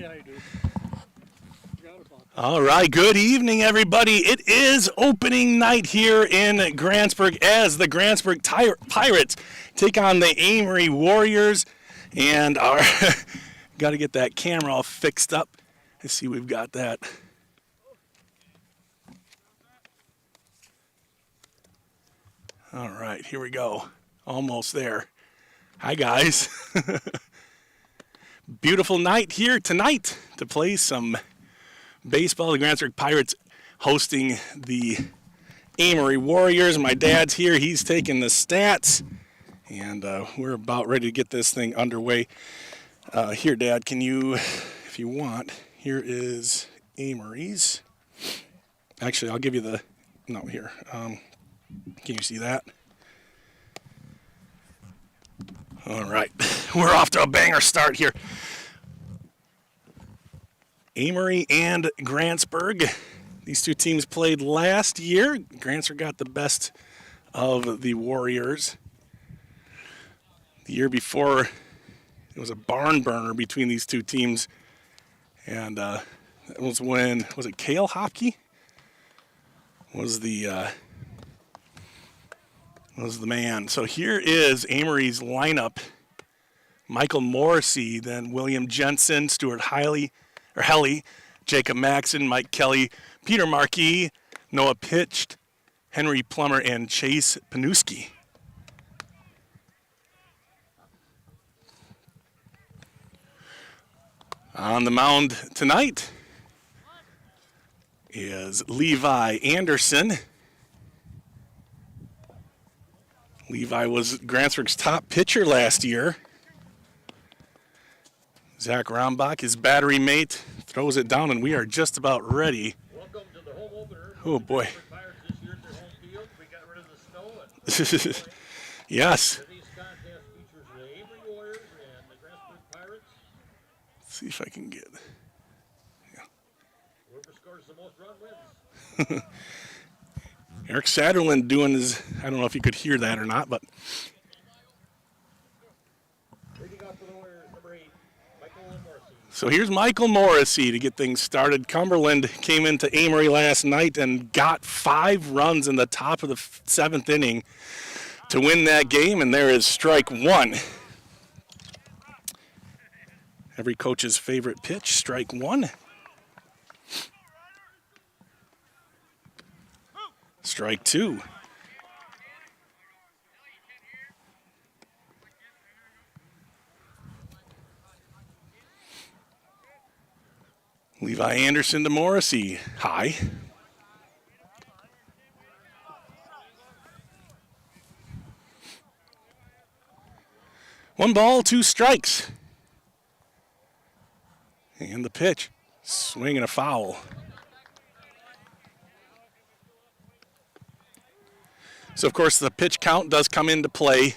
Yeah, I do. All right, good evening, everybody. It is opening night here in Grantsburg as the Grantsburg Pirates take on the Amery Warriors. And our got to get that camera all fixed up. Let's see, we've got that. All right, here we go. Almost there. Hi, guys. Beautiful night here tonight to play some baseball. The Grantsburg Pirates hosting the Amery Warriors. My dad's here. He's taking the stats. And we're about ready to get this thing underway. Here, Dad, can you, if you want, here is Amery's. Actually, I'll give you the, no, here. Can you see that? All right. We're off to a banger start here. Amery and Grantsburg. These two teams played last year. Grantsburg got the best of the Warriors. The year before, it was a barn burner between these two teams. And that was when, was it Cale Hopke? Was the man. So here is Amery's lineup. Michael Morrissey, then William Jensen, Stuart Helly, Jacob Maxson, Mike Kelly, Peter Markey, Noah Pitched, Henry Plummer, and Chase Panuski. On the mound tonight is Levi Anderson. Levi was Grantsburg's top pitcher last year. Zach Rombach, his battery mate, throws it down, and we are just about ready. Welcome to the home opener. Oh, boy. Pirates this year at their home field. We got rid of the snow. And yes. Today's contest features the Amery Warriors and the Grantsburg Pirates. Let's see if I can get. Yeah. Whoever scores the most run wins. Eric Satterland doing his, I don't know if you could hear that or not, but. Leading off for the Warriors, number 8, Michael Morrissey. So here's Michael Morrissey to get things started. Cumberland came into Amery last night and got 5 runs in the top of the 7th inning to win that game, and there is strike 1. Every coach's favorite pitch, strike 1. Strike 2. Levi Anderson to Morrissey. High. One ball, 2 strikes. And the pitch. Swing and a foul. So, of course, the pitch count does come into play.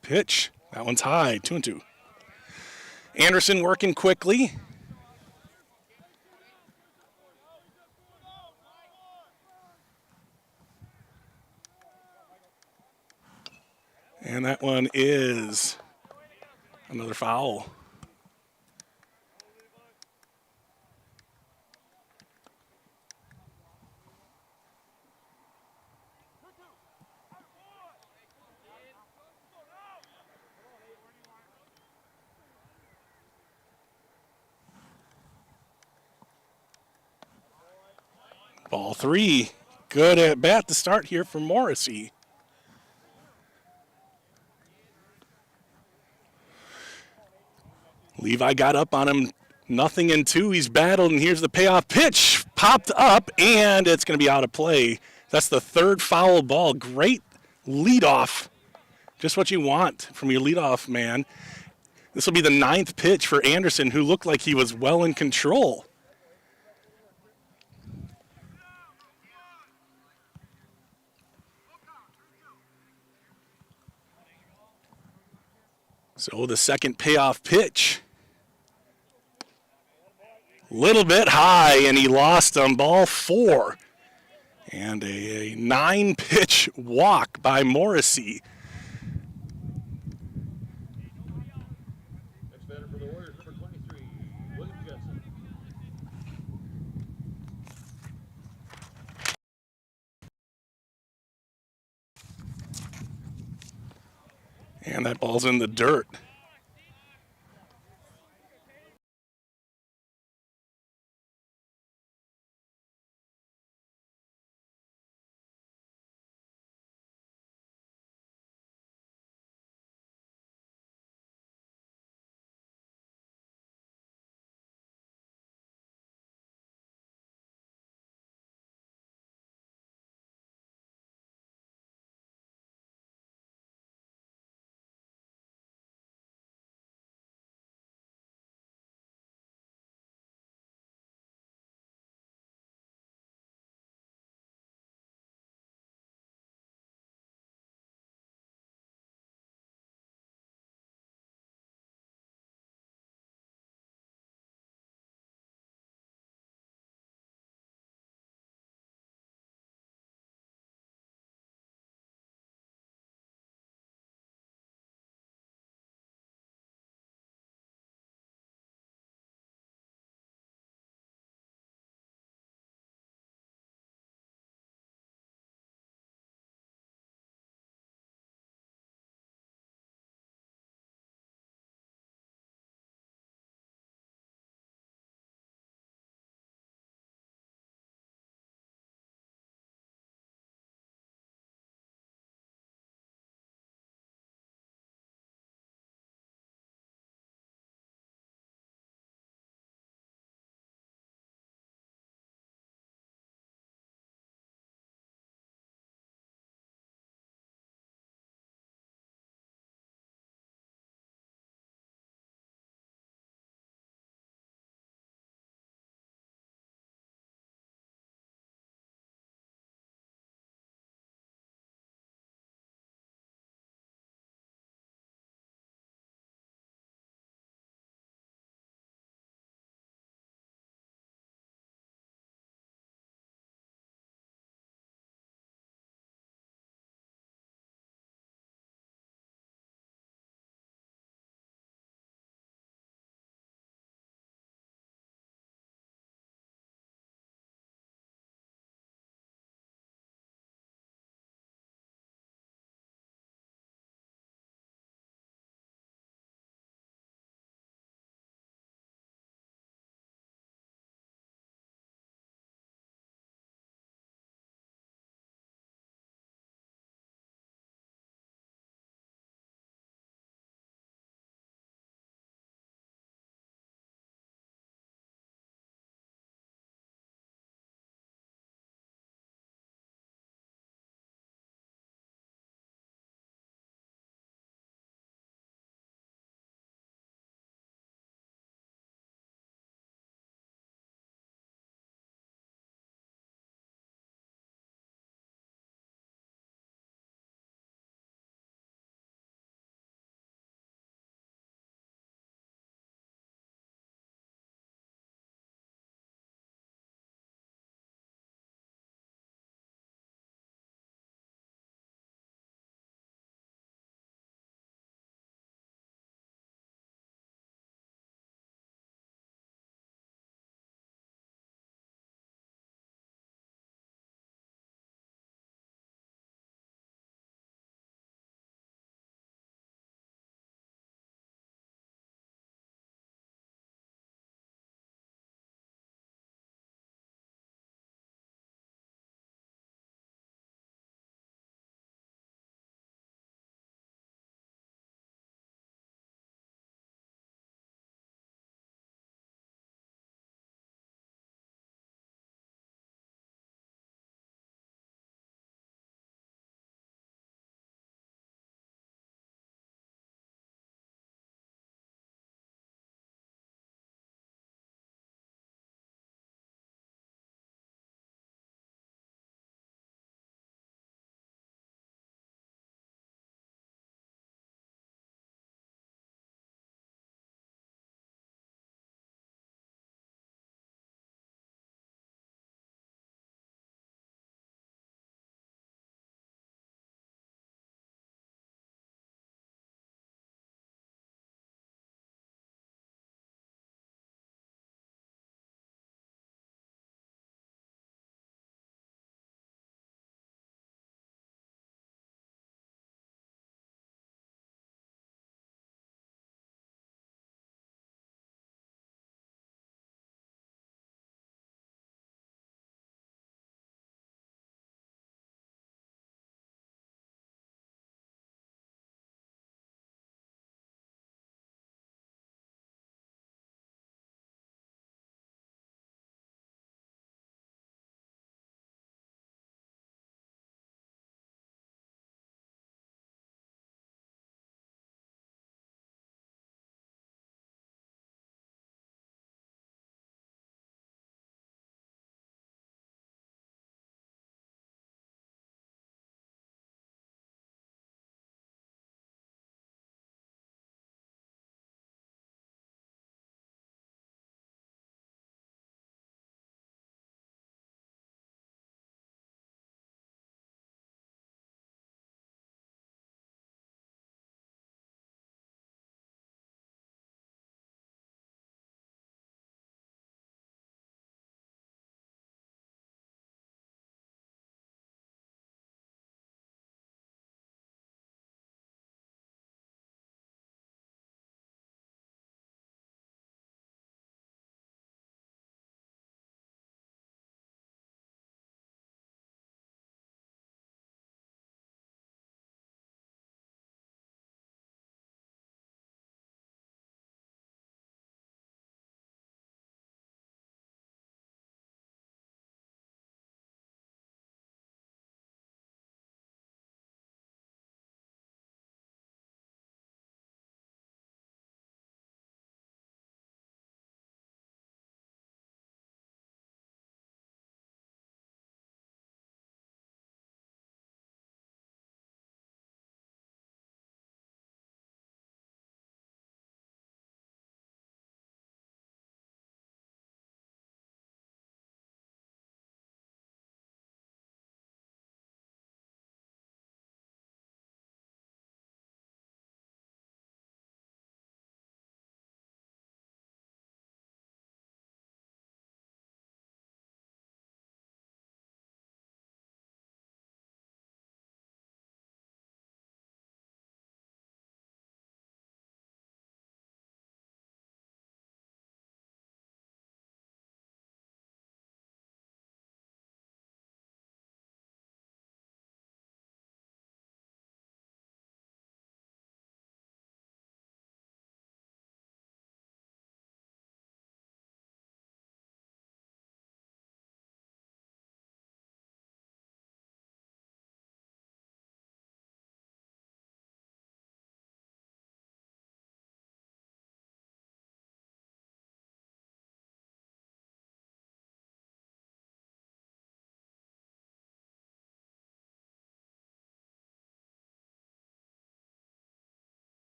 Pitch. That one's high. 2-2. Anderson working quickly. And that one is another foul. Ball 3. Good at bat to start here for Morrissey. Levi got up on him, 0-2. He's battled, and here's the payoff pitch. Popped up, and it's going to be out of play. That's the 3rd foul ball. Great leadoff. Just what you want from your leadoff man. This will be the 9th pitch for Anderson, who looked like he was well in control. So the second payoff pitch. Little bit high, and he lost on ball 4. And a 9-pitch walk by Morrissey. Next batter for the Warriors, number 23, William Jensen. And that ball's in the dirt.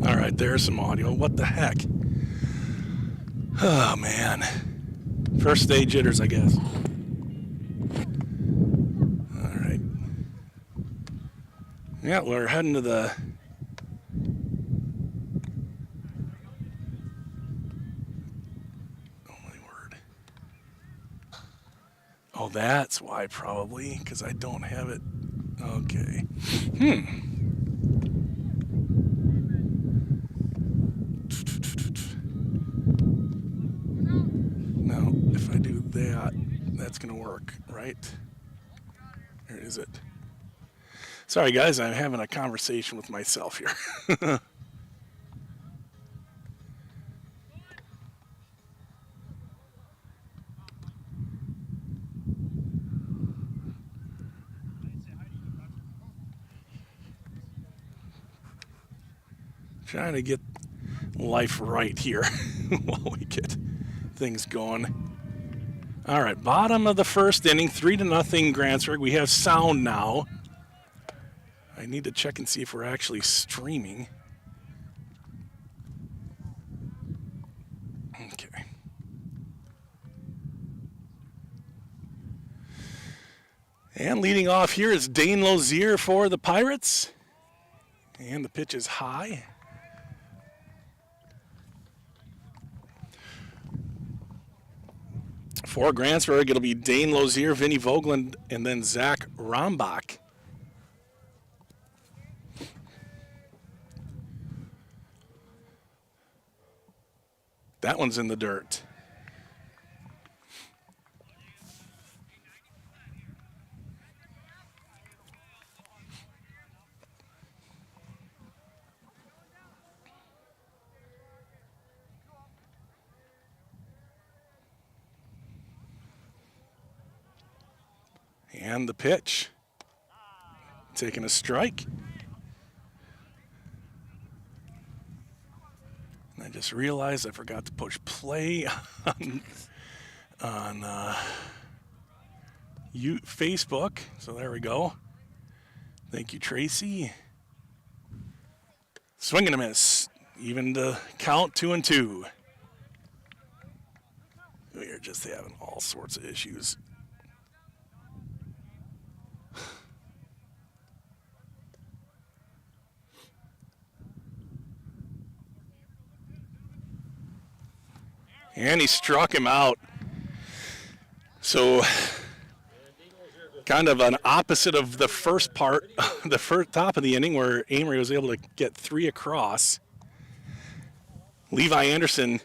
All right, there's some audio. What the heck? Oh, man. First day jitters, I guess. All right. Yeah, we're heading to the... Oh, my word. Oh, that's why, probably, because I don't have it. Okay. Now, if I do that, that's going to work, right? Or is it? Sorry, guys, I'm having a conversation with myself here. Trying to get life right here while we get things going. All right, bottom of the first inning, 3-0 Grantsburg. We have sound now. I need to check and see if we're actually streaming. Okay. And leading off here is Dane Lozier for the Pirates. And the pitch is high. For Grantsburg, it'll be Dane Lozier, Vinny Vogeland, and then Zach Rombach. That one's in the dirt. And the pitch. Taking a strike. And I just realized I forgot to push play on Facebook. So there we go. Thank you, Tracy. Swing and a miss. Even the count 2-2. We are just having all sorts of issues. And he struck him out. So kind of an opposite of the first part, the first top of the inning where Amery was able to get 3 across. Levi Anderson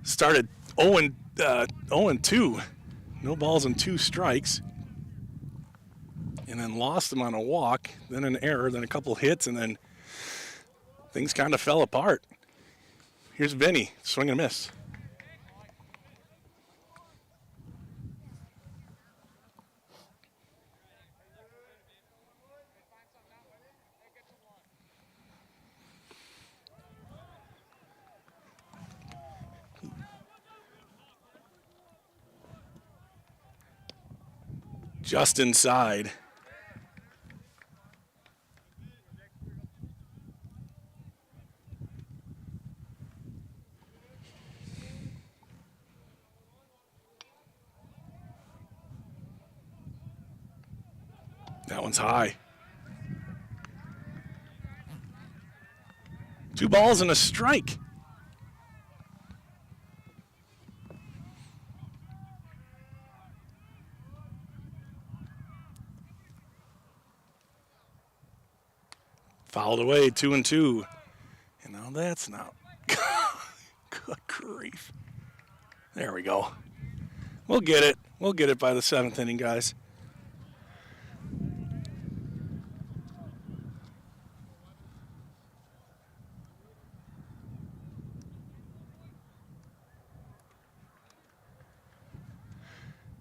started 0-2. No balls and 2 strikes. And then lost him on a walk, then an error, then a couple hits, and then things kind of fell apart. Here's Vinny, swing and a miss. Just inside. That one's high. 2 balls and a strike. Fouled away, 2-2. And now that's not. Good grief. There we go. We'll get it. We'll get it by the 7th inning, guys.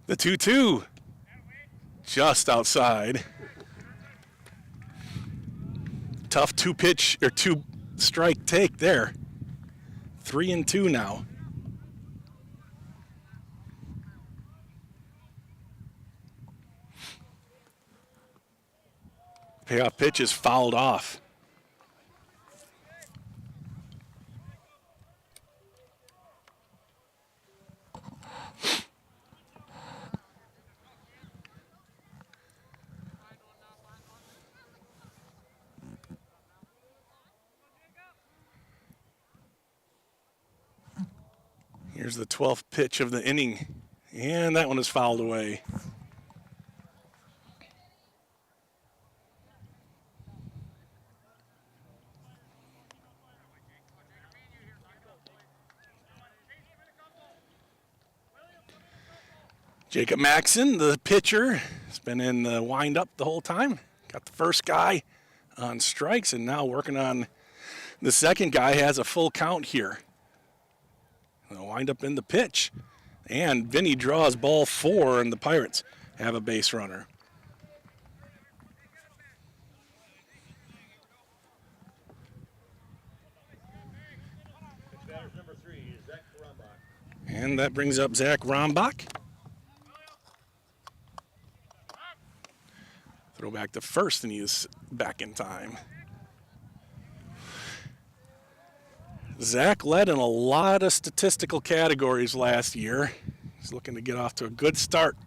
The 2-2. Just outside. Tough 2-pitch or 2-strike take there. 3-2 now. Payoff pitch is fouled off. Here's the 12th pitch of the inning, and that one is fouled away. Jacob Maxson, the pitcher, has been in the windup the whole time. Got the first guy on strikes, and now working on the second guy. Has a full count here. They'll wind up in the pitch. And Vinny draws ball 4, and the Pirates have a base runner. Batter's number 3, Zach Rombach. And that brings up Zach Rombach. Throw back to first, and he's back in time. Zach led in a lot of statistical categories last year. He's looking to get off to a good start.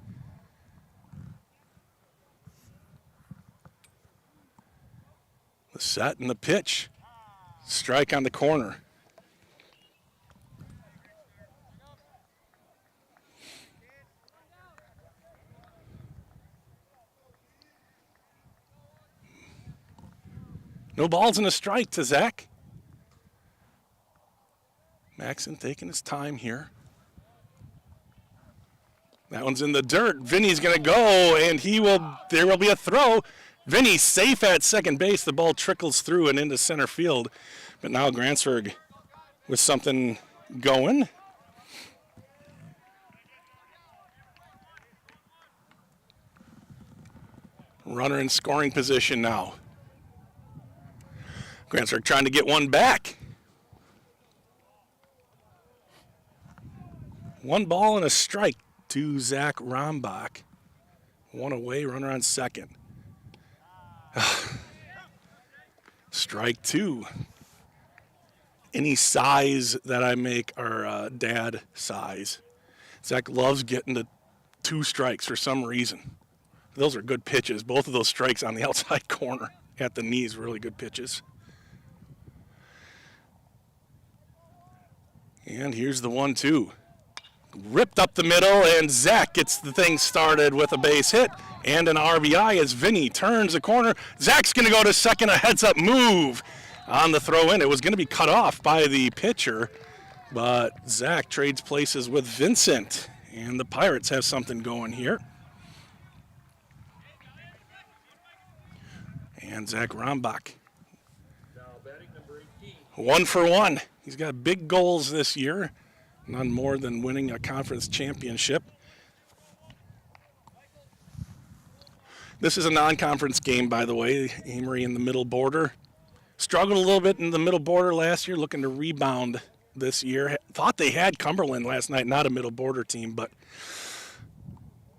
The set and the pitch. Strike on the corner. No balls and a strike to Zach. Maxson taking his time here. That one's in the dirt. Vinny's going to go, and there will be a throw. Vinny safe at second base. The ball trickles through and into center field. But now Grantsburg with something going. Runner in scoring position now. Grantsburg trying to get one back. One ball and a strike to Zach Rombach. One away, runner on second. Strike 2. Any size that I make are dad size. Zach loves getting to 2 strikes for some reason. Those are good pitches. Both of those strikes on the outside corner at the knees, really good pitches. And here's the 1-2. Ripped up the middle, and Zach gets the thing started with a base hit and an RBI as Vinny turns the corner. Zach's going to go to second, a heads-up move on the throw-in. It was going to be cut off by the pitcher, but Zach trades places with Vincent, and the Pirates have something going here. And Zach Rombach. Now batting number 18. 1 for 1. He's got big goals this year, none more than winning a conference championship. This is a non-conference game, by the way. Amery in the middle border. Struggled a little bit in the middle border last year, looking to rebound this year. Thought they had Cumberland last night, not a middle border team, but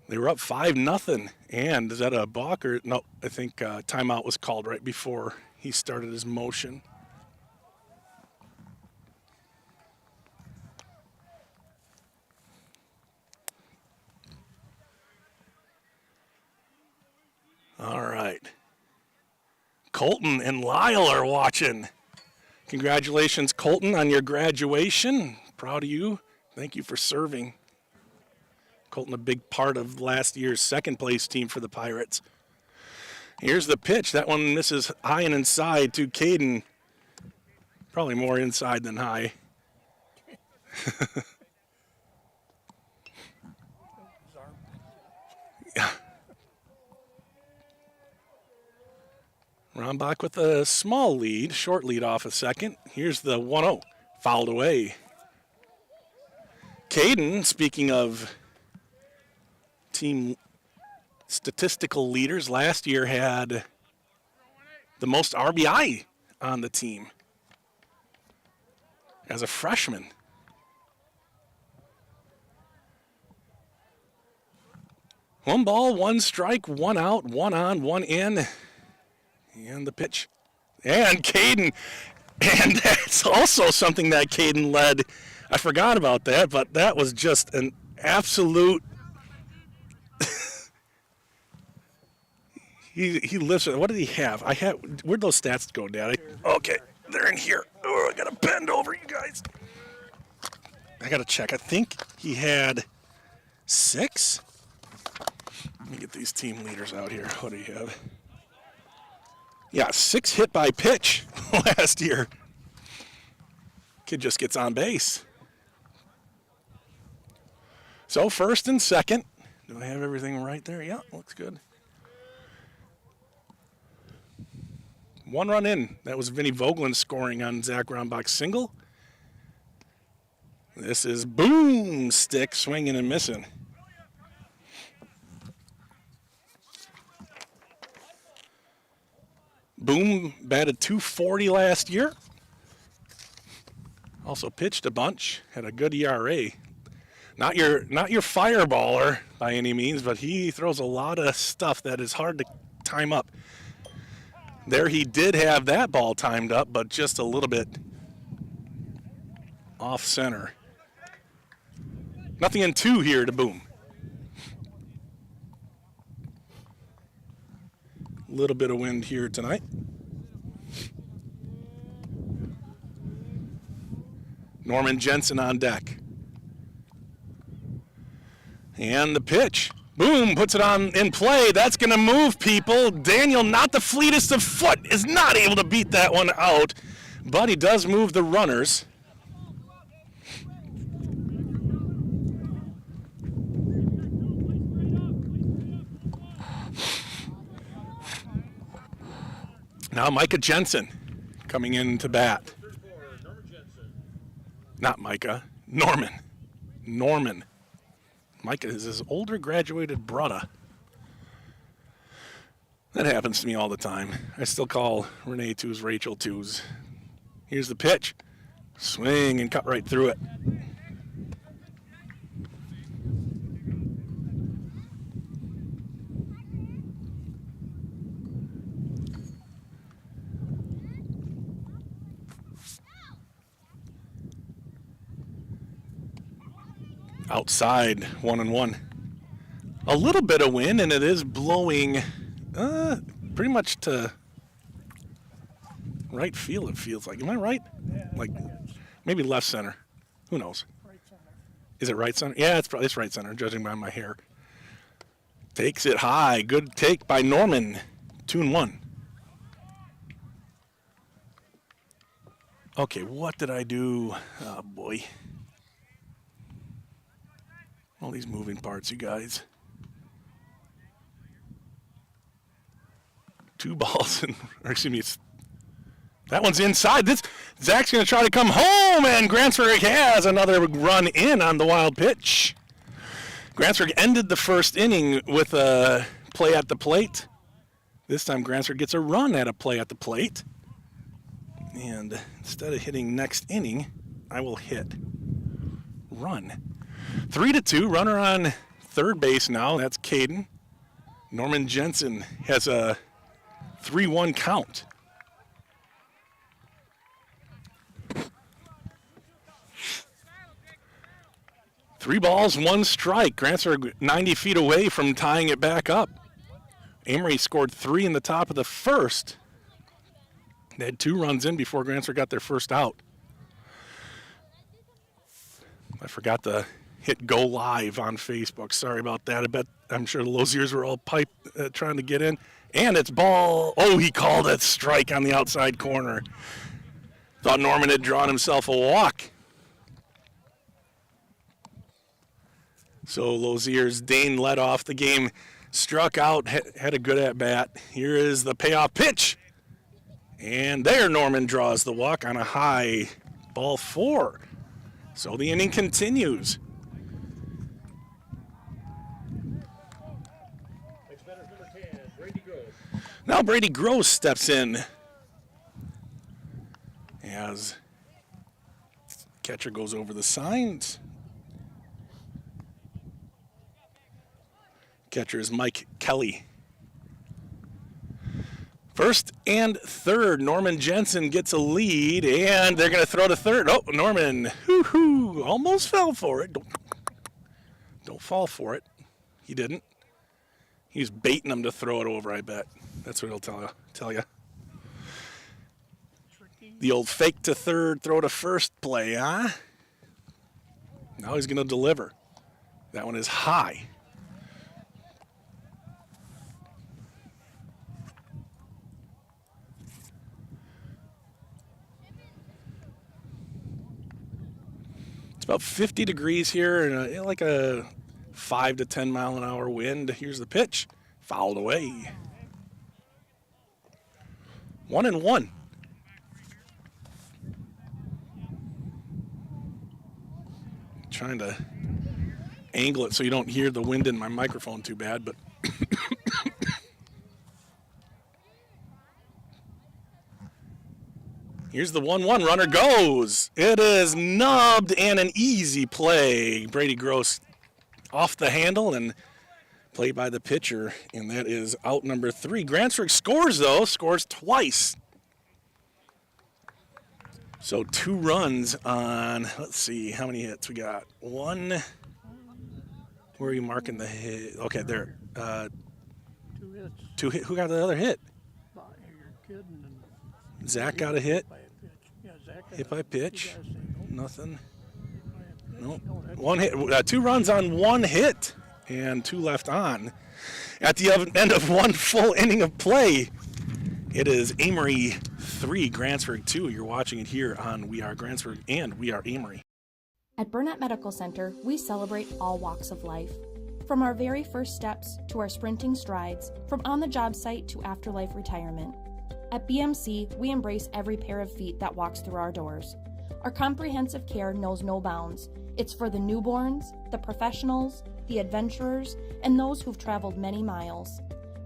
they were up 5-0. And is that a balk or no? I think timeout was called right before he started his motion. All right. Colton and Lyle are watching. Congratulations, Colton, on your graduation. Proud of you. Thank you for serving. Colton, a big part of last year's second place team for the Pirates. Here's the pitch. That one misses high and inside to Caden. Probably more inside than high. Yeah. Rombach with a small lead, short lead off a second. Here's the 1-0, fouled away. Caden, speaking of team statistical leaders, last year had the most RBI on the team as a freshman. One ball, one strike, one out, one on, one in. And the pitch. And Caden. And that's also something that Caden led. I forgot about that, but that was just an absolute. he lifts it. What did he have? Where'd those stats go, Dad? Okay, they're in here. Oh, I gotta bend over, you guys. I got to check. I think he had 6. Let me get these team leaders out here. What do you have? Yeah, 6 hit by pitch last year. Kid just gets on base. So first and second. Do I have everything right there? Yeah, looks good. 1 run in. That was Vinny Vogelin scoring on Zach Rombach's single. This is boom stick swinging and missing. Boom batted .240 last year. Also pitched a bunch. Had a good ERA. Not your fireballer by any means, but he throws a lot of stuff that is hard to time up. There he did have that ball timed up, but just a little bit off center. Nothing in 2 here to Boom. A little bit of wind here tonight. Norman Jensen on deck. And the pitch. Boom, puts it on in play. That's going to move people. Daniel, not the fleetest of foot, is not able to beat that one out. But he does move the runners. Now Micah Jensen coming in to bat. Not Micah, Norman. Norman. Micah is his older graduated brother. That happens to me all the time. I still call Renee twos Rachel twos. Here's the pitch. Swing and cut right through it. Outside, 1-1. A little bit of wind, and it is blowing pretty much to right field, it feels like. Am I right? Like maybe left center. Who knows? Right center. Is it right center? Yeah, it's right center, judging by my hair. Takes it high. Good take by Norman. 2-1. Okay, what did I do? Oh, boy. All these moving parts, you guys. 2 balls, or excuse me, that one's inside. Zach's going to try to come home, and Grantsburg has another run in on the wild pitch. Grantsburg ended the first inning with a play at the plate. This time Grantsburg gets a run at a play at the plate. And instead of hitting next inning, I will hit run. 3-2, runner on third base now. That's Caden. Norman Jensen has a 3-1 count. Three balls, 1 strike. Grantsburg 90 feet away from tying it back up. Amery scored 3 in the top of the first. They had 2 runs in before Grantsburg got their first out. I forgot to hit go live on Facebook. Sorry about that. I'm sure the Loziers were all trying to get in. And it's ball. Oh, he called it strike on the outside corner. Thought Norman had drawn himself a walk. So Loziers, Dane led off the game, struck out, had a good at bat. Here is the payoff pitch. And there Norman draws the walk on a high ball 4. So the inning continues. Next batter's number 10, Brady Gross. Now Brady Gross steps in as catcher goes over the signs. Catcher is Mike Kelly. First and third, Norman Jensen gets a lead, and they're going to throw to third. Oh, Norman, almost fell for it. Don't fall for it. He didn't. He was baiting him to throw it over, I bet. That's what he'll tell you. The old fake to third, throw to first play, huh? Now he's going to deliver. That one is high. It's about 50 degrees here and like a 5 to 10 mile an hour wind. Here's the pitch. Fouled away. 1-1. Trying to angle it so you don't hear the wind in my microphone too bad, but here's the 1-1. Runner goes. It is nubbed and an easy play. Brady Gross off the handle and play by the pitcher, and that is out number 3. Grantsburg scores, though, scores twice. So 2 runs on, let's see, how many hits we got? 1. Where are you marking the hit? Okay, there. 2 hits. 2 hit. Who got the other hit? You're kidding. Zach got a hit. Yeah, Zach Hit by pitch. Nothing. Nope. No, that's 1 hit. 2 runs on 1 hit and 2 left on. At the end of 1 full inning of play, it is Amery 3, Grantsburg 2. You're watching it here on We Are Grantsburg and We Are Amery. At Burnett Medical Center, we celebrate all walks of life. From our very first steps to our sprinting strides, from on-the-job site to afterlife retirement. At BMC, we embrace every pair of feet that walks through our doors. Our comprehensive care knows no bounds. It's for the newborns, the professionals, the adventurers, and those who've traveled many miles.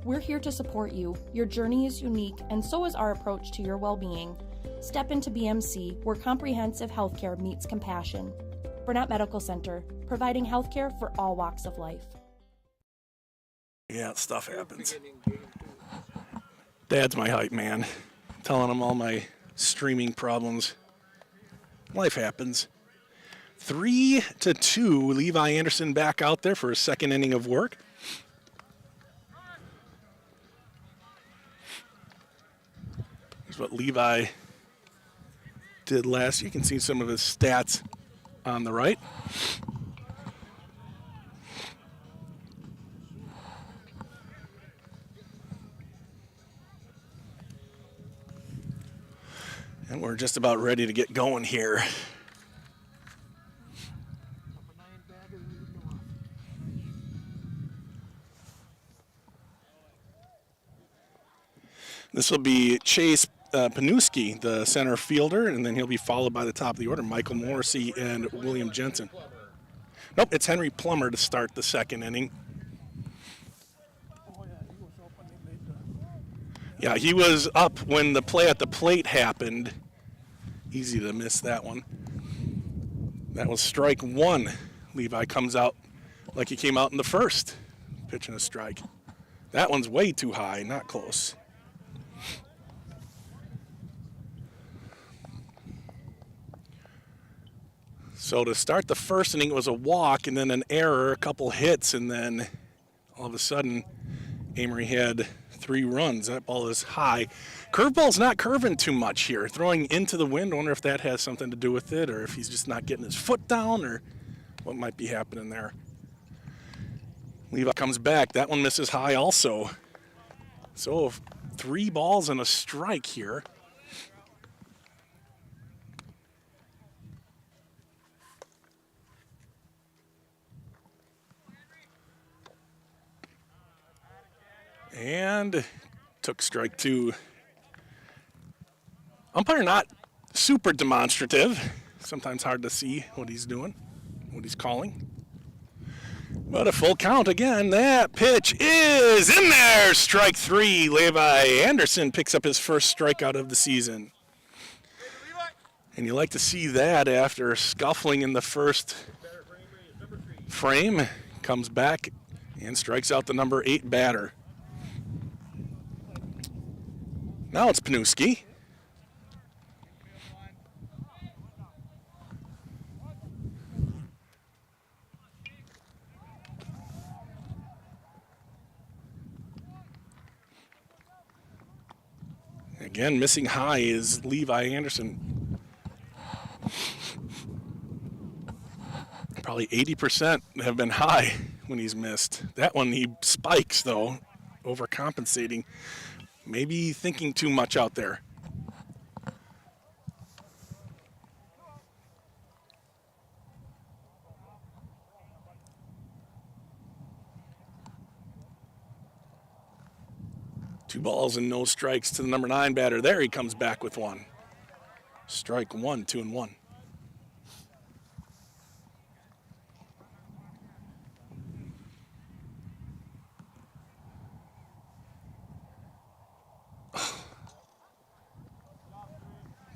We're here to support you. Your journey is unique, and so is our approach to your well-being. Step into BMC, where comprehensive healthcare meets compassion. Burnett Medical Center, providing healthcare for all walks of life. Yeah, stuff happens. Dad's my hype man. Telling him all my streaming problems. Life happens. 3-2. Levi Anderson back out there for a second inning of work. Here's what Levi did last. You can see some of his stats on the right. And we're just about ready to get going here. This will be Chase Panuski, the center fielder, and then he'll be followed by the top of the order, Michael Morrissey and William Jensen. Nope, it's Henry Plummer to start the second inning. Yeah, he was up when the play at the plate happened. Easy to miss that one. That was strike 1. Levi comes out like he came out in the first, pitching a strike. That one's way too high, not close. So to start the first inning, it was a walk and then an error, a couple hits, and then all of a sudden, Amery had 3 runs. That ball is high. Curveball's not curving too much here. Throwing into the wind. I wonder if that has something to do with it, or if he's just not getting his foot down, or what might be happening there. Levi comes back. That one misses high also. So 3 balls and a strike here. And took strike 2. Umpire not super demonstrative. Sometimes hard to see what he's doing, what he's calling. But a full count again. That pitch is in there. Strike 3. Levi Anderson picks up his first strikeout of the season. And you like to see that after scuffling in the first frame. Comes back and strikes out the number 8 batter. Now it's Panuski. Again, missing high is Levi Anderson. Probably 80% have been high when he's missed. That one he spikes, though, overcompensating. Maybe thinking too much out there. Two balls and no strikes to the number 9 batter. There he comes back with one. Strike one, 2-1.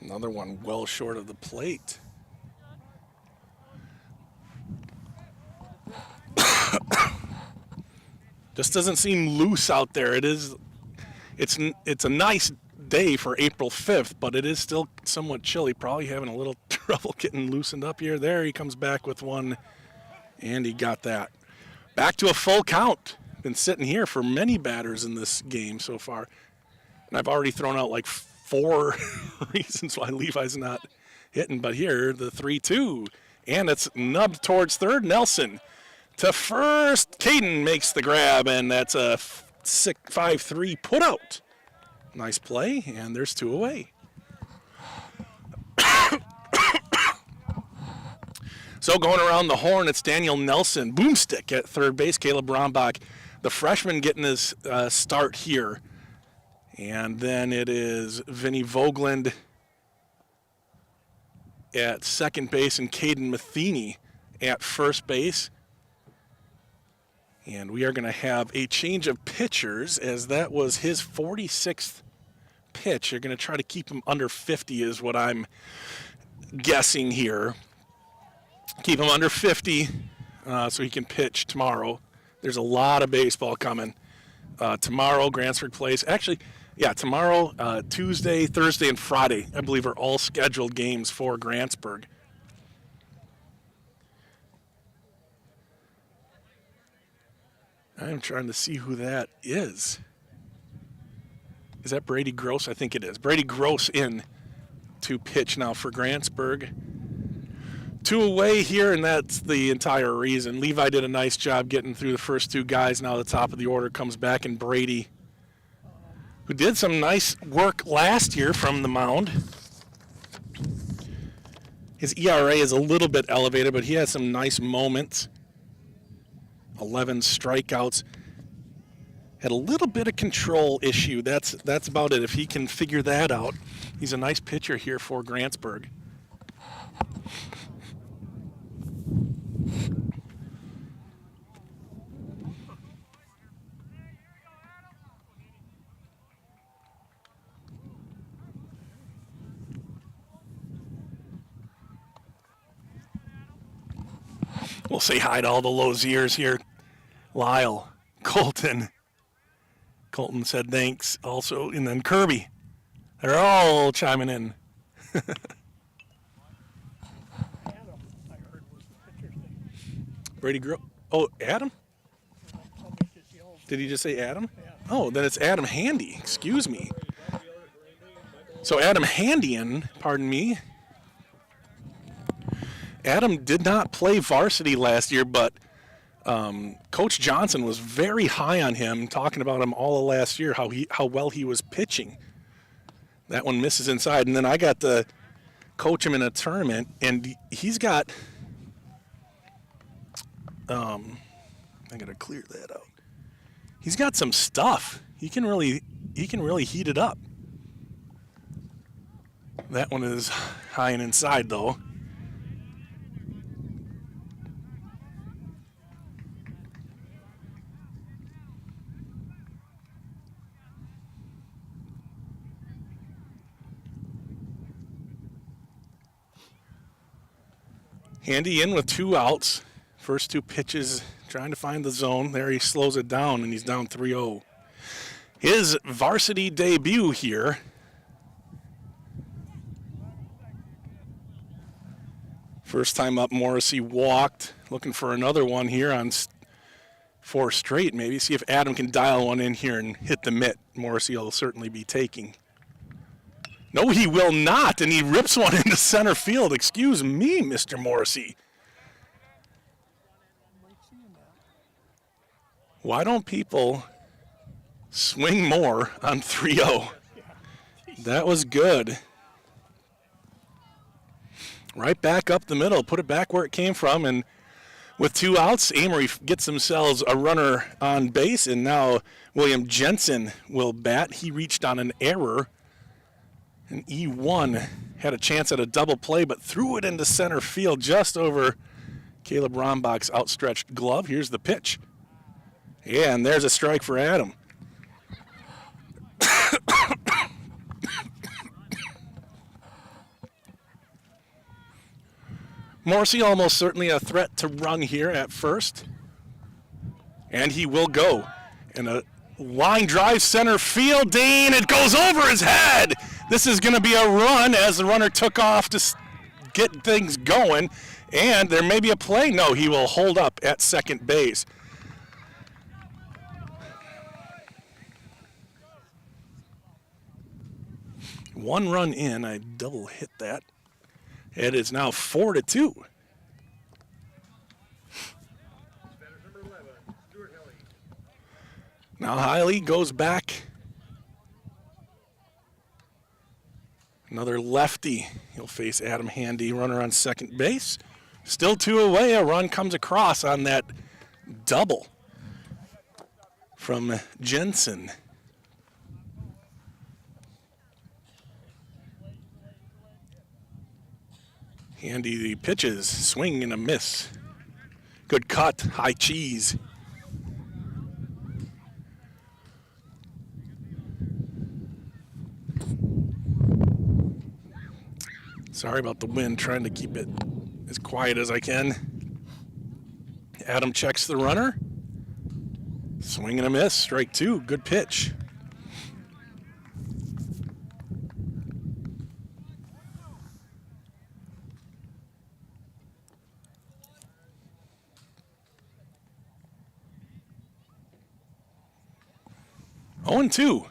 Another one well short of the plate. Just doesn't seem loose out there. It's a nice day for April 5th, but it is still somewhat chilly. Probably having a little trouble getting loosened up here. There he comes back with one, and he got that. Back to a full count. Been sitting here for many batters in this game so far. And I've already thrown out like 4 reasons why Levi's not hitting. But here, the 3-2. And it's nubbed towards third. Nelson to first. Caden makes the grab, and that's a 5-3 put out. Nice play, and there's 2 away. So going around the horn, it's Daniel Nelson, boomstick at third base. Caleb Brombach, the freshman, getting his start here. And then it is Vinny Vogeland at second base and Caden Matheny at first base. And we are going to have a change of pitchers, as that was his 46th pitch. You're going to try to keep him under 50 is what I'm guessing here. Keep him under 50 so he can pitch tomorrow. There's a lot of baseball coming. Tomorrow, Grantsburg plays. Actually, yeah, tomorrow, Tuesday, Thursday, and Friday, I believe, are all scheduled games for Grantsburg. I'm trying to see who that is. Is that Brady Gross? I think it is. Brady Gross in to pitch now for Grantsburg. 2 away here, and that's the entire reason. Levi did a nice job getting through the first 2 guys. Now the top of the order comes back, and Brady, who did some nice work last year from the mound. His ERA is a little bit elevated, but he has some nice moments. 11 strikeouts. Had a little bit of control issue. That's about it. If he can figure that out, he's a nice pitcher here for Grantsburg. We'll say hi to all the Loziers here. Lyle, Colton. Colton said thanks also. And then Kirby. They're all chiming in. Adam, I heard, was the pitcher's name. Brady Oh, Adam? Somebody just yelled. Did he just say Adam? Yeah. Oh, then it's Adam Handy. Excuse me. So Adam Handian, pardon me. Adam did not play varsity last year, but Coach Johnson was very high on him, talking about him all of last year, how well he was pitching. That one misses inside, and then I got to coach him in a tournament, and he's got I got to clear that out. He's got some stuff. He can really heat it up. That one is high and inside, though. Handy in with 2 outs. First 2 pitches, trying to find the zone. There he slows it down, and he's down 3-0. His varsity debut here. First time up, Morrissey walked. Looking for another one here on 4 straight, maybe. See if Adam can dial one in here and hit the mitt. Morrissey will certainly be taking. No, he will not, and he rips one into center field. Excuse me, Mr. Morrissey. Why don't people swing more on 3-0? That was good. Right back up the middle, put it back where it came from, and with 2 outs, Amery gets themselves a runner on base, and now William Jensen will bat. He reached on an error, and E1 had a chance at a double play, but threw it into center field just over Caleb Rombach's outstretched glove. Here's the pitch. Yeah, and there's a strike for Adam. Morrissey almost certainly a threat to run here at first. And he will go. And a line drive center field. Dane, it goes over his head. This is going to be a run as the runner took off to get things going. And there may be a play. No, he will hold up at second base. One run in. I double hit that. It is now 4-2. Now Hiley goes back. Another lefty. He'll face Adam Handy, runner on second base. Still 2 away. A run comes across on that double from Jensen. Handy the pitches, swing and a miss. Good cut, high cheese. Sorry about the wind, trying to keep it as quiet as I can. Adam checks the runner. Swing and a miss, strike 2, good pitch. Oh, 2.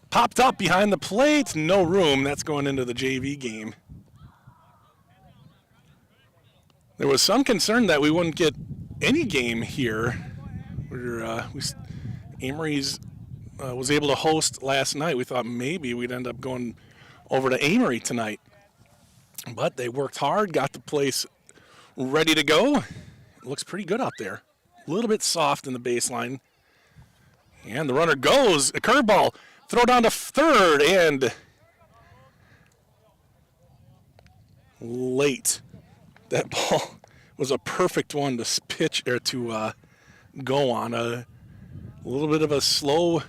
Popped up behind the plate. No room. That's going into the JV game. There was some concern that we wouldn't get any game here. Amery's was able to host last night. We thought maybe we'd end up going over to Amery tonight. But they worked hard, got the place ready to go. It looks pretty good out there. A little bit soft in the baseline. And the runner goes, a curveball, throw down to third, and late. That ball was a perfect one to pitch or to go on. A little bit of a slow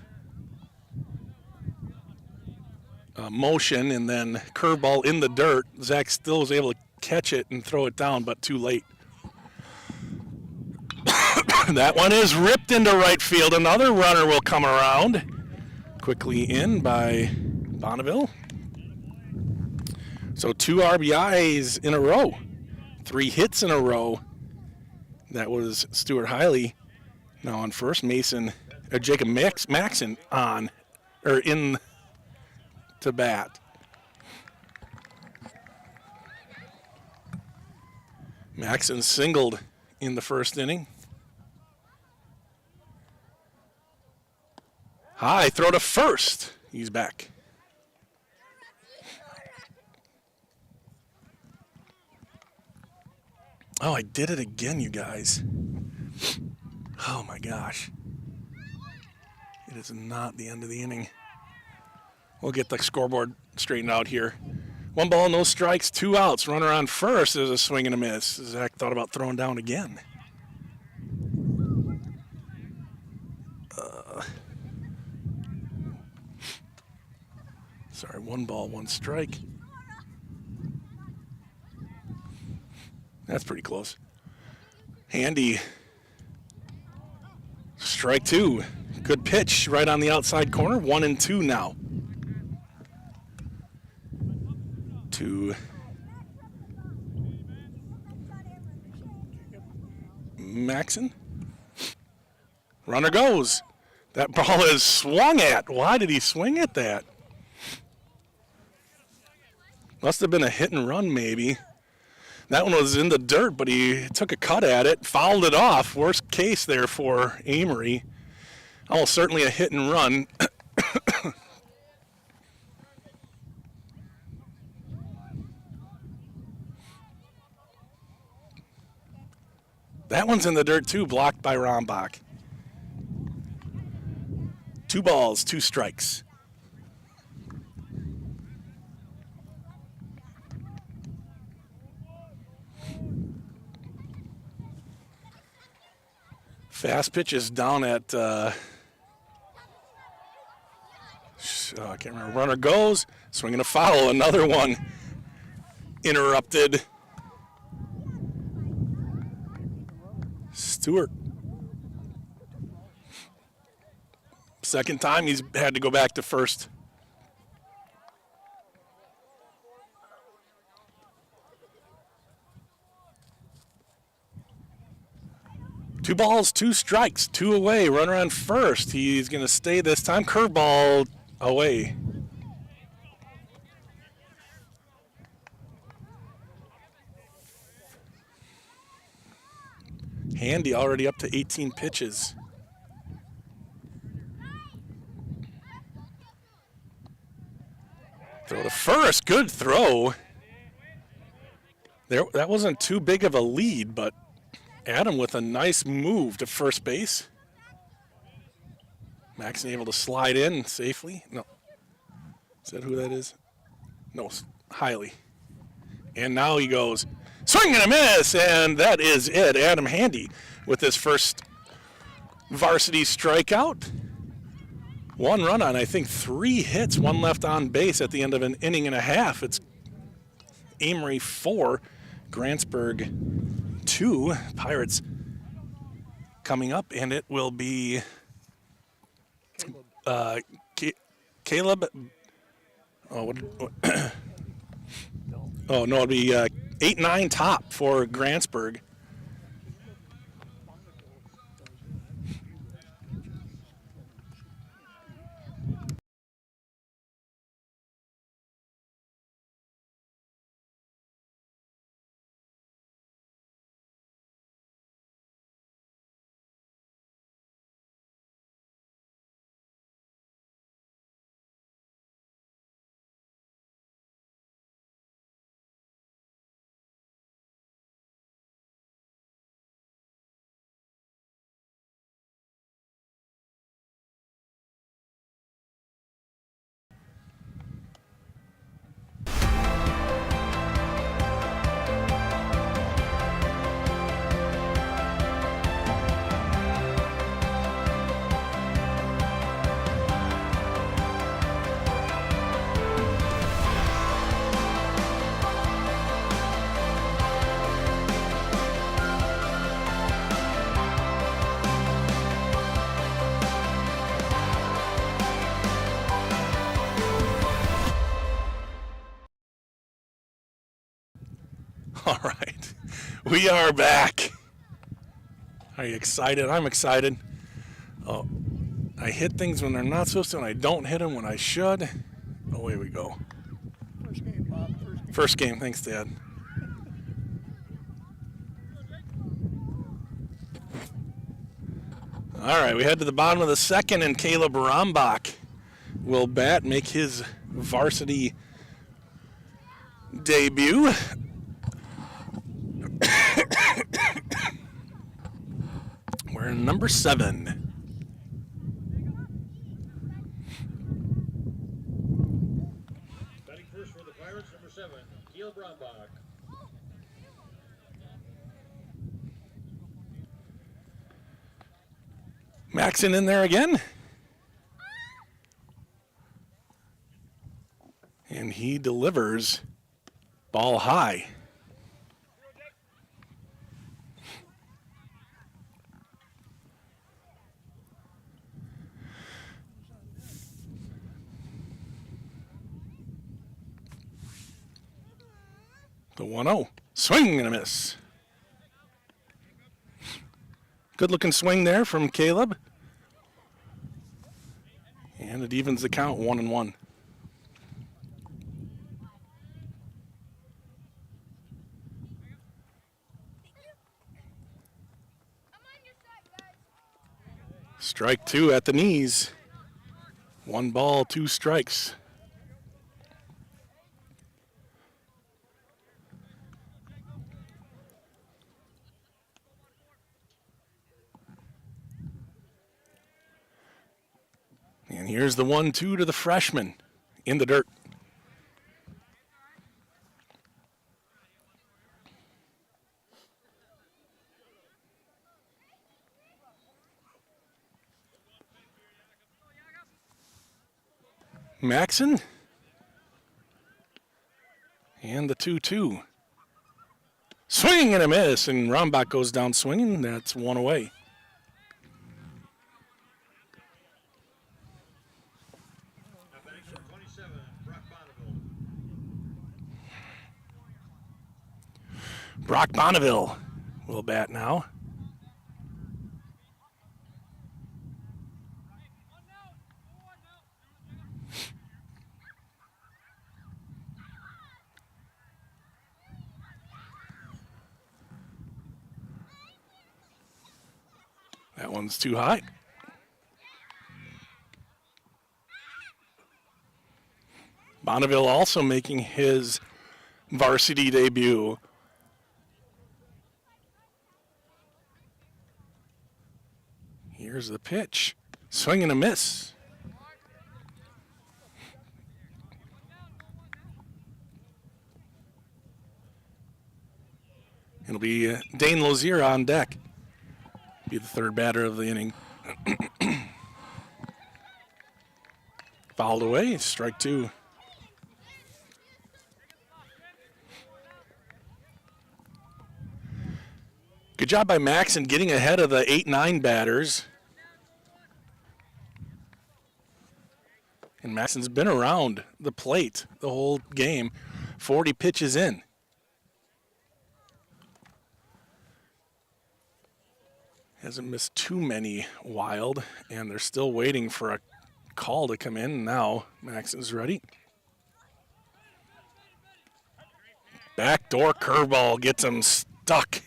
motion, and then curveball in the dirt. Zach still was able to catch it and throw it down, but too late. That one is ripped into right field. Another runner will come around. Quickly in by Bonneville. So 2 RBIs in a row. 3 hits in a row. That was Stuart Hiley. Now on first, Jacob Maxon in to bat. Maxon singled in the first inning. High throw to first. He's back. Oh, I did it again, you guys. Oh my gosh. It is not the end of the inning. We'll get the scoreboard straightened out here. 1 ball, no strikes, 2 outs. Runner on first. There's a swing and a miss. Zach thought about throwing down again. Sorry, 1 ball, 1 strike. That's pretty close. Handy. Strike 2. Good pitch right on the outside corner. 1-2 now. To Maxon. Runner goes. That ball is swung at. Why did he swing at that? Must have been a hit and run maybe. That one was in the dirt, but he took a cut at it, fouled it off. Worst case there for Amery. Almost certainly a hit and run. That one's in the dirt too, blocked by Rombach. 2 balls, 2 strikes. Fast pitch is down at, I can't remember. Runner goes, swinging a foul, another one interrupted. Stewart. Second time he's had to go back to first. Two balls, 2 strikes, 2 away. Runner on first. He's going to stay this time. Curveball away. Handy already up to 18 pitches. Throw to first. Good throw. That wasn't too big of a lead, but Adam with a nice move to first base. Maxon able to slide in safely. No. Is that who that is? No, Hiley. And now he goes swing and a miss, and that is it. Adam Handy with his first varsity strikeout. 1 run on, I think, 3 hits, 1 left on base at the end of an inning and a half. It's Amery 4, Grantsburg 2. Pirates coming up, and it will be Caleb. Oh, oh no, it'll be 8-9 top for Grantsburg. All right, we are back. Are you excited? I'm excited. Oh, I hit things when they're not supposed to, and I don't hit them when I should. Away we go. First game, Bob. First game. Thanks, Dad. All right, we head to the bottom of the second, and Caleb Rombach will bat, make his varsity debut. We're in number 7. Batting first for the Pirates, number 7, Caleb Rombach. Maxon in there again. And he delivers ball high. The 1-0. Swing and a miss. Good looking swing there from Caleb. And it evens the count 1-1. Strike two at the knees. 1 ball, 2 strikes. And here's the 1-2 to the freshman in the dirt. Maxon. And the 2-2. Swing and a miss, and Rombach goes down swinging. That's 1 away. Brock Bonneville will bat now. That one's too high. Bonneville also making his varsity debut. Here's the pitch. Swing and a miss. It'll be Dane Lozier on deck. Be the third batter of the inning. Fouled away, strike two. Good job by Maxon getting ahead of the 8-9 batters. And Maxon's been around the plate the whole game, 40 pitches in. Hasn't missed too many wild, and they're still waiting for a call to come in. Now Maxon's ready. Backdoor curveball gets him stuck.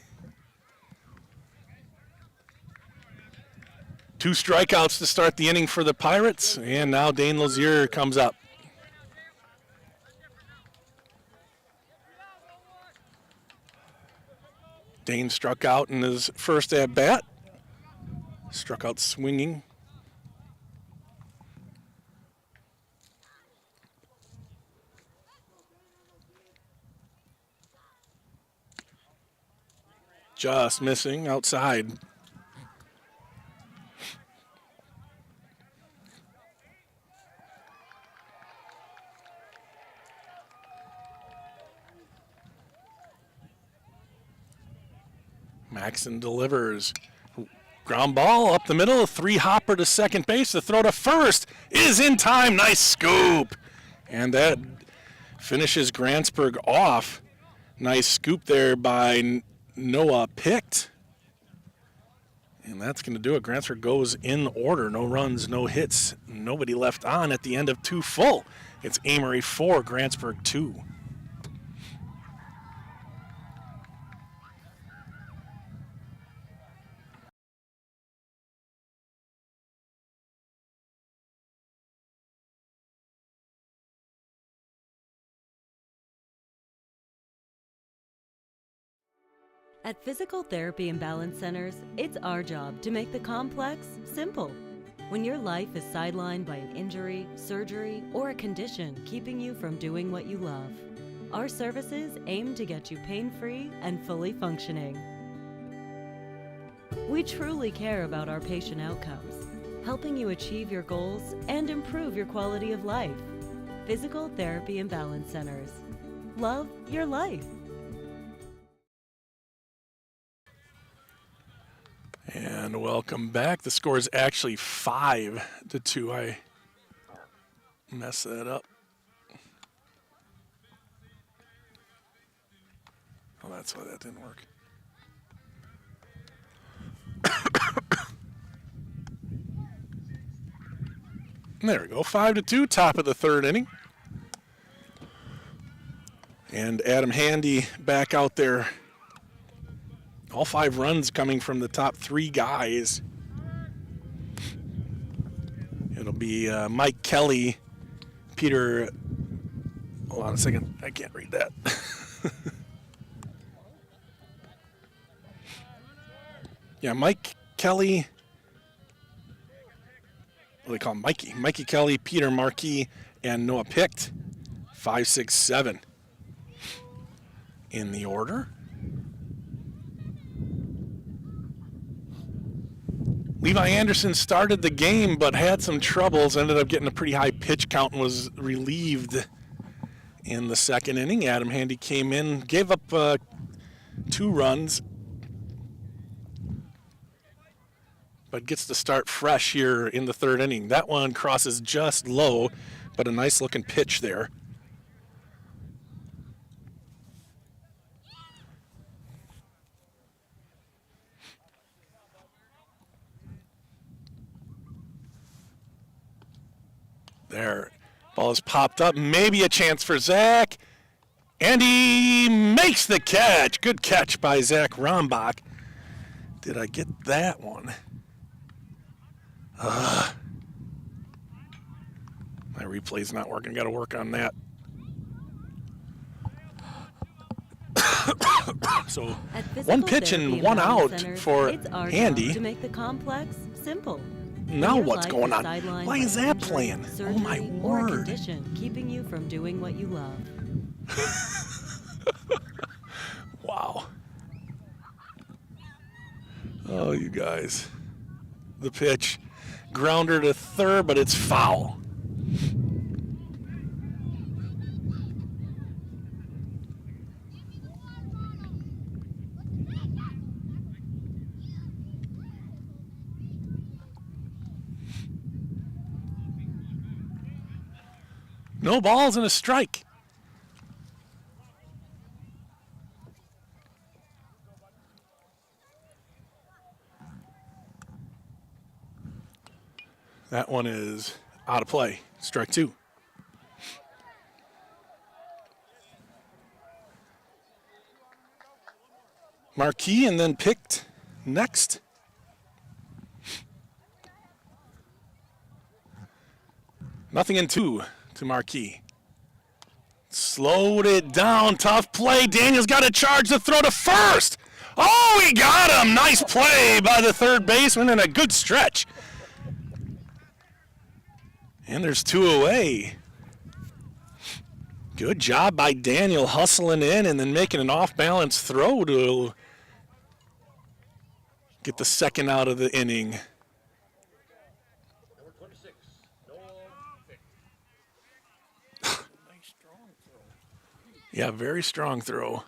2 strikeouts to start the inning for the Pirates, and now Dane Lozier comes up. Dane struck out in his first at-bat. Struck out swinging. Just missing outside. Maxon delivers. Ground ball up the middle, a 3-hopper to second base. The throw to first is in time. Nice scoop. And that finishes Grantsburg off. Nice scoop there by Noah Picked. And that's going to do it. Grantsburg goes in order. No runs, no hits, nobody left on at the end of 2 full. It's Amery 4, Grantsburg 2. At Physical Therapy and Balance Centers, it's our job to make the complex simple. When your life is sidelined by an injury, surgery, or a condition keeping you from doing what you love, our services aim to get you pain-free and fully functioning. We truly care about our patient outcomes, helping you achieve your goals and improve your quality of life. Physical Therapy and Balance Centers. Love your life. And welcome back. The score is actually 5-2. I messed that up. Oh, that's why that didn't work. There we go. 5-2, top of the third inning. And Adam Handy back out there. All 5 runs coming from the top 3 guys. It'll be Mike Kelly, Peter. Hold on a second. I can't read that. Yeah, Mike Kelly. What do they call him? Mikey. Mikey Kelly, Peter Markey, and Noah Picht. 5, 6, 7 in the order. Levi Anderson started the game but had some troubles, ended up getting a pretty high pitch count and was relieved in the second inning. Adam Handy came in, gave up 2 runs, but gets to start fresh here in the third inning. That one crosses just low, but a nice looking pitch there. There, ball is popped up, maybe a chance for Zach, and he makes the catch. Good catch by Zach Rombach. Did I get that one? My replay's not working, got to work on that. So, one pitch and one out for Handy. To make the complex simple. Now Your what's life going is on? sidelined Why by is that injury, playing? Oh my surgery, or a word. condition keeping you from doing what you love. Wow. Oh, you guys. The pitch. Grounder to third, but it's foul. No balls and a strike. That one is out of play. Strike 2. Marquis and then picked next. Nothing in 2 to Marquis. Slowed it down. Tough play. Daniel's got to charge the throw to first. Oh, he got him. Nice play by the third baseman and a good stretch. And there's 2 away. Good job by Daniel hustling in and then making an off-balance throw to get the second out of the inning. Number 26, Noah Picht. Nice strong throw. Yeah, very strong throw.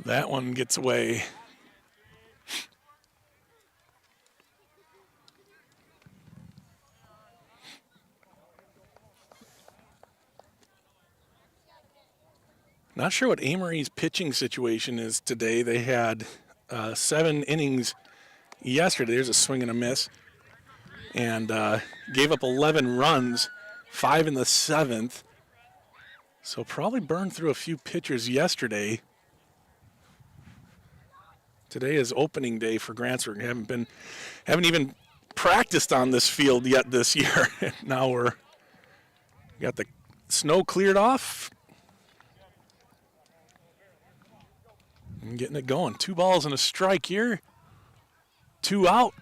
That one gets away. Not sure what Amery's pitching situation is today. They had 7 innings yesterday. There's a swing and a miss. And gave up 11 runs, 5 in the 7th. So probably burned through a few pitchers yesterday. Today is opening day for Grantsburg. Haven't even practiced on this field yet this year. Now we're got the snow cleared off. And getting it going. 2 balls and a strike here. 2 out.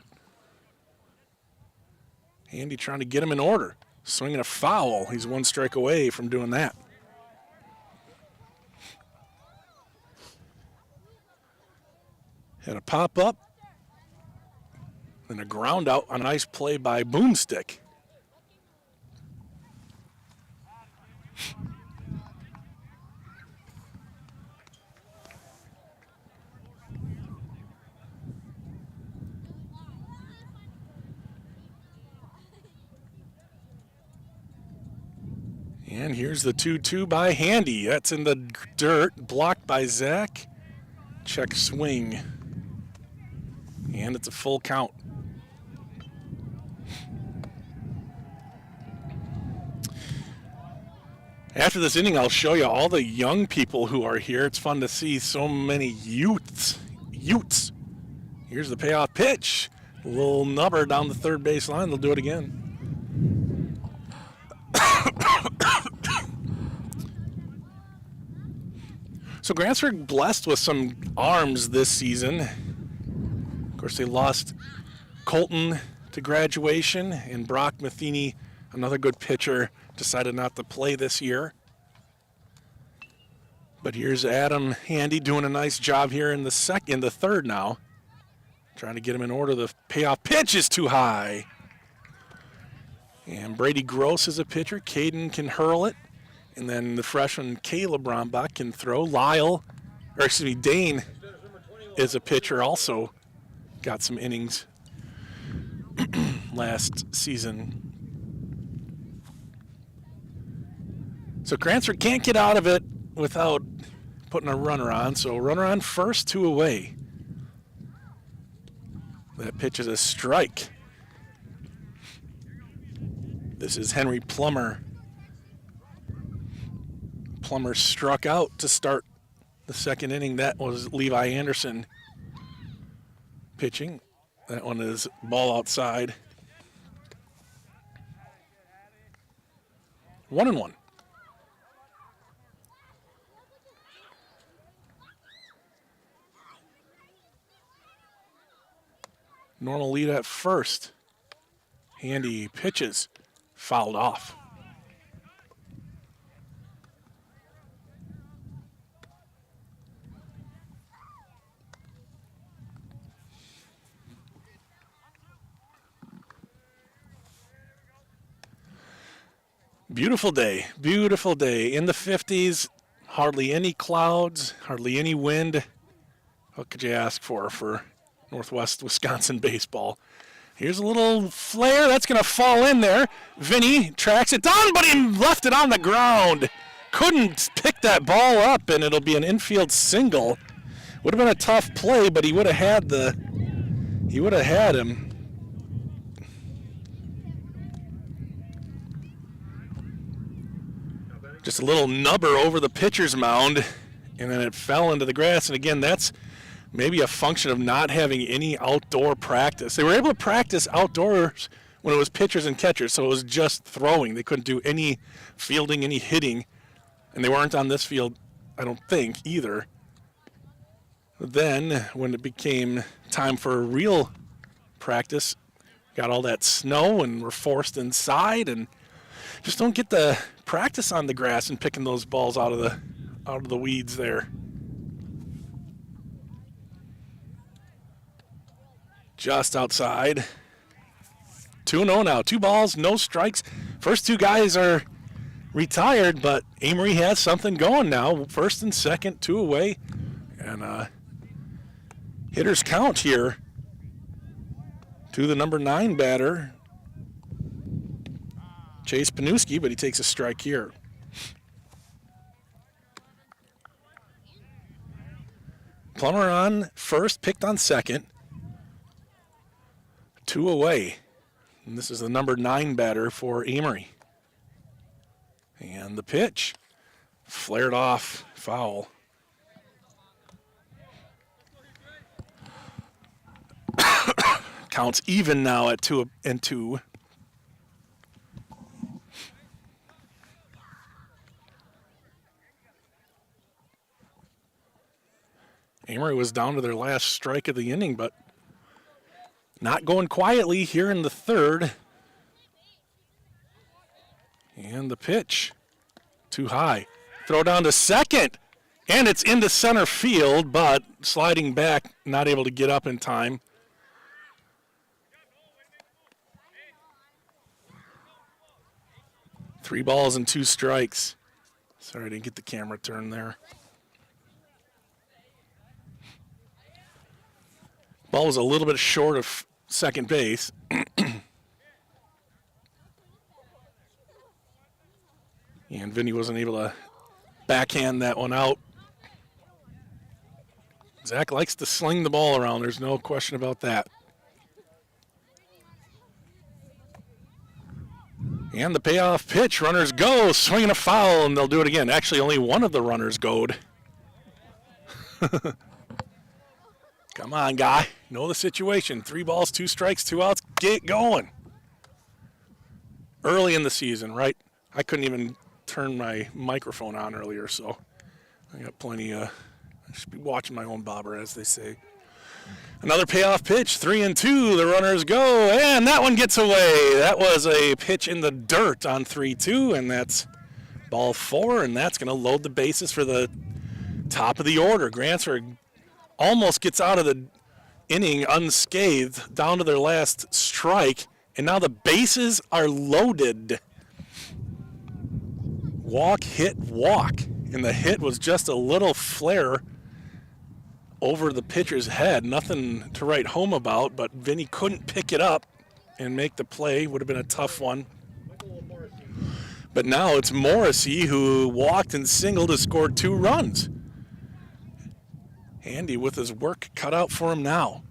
Andy trying to get him in order. Swinging a foul. He's 1 strike away from doing that. Had a pop up. Then a ground out. A nice play by Boomstick. And here's the 2-2 by Handy. That's in the dirt, blocked by Zach. Check swing. And it's a full count. After this inning, I'll show you all the young people who are here. It's fun to see so many youths. Here's the payoff pitch. A little nubber down the third base line. They'll do it again. So Grantsburg blessed with some arms this season. Of course, they lost Colton to graduation, and Brock Matheny, another good pitcher, decided not to play this year. But here's Adam Handy doing a nice job here in the third now. Trying to get him in order. The payoff pitch is too high. And Brady Gross is a pitcher. Caden can hurl it. And then the freshman Caleb Brombach can throw. Dane is a pitcher also. Got some innings last season. So Grantsburg can't get out of it without putting a runner on. So runner on first, 2 away. That pitch is a strike. This is Henry Plummer. Plummer struck out to start the second inning. That was Levi Anderson pitching. That one is ball outside. 1-1. Normal lead at first. Handy pitches, fouled off. Beautiful day in the 50s. Hardly any clouds, hardly any wind. What could you ask for Northwest Wisconsin baseball? Here's a little flare. That's going to fall in there. Vinny tracks it down, but he left it on the ground. Couldn't pick that ball up, and it'll be an infield single. Would have been a tough play, but he would have had him. Just a little nubber over the pitcher's mound, and then it fell into the grass. And again, that's maybe a function of not having any outdoor practice. They were able to practice outdoors when it was pitchers and catchers, so it was just throwing. They couldn't do any fielding, any hitting, and they weren't on this field, I don't think, either. But then, when it became time for real practice, got all that snow and were forced inside, and just don't get the practice on the grass and picking those balls out of the weeds there. Just outside. 2-0 now. 2 balls, no strikes. First 2 guys are retired, but Amery has something going now. First and second, 2 away. And hitters count here to the number 9 batter, Chase Panuski, but he takes a strike here. Plummer on first, picked on second. 2 away. And this is the number 9 batter for Amery. And the pitch flared off, foul. Counts even now at 2-2. Amery was down to their last strike of the inning, but not going quietly here in the third. And the pitch, too high. Throw down to second, and it's into center field, but sliding back, not able to get up in time. Three balls and 2 strikes. Sorry, I didn't get the camera turned there. Ball was a little bit short of second base. And Vinny wasn't able to backhand that one out. Zach likes to sling the ball around. There's no question about that. And the payoff pitch, runners go, swinging a foul, and they'll do it again. Actually, only one of the runners goed. Come on, guy. Know the situation. 3 balls, 2 strikes, 2 outs. Get going. Early in the season, right? I couldn't even turn my microphone on earlier, so I got plenty. I should be watching my own bobber, as they say. Another payoff pitch, 3-2. The runners go, and that one gets away. That was a pitch in the dirt on 3-2, and that's ball 4, and that's going to load the bases for the top of the order. Grantsburg almost gets out of the inning unscathed, down to their last strike, and now the bases are loaded. Walk, hit, walk, and the hit was just a little flare over the pitcher's head. Nothing to write home about, but Vinny couldn't pick it up and make the play. Would have been a tough one. But now it's Morrissey who walked and singled to score 2 runs. Handy with his work cut out for him now.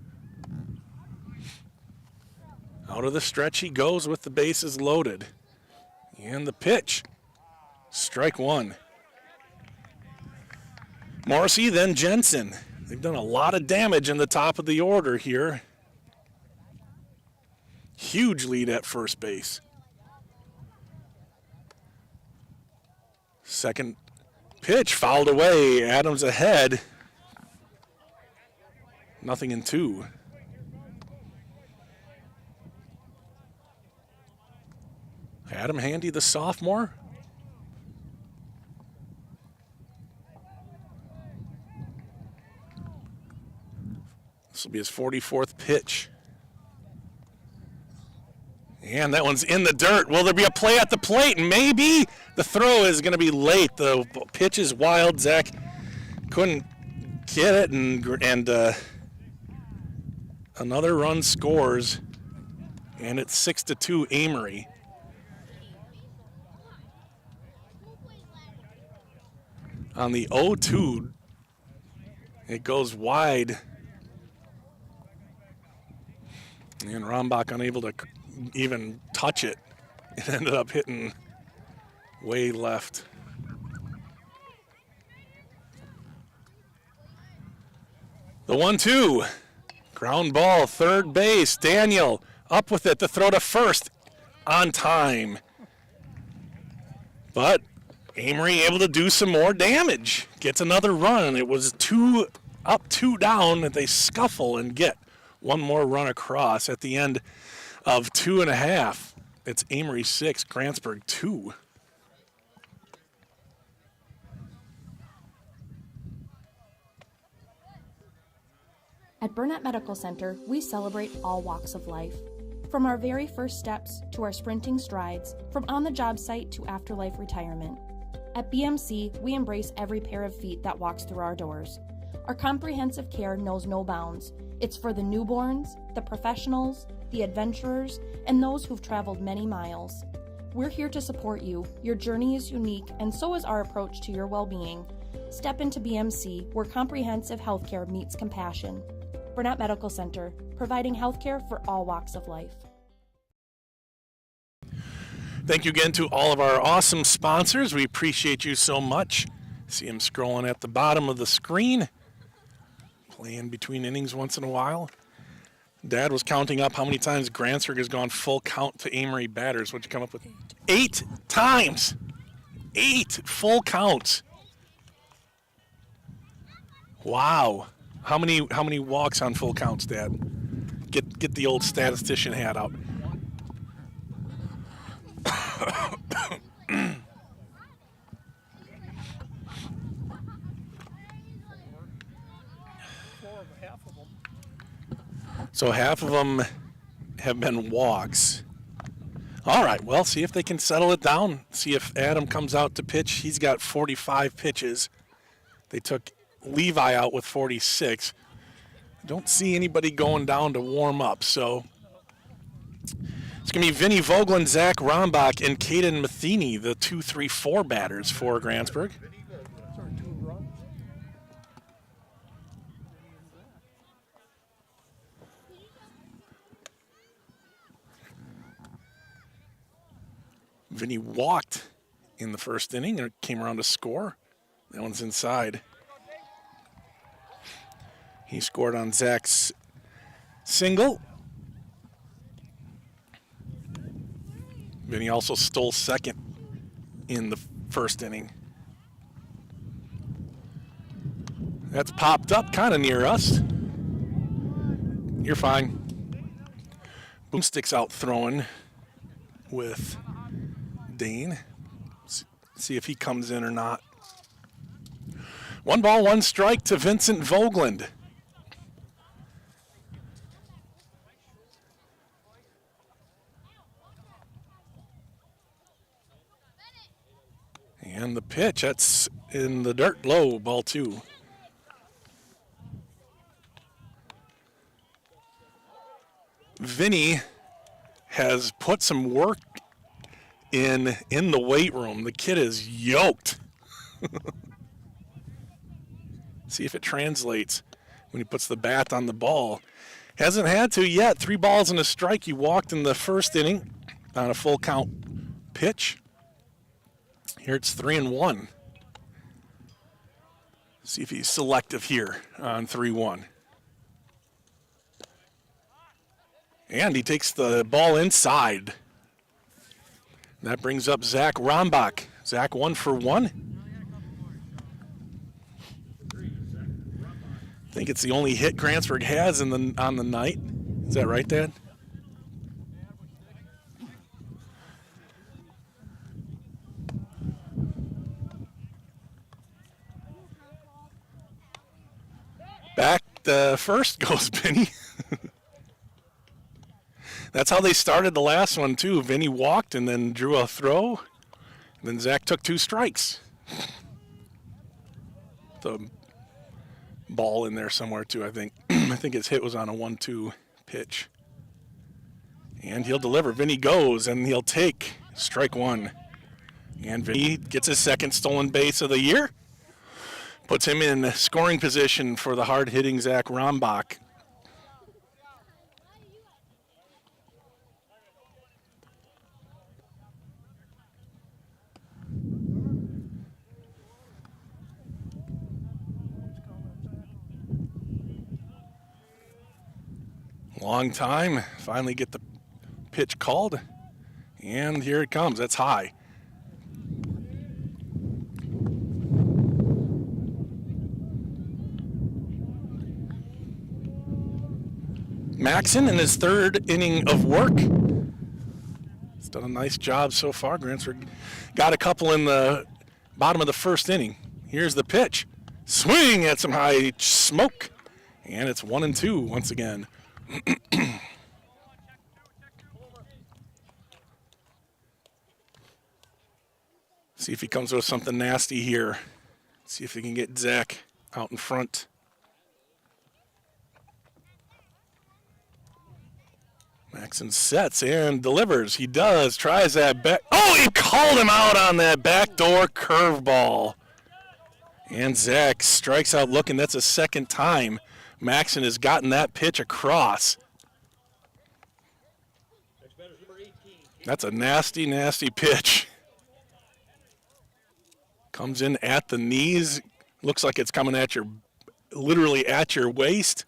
Out of the stretch he goes with the bases loaded. And the pitch. Strike 1. Morrissey, then Jensen. They've done a lot of damage in the top of the order here. Huge lead at first base. Second pitch fouled away. Adams ahead. 0-2. Adam Handy, the sophomore. This will be his 44th pitch. And that one's in the dirt. Will there be a play at the plate? Maybe. The throw is going to be late. The pitch is wild. Zach couldn't get it, and another run scores, and it's 6-2 Amery. On the 0-2, it goes wide. And Rombach unable to even touch it. It ended up hitting way left. The 1-2. Ground ball, third base. Daniel up with it. The throw to first on time. But Amery able to do some more damage. Gets another run. It was 2 up, 2 down, and they scuffle and get one more run across at the end of 2.5. It's Amery 6, Grantsburg 2. At Burnett Medical Center, we celebrate all walks of life. From our very first steps to our sprinting strides, from on-the-job site to afterlife retirement. At BMC, we embrace every pair of feet that walks through our doors. Our comprehensive care knows no bounds. It's for the newborns, the professionals, the adventurers, and those who've traveled many miles. We're here to support you. Your journey is unique, and so is our approach to your well-being. Step into BMC, where comprehensive healthcare meets compassion. Burnett Medical Center, providing healthcare for all walks of life. Thank you again to all of our awesome sponsors. We appreciate you so much. See them scrolling at the bottom of the screen. Playing between innings once in a while. Dad was counting up how many times Grantsburg has gone full count to Amery batters. What'd you come up with? 8 times. 8 full counts. Wow. How many walks on full counts, Dad? Get the old statistician hat out. So half of them have been walks. All right, well, see if they can settle it down. See if Adam comes out to pitch. He's got 45 pitches. They took Levi out with 46. Don't see anybody going down to warm up, so it's going to be Vinny Vogelin, Zach Rombach, and Caden Matheny, the 2, 3, 4 batters for Grantsburg. Vinny walked in the first inning and came around to score. That one's inside. He scored on Zach's single. Vinny also stole second in the first inning. That's popped up kind of near us. You're fine. Boomstick's out throwing with Dane. See if he comes in or not. 1 ball, 1 strike to Vincent Vogland. And the pitch, that's in the dirt, low, ball 2. Vinny has put some work in the weight room. The kid is yoked. See if it translates when he puts the bat on the ball. Hasn't had to yet. 3 balls and a strike. He walked in the first inning on a full count pitch. Here it's 3-1. See if he's selective here on 3-1. And he takes the ball inside. That brings up Zach Rombach. Zach 1 for 1. I think it's the only hit Grantsburg has on the night. Is that right, Dad? Back to first goes Vinny. That's how they started the last one, too. Vinny walked and then drew a throw. And then Zach took 2 strikes. The ball in there somewhere, too, I think. I think his hit was on a 1-2 pitch. And he'll deliver. Vinny goes, and he'll take strike 1. And Vinny gets his second stolen base of the year. Puts him in scoring position for the hard-hitting Zach Rombach. Long time. Finally get the pitch called. And here it comes. That's high. Maxon in his 3rd inning of work. He's done a nice job so far. Grantsburg got a couple in the bottom of the 1st inning. Here's the pitch. Swing at some high smoke. And it's 1-2 once again. See if he comes with something nasty here. See if he can get Zach out in front. Maxon sets and delivers. He does. Tries that back. Oh, he called him out on that backdoor curveball. And Zach strikes out looking. That's a second time Maxon has gotten that pitch across. That's a nasty, nasty pitch. Comes in at the knees. Looks like it's coming at literally at your waist.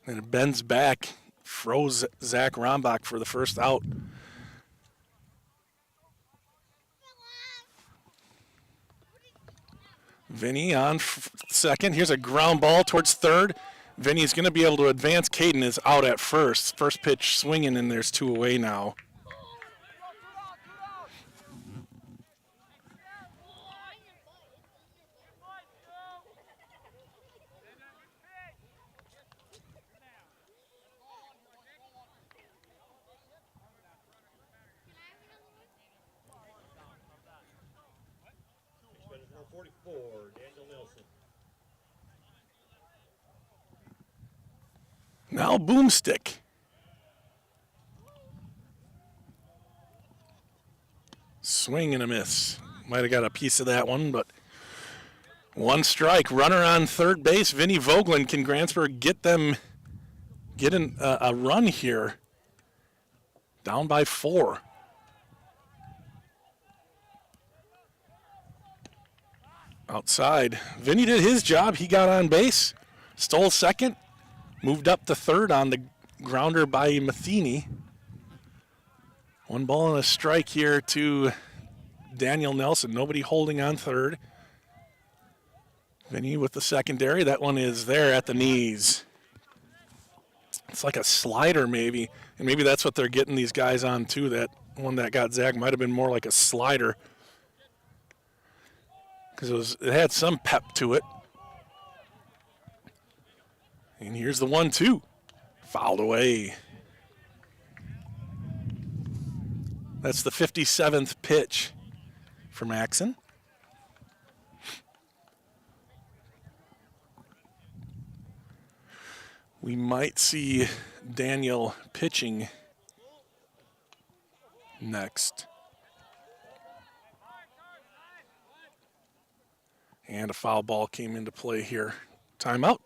And it bends back. Froze Zach Rombach for the first out. Vinny on second. Here's a ground ball towards third. Vinny's going to be able to advance. Caden is out at first. First pitch swinging, and there's 2 away now. Now Boomstick. Swing and a miss. Might have got a piece of that one, but 1 strike. Runner on third base. Vinny Vogland. Can Grantsburg get a run here? Down by 4. outside. Vinny did his job. He got on base, stole second, moved up to third on the grounder by Matheny. 1 ball and a strike here to Daniel Nelson. Nobody holding on third. Vinny with the secondary. That one is there at the knees. It's like a slider maybe, and maybe that's what they're getting these guys on too. That one that got Zach might have been more like a slider because it had some pep to it. And here's the 1-2. Fouled away. That's the 57th pitch for Maxon. We might see Daniel pitching next. And a foul ball came into play here. Timeout.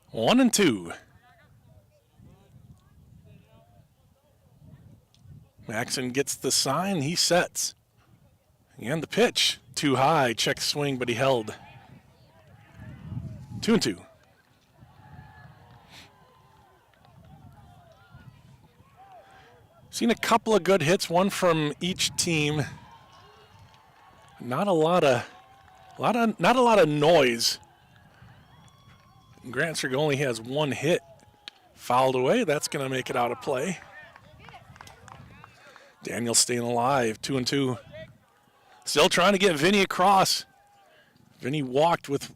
One and two. Maxon gets the sign, he sets. And the pitch, too high, check swing, but he held. 2-2. Seen a couple of good hits, one from each team. Not a lot of noise. Grantsburg only has 1 hit. Fouled away, that's going to make it out of play. Daniel staying alive, 2-2. Still trying to get Vinny across. Vinny walked with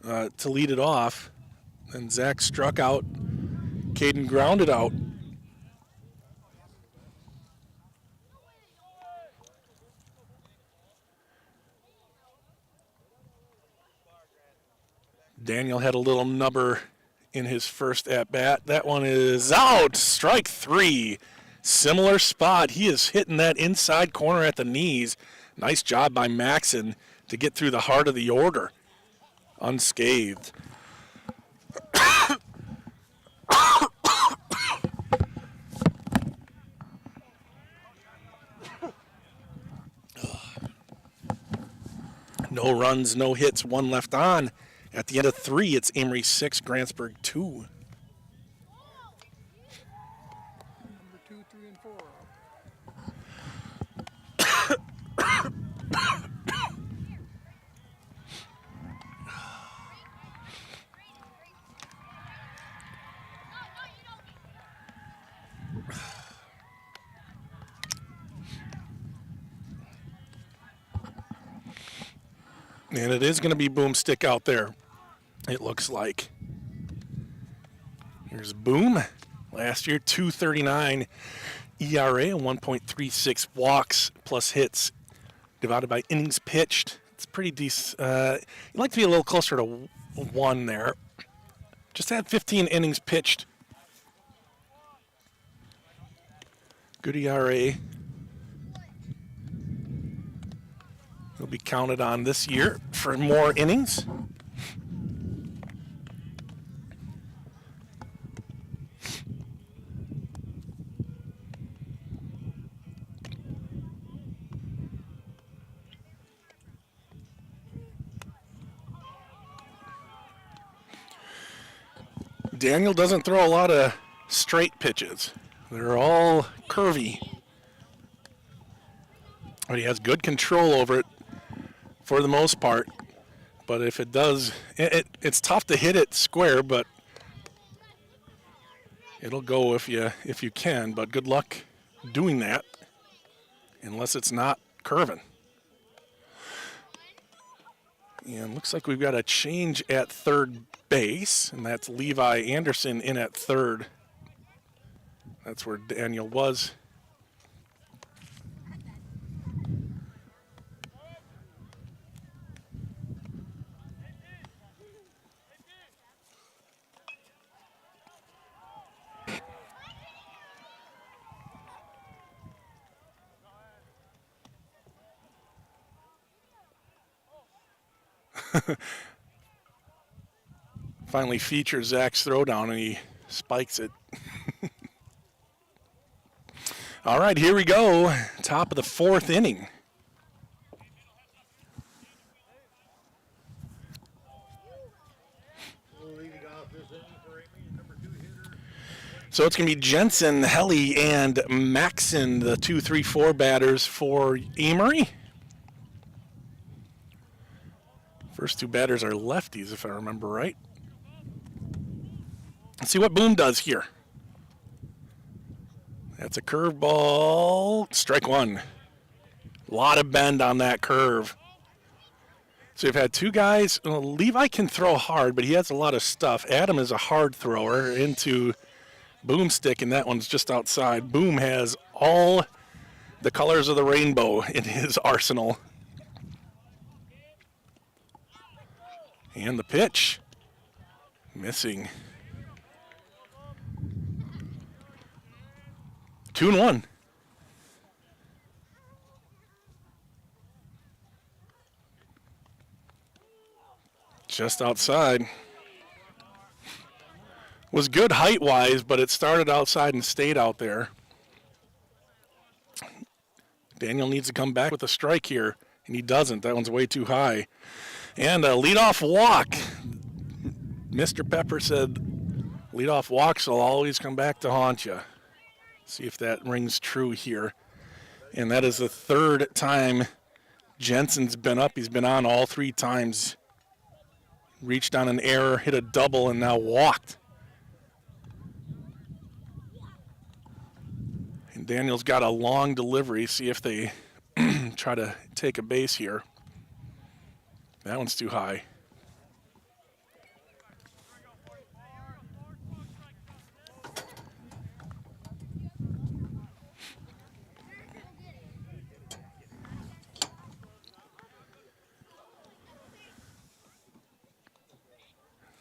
to lead it off. Then Zach struck out. Caden grounded out. Daniel had a little nubber in his first at-bat. That one is out. Strike 3. Similar spot. He is hitting that inside corner at the knees. Nice job by Maxon to get through the heart of the order unscathed. No runs, no hits, 1 left on. At the end of 3, it's Amery 6, Grantsburg 2. And it is going to be Boomstick out there, it looks like. Here's Boom. Last year, 2.39 ERA, 1.36 walks plus hits divided by innings pitched. It's pretty decent. You'd like to be a little closer to 1 there. Just had 15 innings pitched. Good ERA. He'll be counted on this year for more innings. Daniel doesn't throw a lot of straight pitches. They're all curvy. But he has good control over it for the most part. But if it does, it's tough to hit it square, but it'll go if you can. But good luck doing that, unless it's not curving. And looks like we've got a change at third base, and that's Levi Anderson in at third. That's where Daniel was. finally features Zach's throwdown, and he spikes it. All right, here we go. Top of the 4th inning. Leading off this inning for Amery, number 2 hitter. So it's going to be Jensen, Helly, and Maxon, the 2, 3, 4 batters for Amery. First 2 batters are lefties, if I remember right. Let's see what Boom does here. That's a curveball. Strike 1. A lot of bend on that curve. So you've had 2 guys. Well, Levi can throw hard, but he has a lot of stuff. Adam is a hard thrower into Boomstick, and that one's just outside. Boom has all the colors of the rainbow in his arsenal. And the pitch. Missing. 2-1. Just outside. Was good height-wise, but it started outside and stayed out there. Daniel needs to come back with a strike here, and he doesn't. That one's way too high. And a leadoff walk. Mr. Pepper said, leadoff walks will always come back to haunt you. See if that rings true here. And that is the 3rd time Jensen's been up. He's been on all 3 times. Reached on an error, hit a double, and now walked. And Daniel's got a long delivery. See if they try to take a base here. That one's too high.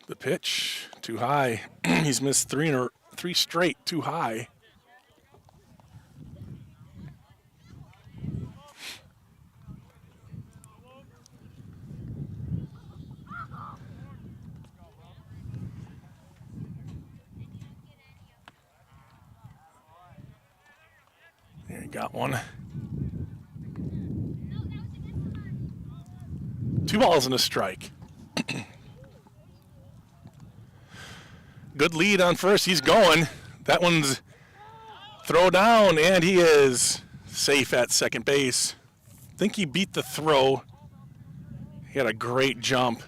The pitch, too high. He's missed 3 straight, too high. There, you got one. 2 balls and a strike. Good lead on first. He's going. That one's throw down, and he is safe at second base. I think he beat the throw. He had a great jump.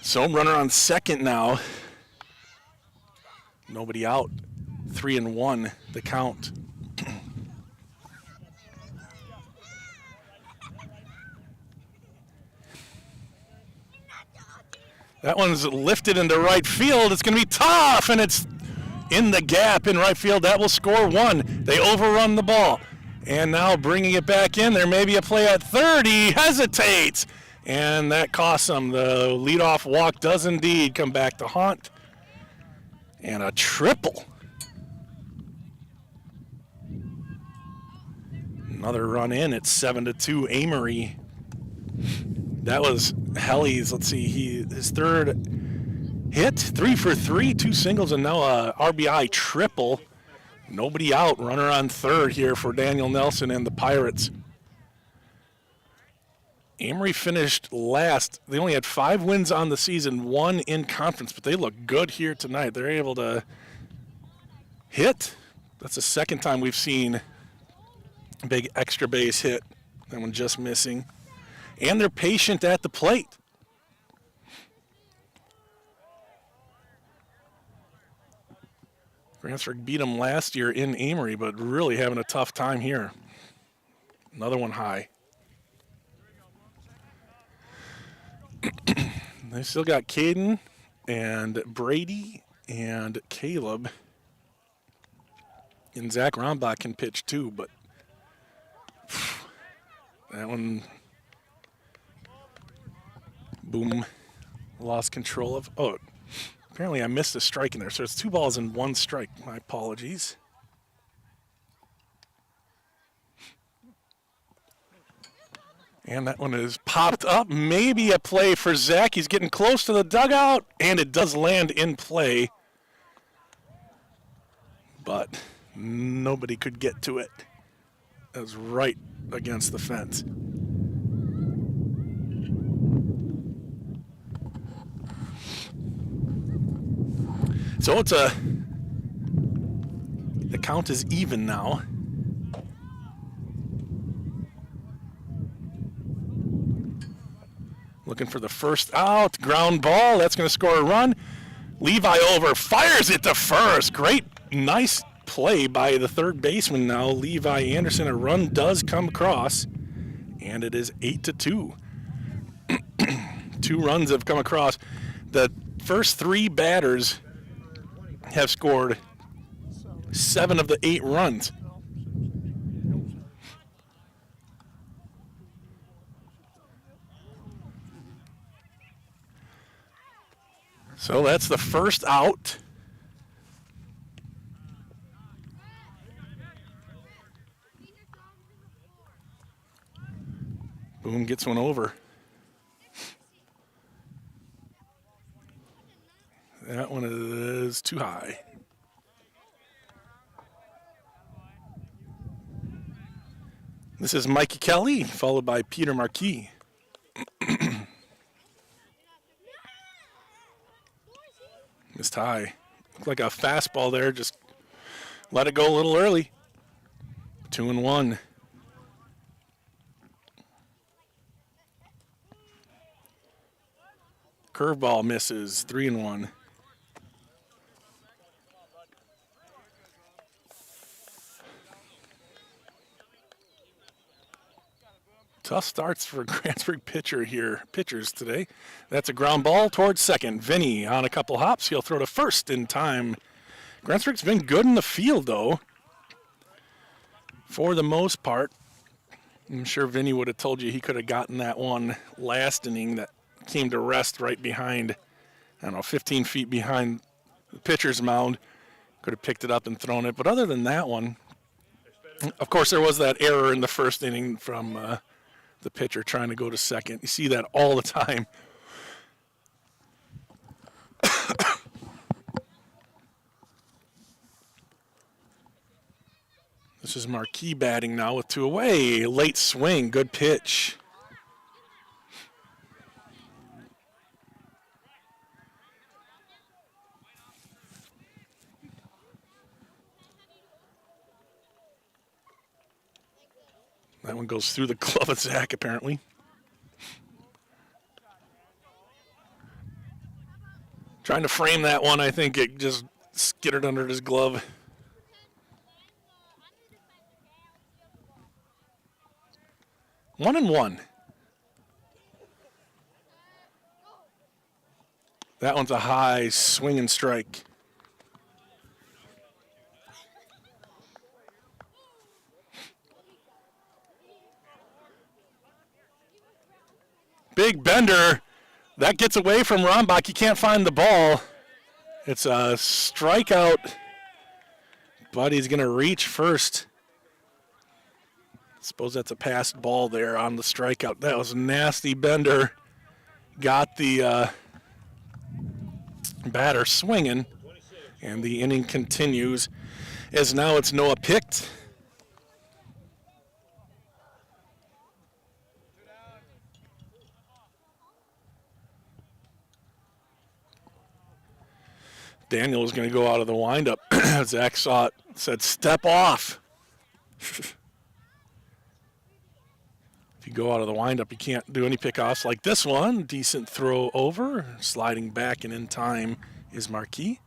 So runner on second now. Nobody out. 3-1 the count. That one's lifted into right field. It's going to be tough, and it's in the gap in right field. That will score 1. They overrun the ball. And now bringing it back in. There may be a play at third. He hesitates, and that costs him. The leadoff walk does indeed come back to haunt. And a triple. Another run in. It's 7-2 Amery. That was Helly's. Let's see, his 3rd hit, 3 for 3, 2 singles, and now a RBI triple. Nobody out. Runner on 3rd here for Daniel Nelson and the Pirates. Amery finished last. They only had 5 wins on the season, 1 in conference, but they look good here tonight. They're able to hit. That's the 2nd time we've seen a big extra base hit. That one just missing. And they're patient at the plate. Grantsburg beat them last year in Amery, but really having a tough time here. Another one high. They still got Caden and Brady and Caleb. And Zach Rombach can pitch too, but that one... Boom. Lost control of... Oh, apparently I missed a strike in there. So it's 2 balls and 1 strike. My apologies. And that one is popped up. Maybe a play for Zach. He's getting close to the dugout, and it does land in play. But nobody could get to it. It was right against the fence. So the count is even now. Looking for the first out, ground ball. That's going to score a run. Levi over, fires it to first. Great, nice play by the third baseman now, Levi Anderson. A run does come across, and it is 8-2. 2 runs have come across. The first 3 batters have scored 7 of the 8 runs. So that's the first out. Boom gets one over. That one is too high. This is Mikey Kelly, followed by Peter Marquis. Missed high. Looked like a fastball there, just let it go a little early. 2-1. Curveball misses, 3-1. Tough starts for Grantsburg pitchers today. That's a ground ball towards second. Vinny on a couple hops. He'll throw to first in time. Grantsburg's been good in the field, though, for the most part. I'm sure Vinny would have told you he could have gotten that one last inning that came to rest right behind, 15 feet behind the pitcher's mound. Could have picked it up and thrown it. But other than that one, of course, there was that error in the first inning from the pitcher trying to go to second. You see that all the time. This is Marquis batting now with 2 away. Late swing, good pitch. That one goes through the glove of Zach, apparently. Trying to frame that one, I think it just skittered under his glove. One and one. That one's a high swing and strike. Big bender. That gets away from Rombach. He can't find the ball. It's a strikeout, but he's going to reach first. Suppose that's a passed ball there on the strikeout. That was a nasty bender. Got the batter swinging, and the inning continues as now it's Noah Picked. Daniel was going to go out of the windup. Zach saw it, said, "Step off." If you go out of the windup, you can't do any pickoffs like this one. Decent throw over. Sliding back and in time is Marquis.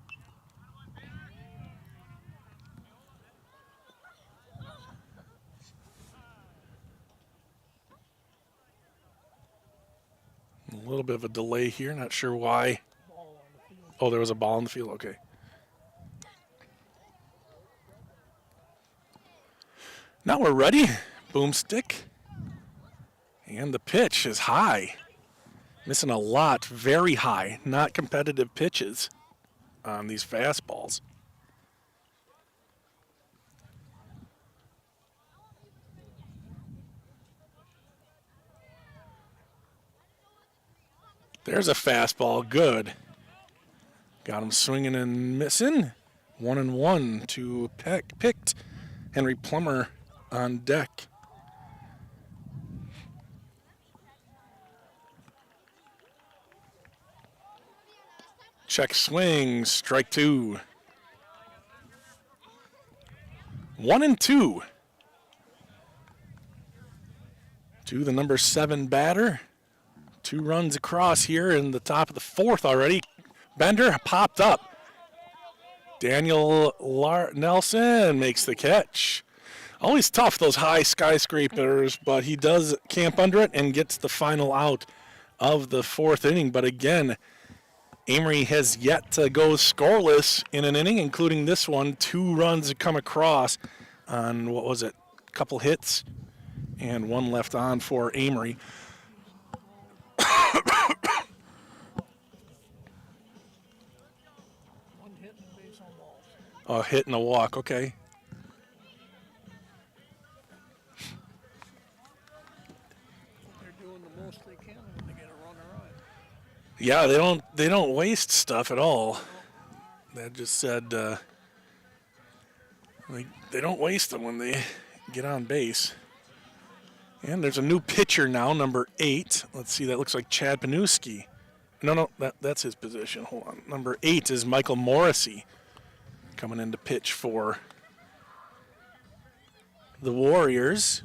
A little bit of a delay here. Not sure why. Oh, there was a ball in the field. Okay. Now we're ready. Boomstick. And the pitch is high. Missing a lot. Very high. Not competitive pitches on these fastballs. There's a fastball, good. Got him swinging and missing. 1-1 to picked. Henry Plummer on deck. Check swing, strike 2. 1-2 to the number 7 batter. 2 runs across here in the top of the 4th already. Bender popped up. Daniel Nelson makes the catch. Always tough, those high skyscrapers, but he does camp under it and gets the final out of the 4th inning. But again, Amery has yet to go scoreless in an inning, including this one. 2 runs come across on, what was it, a couple hits, and 1 left on for Amery. A hit and a walk, okay. They're doing the most they can when they get a runner on. Yeah, they don't waste stuff at all. That just said they don't waste them when they get on base. And there's a new pitcher now, number 8. Let's see, that looks like Chad Panuski. No, that's his position. Hold on. Number 8 is Michael Morrissey coming in to pitch for the Warriors.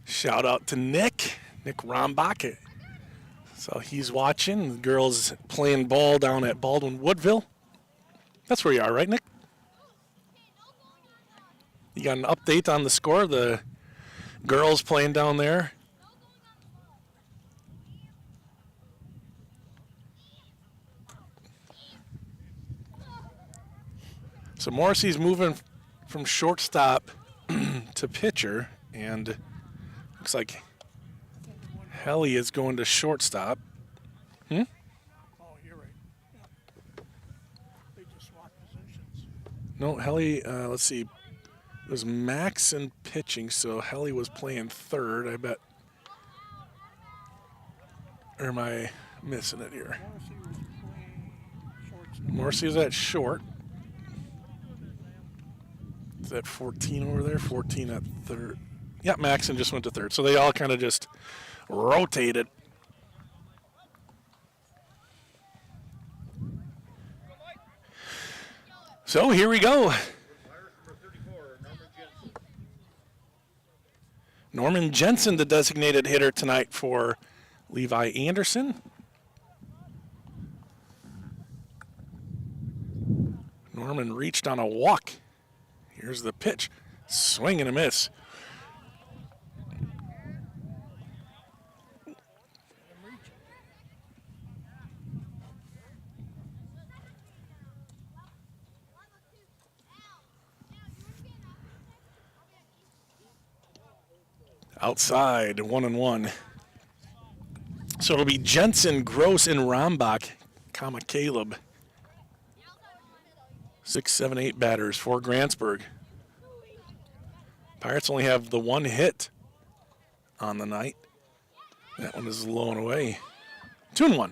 Shout out to Nick Rombach. So he's watching. The girls playing ball down at Baldwin Woodville. That's where you are, right, Nick? You got an update on the score? The girls playing down there? So Morrissey's moving from shortstop to pitcher, and looks like Helly is going to shortstop. Oh, you're right. Yeah. They just swapped positions. No, Helly, let's see. It was Max in pitching, so Helly was playing third, I bet. Or am I missing it here? Morrissey was playing shortstop. Morrissey is at short. Is that 14 over there? 14 at third. Yeah, Maxon just went to third. So they all kind of just rotated. So here we go. Norman Jensen, the designated hitter tonight for Levi Anderson. Norman reached on a walk. Here's the pitch. Swing and a miss. Outside, 1-1. So it'll be Jensen, Gross, and Rombach, comma Caleb. 6, 7, 8 batters for Grantsburg. Pirates only have the 1 hit on the night. That one is low and away. 2-1.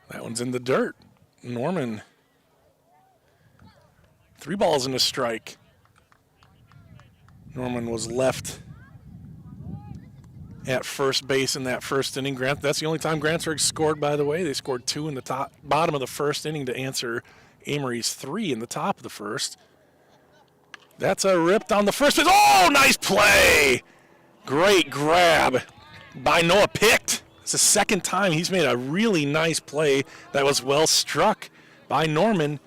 That one's in the dirt. Norman. 3 balls and a strike. Norman was left at first base in that first inning. That's the only time Grantsburg scored, by the way. They scored 2 in the bottom of the first inning to answer Amery's 3 in the top of the first. That's a rip down the first base. Oh, nice play. Great grab by Noah Picht. It's the second time he's made a really nice play that was well struck by Norman.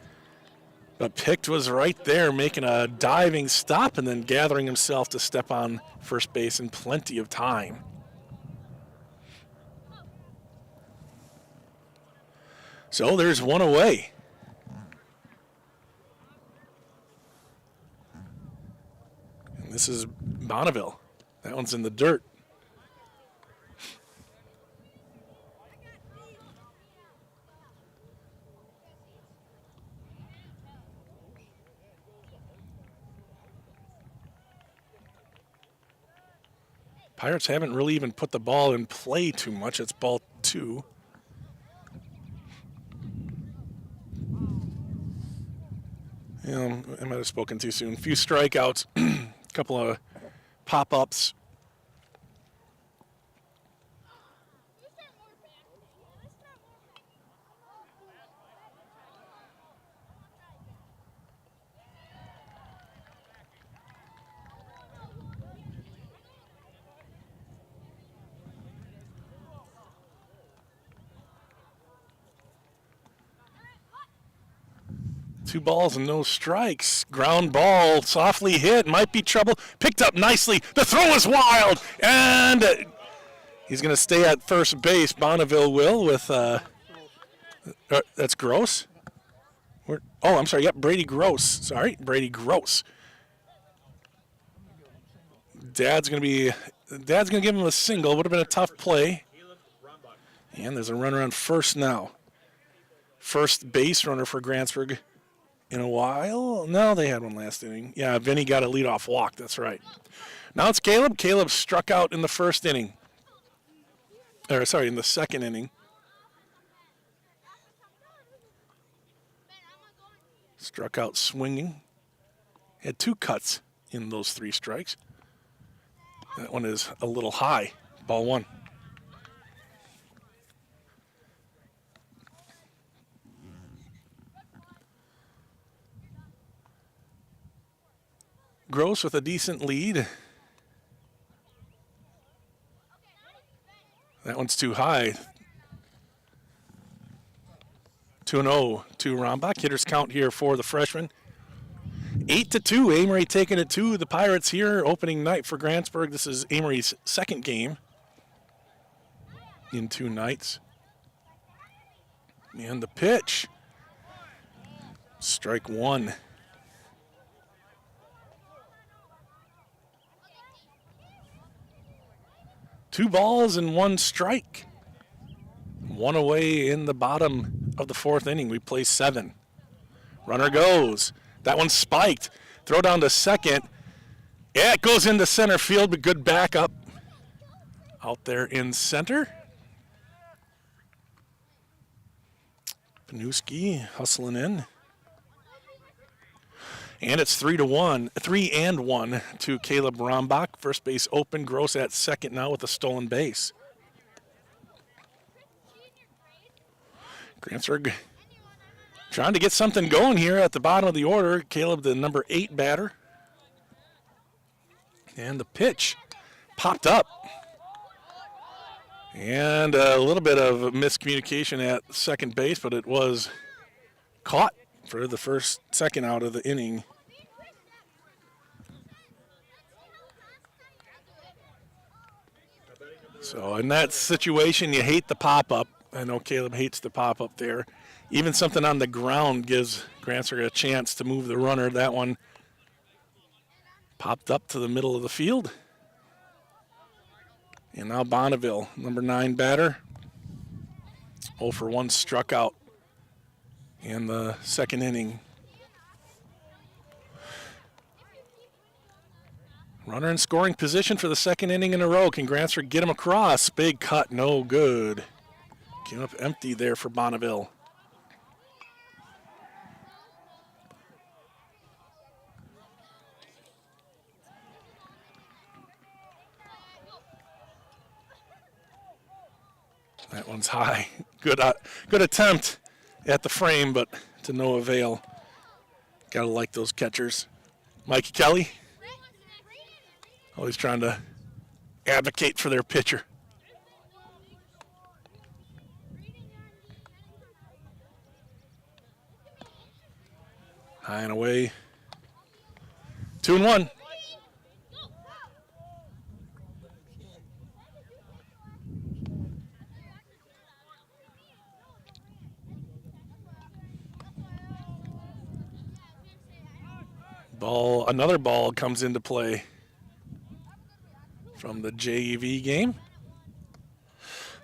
But Picht was right there making a diving stop and then gathering himself to step on first base in plenty of time. So there's one away. And this is Bonneville. That one's in the dirt. Pirates haven't really even put the ball in play too much. It's ball 2. I might have spoken too soon. A few strikeouts, a couple of pop-ups. Two balls and no strikes. Ground ball, softly hit, might be trouble. Picked up nicely. The throw is wild, and he's going to stay at first base. Bonneville will with, that's Gross. I'm sorry, yep, Brady Gross. Sorry, Brady Gross. Dad's going to give him a single. Would have been a tough play. And there's a runner on first now. First base runner for Grantsburg. In a while? No, they had one last inning. Yeah, Vinny got a leadoff walk. That's right. Now it's Caleb. Caleb struck out in the first inning. In the second inning. Struck out swinging. Had 2 cuts in those 3 strikes. That one is a little high. Ball 1. Gross with a decent lead. That one's too high. 2-0 to Rombach. Hitters count here for the freshman. 8-2. Amery taking it to the Pirates here. Opening night for Grantsburg. This is Amery's second game in 2 nights. And the pitch. Strike 1. Two balls and 1 strike. 1 away in the bottom of the 4th inning. We play 7. Runner goes. That one's spiked. Throw down to second. Yeah, it goes into center field, but good backup out there in center. Panuski hustling in. And it's 3-1 to Caleb Rombach. First base open. Gross at second now with a stolen base. Grantsburg trying to get something going here at the bottom of the order. Caleb, the number 8 batter. And the pitch popped up. And a little bit of miscommunication at second base, but it was caught for the second out of the inning. So in that situation, you hate the pop-up. I know Caleb hates the pop-up there. Even something on the ground gives Grantsburg a chance to move the runner. That one popped up to the middle of the field. And now Bonneville, number 9 batter. 0 for 1 struck out in the second inning. Runner in scoring position for the second inning in a row. Can Grantsburg get him across? Big cut, no good. Came up empty there for Bonneville. That one's high. Good attempt at the frame, but to no avail. Gotta like those catchers. Mikey Kelly, always trying to advocate for their pitcher. High and away. 2-1. Another ball comes into play from the JV game.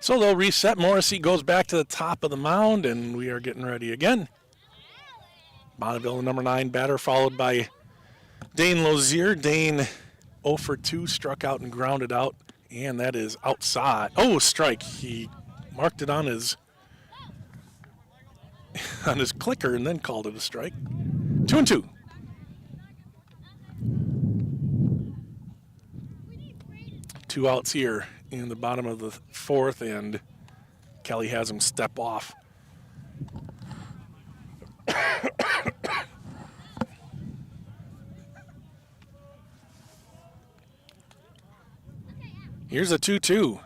So they'll reset. Morrissey goes back to the top of the mound, and we are getting ready again. Bonneville, the number 9 batter, followed by Dane Lozier. Dane 0 for 2, struck out and grounded out, and that is outside. Oh, strike. He marked it on his clicker and then called it a strike. 2-2. Two outs here in the bottom of the 4th, and Kelly has him step off. Here's a 2-2.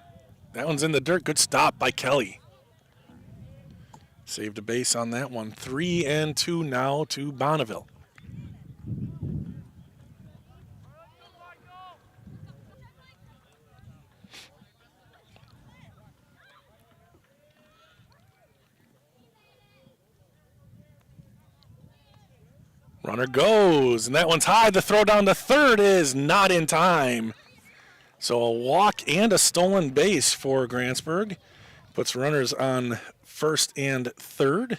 That one's in the dirt. Good stop by Kelly. Saved a base on that one. 3-2 now to Bonneville. Runner goes, and that one's high. The throw down to third is not in time. So a walk and a stolen base for Grantsburg. Puts runners on first and third.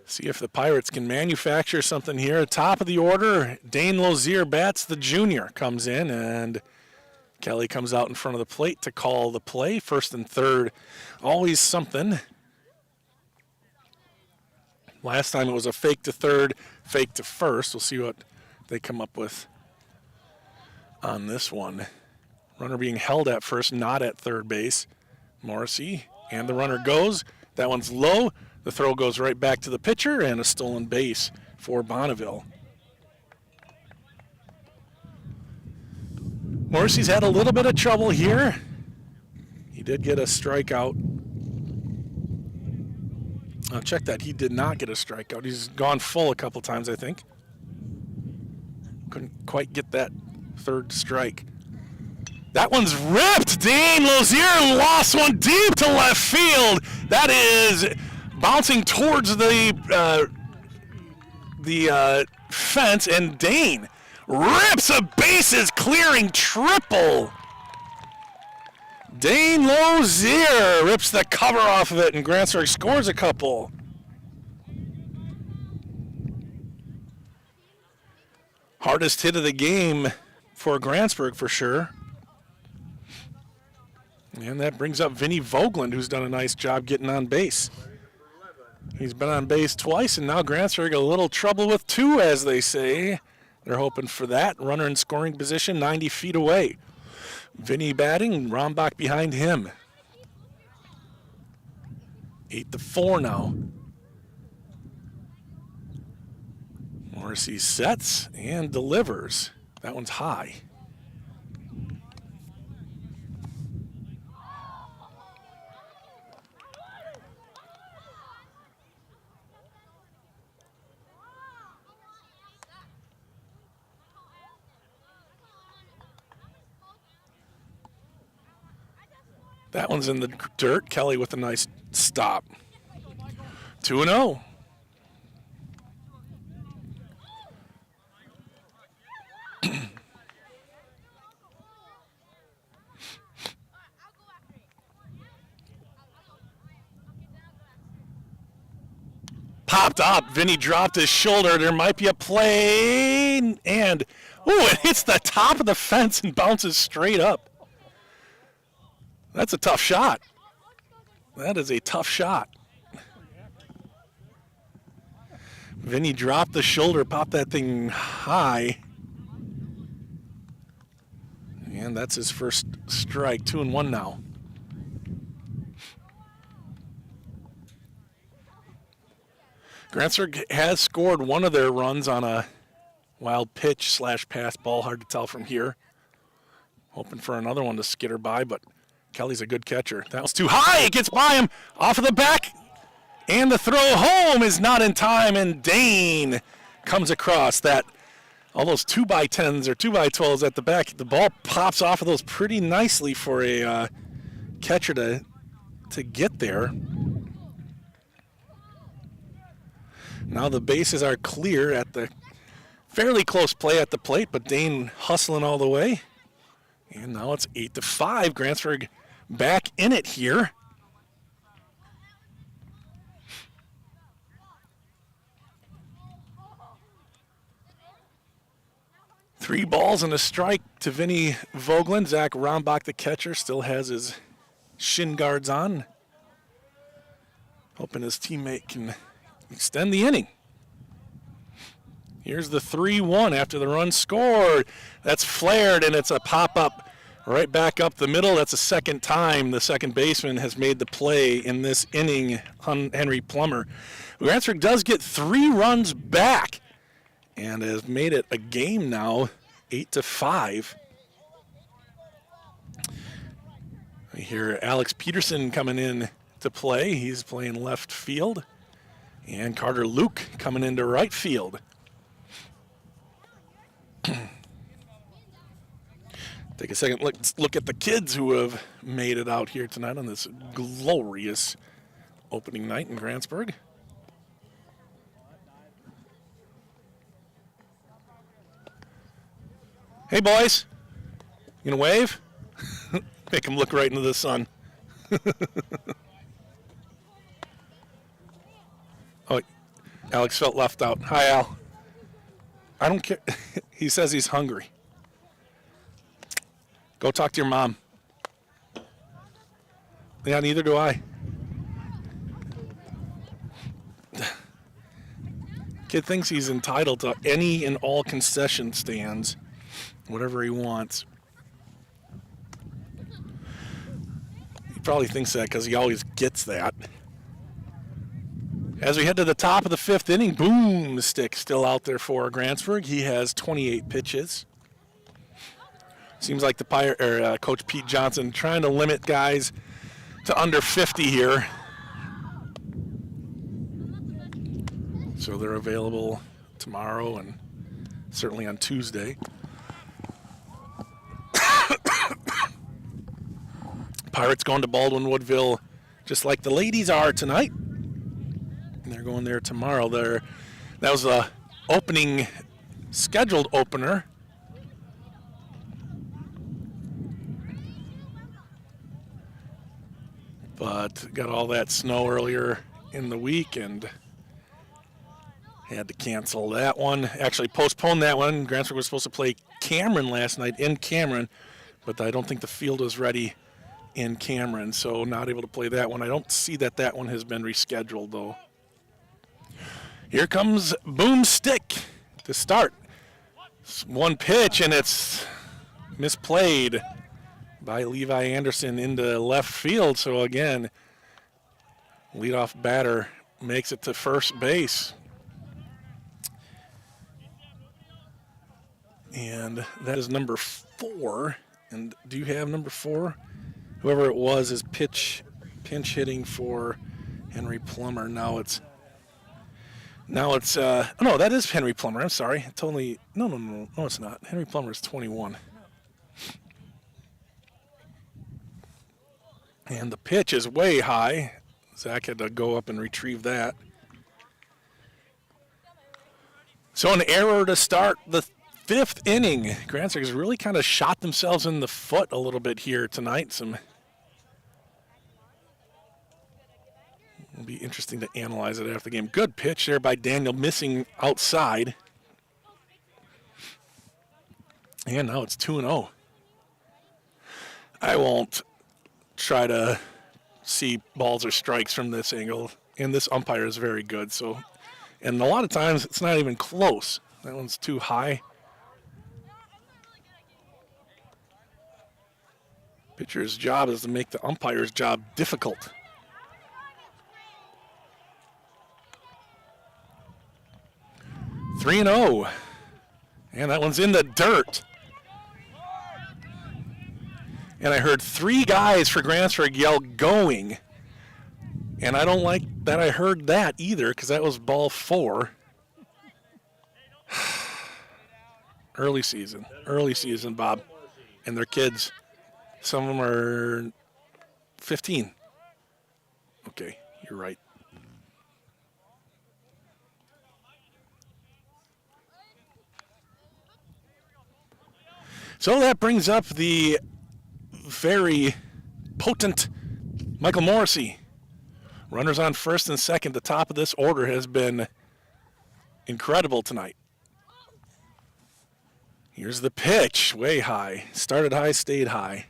See if the Pirates can manufacture something here. Top of the order, Dane Lozier bats. The junior comes in, and Kelly comes out in front of the plate to call the play. First and third, always something. Last time it was a fake to third, fake to first. We'll see what they come up with on this one. Runner being held at first, not at third base. Morrissey, and the runner goes. That one's low. The throw goes right back to the pitcher, and a stolen base for Bonneville. Morrissey's had a little bit of trouble here. He did get a strikeout. Check that. He did not get a strikeout. He's gone full a couple times, I think. Couldn't quite get that third strike. That one's ripped. Dane Lozier lost one deep to left field. That is bouncing towards the fence, and Dane rips a bases clearing triple. Dane Lozier rips the cover off of it, and Grantsburg scores a couple. Hardest hit of the game for Grantsburg for sure. And that brings up Vinny Vogeland, who's done a nice job getting on base. He's been on base twice, and now Grantsburg a little trouble with two, as they say. They're hoping for that. Runner in scoring position, 90 feet away. Vinny batting, Rombach behind him. 8-4 now. Morrissey sets and delivers. That one's high. That one's in the dirt. Kelly with a nice stop. 2-0. Popped up. Vinny dropped his shoulder. There might be a play. And, it hits the top of the fence and bounces straight up. That's a tough shot. That is a tough shot. Vinny dropped the shoulder, popped that thing high. And that's his first strike. 2-1 now. Grantsburg has scored one of their runs on a wild pitch / pass ball. Hard to tell from here. Hoping for another one to skitter by, but Kelly's a good catcher. That was too high. It gets by him off of the back. And the throw home is not in time, and Dane comes across that. All those 2x10s or 2x12s at the back. The ball pops off of those pretty nicely for a catcher to get there. Now the bases are clear at the fairly close play at the plate, but Dane hustling all the way. And now it's 8-5. Grantsburg back in it here. Three balls and a strike to Vinny Vogelin. Zach Rombach, the catcher, still has his shin guards on. Hoping his teammate can extend the inning. Here's the 3-1 after the run scored. That's flared, and it's a pop-up right back up the middle. That's the second time the second baseman has made the play in this inning, Henry Plummer. Grantsburg does get 3 runs back and has made it a game now, 8-5. I hear Alex Peterson coming in to play. He's playing left field. And Carter Luke coming into right field. Take a second look at the kids who have made it out here tonight on this glorious opening night in Grantsburg. Hey, boys. You gonna wave? Make them look right into the sun. Oh, Alex felt left out. Hi, Al. I don't care. He says he's hungry. Go talk to your mom. Yeah, neither do I. Kid thinks he's entitled to any and all concession stands, whatever he wants. He probably thinks that because he always gets that. As we head to the top of the 5th inning, Boom Stick still out there for Grantsburg. He has 28 pitches. Seems like the Coach Pete Johnson trying to limit guys to under 50 here. So they're available tomorrow and certainly on Tuesday. Pirates going to Baldwin Woodville just like the ladies are tonight. And they're going there tomorrow. That was the opening, scheduled opener. But got all that snow earlier in the week and had to cancel that one. Actually postponed that one. Grantsburg was supposed to play Cameron last night in Cameron, but I don't think the field was ready in Cameron, so not able to play that one. I don't see that one has been rescheduled, though. Here comes Boom Stick to start. It's one pitch, and it's misplayed by Levi Anderson into left field. So, again, leadoff batter makes it to first base. And that is number 4. And do you have number 4? Whoever it was is pinch hitting for Henry Plummer. Now it's no, that is Henry Plummer. I'm sorry. No, it's not. Henry Plummer is 21. And the pitch is way high. Zach had to go up and retrieve that. So an error to start the 5th inning. Grantsburg has really kind of shot themselves in the foot a little bit here tonight. It'll be interesting to analyze it after the game. Good pitch there by Daniel, missing outside. And now it's 2-0. I won't try to see balls or strikes from this angle. And this umpire is very good. And a lot of times it's not even close. That one's too high. Pitcher's job is to make the umpire's job difficult. 3-0. And that one's in the dirt. And I heard 3 guys for Grantsburg yell going. And I don't like that I heard that either, because that was ball 4. Early season, Bob. And their kids, some of them are 15. Okay, you're right. So that brings up the very potent Michael Morrissey. Runners on first and second. The top of this order has been incredible tonight. Here's the pitch, way high. Started high, stayed high.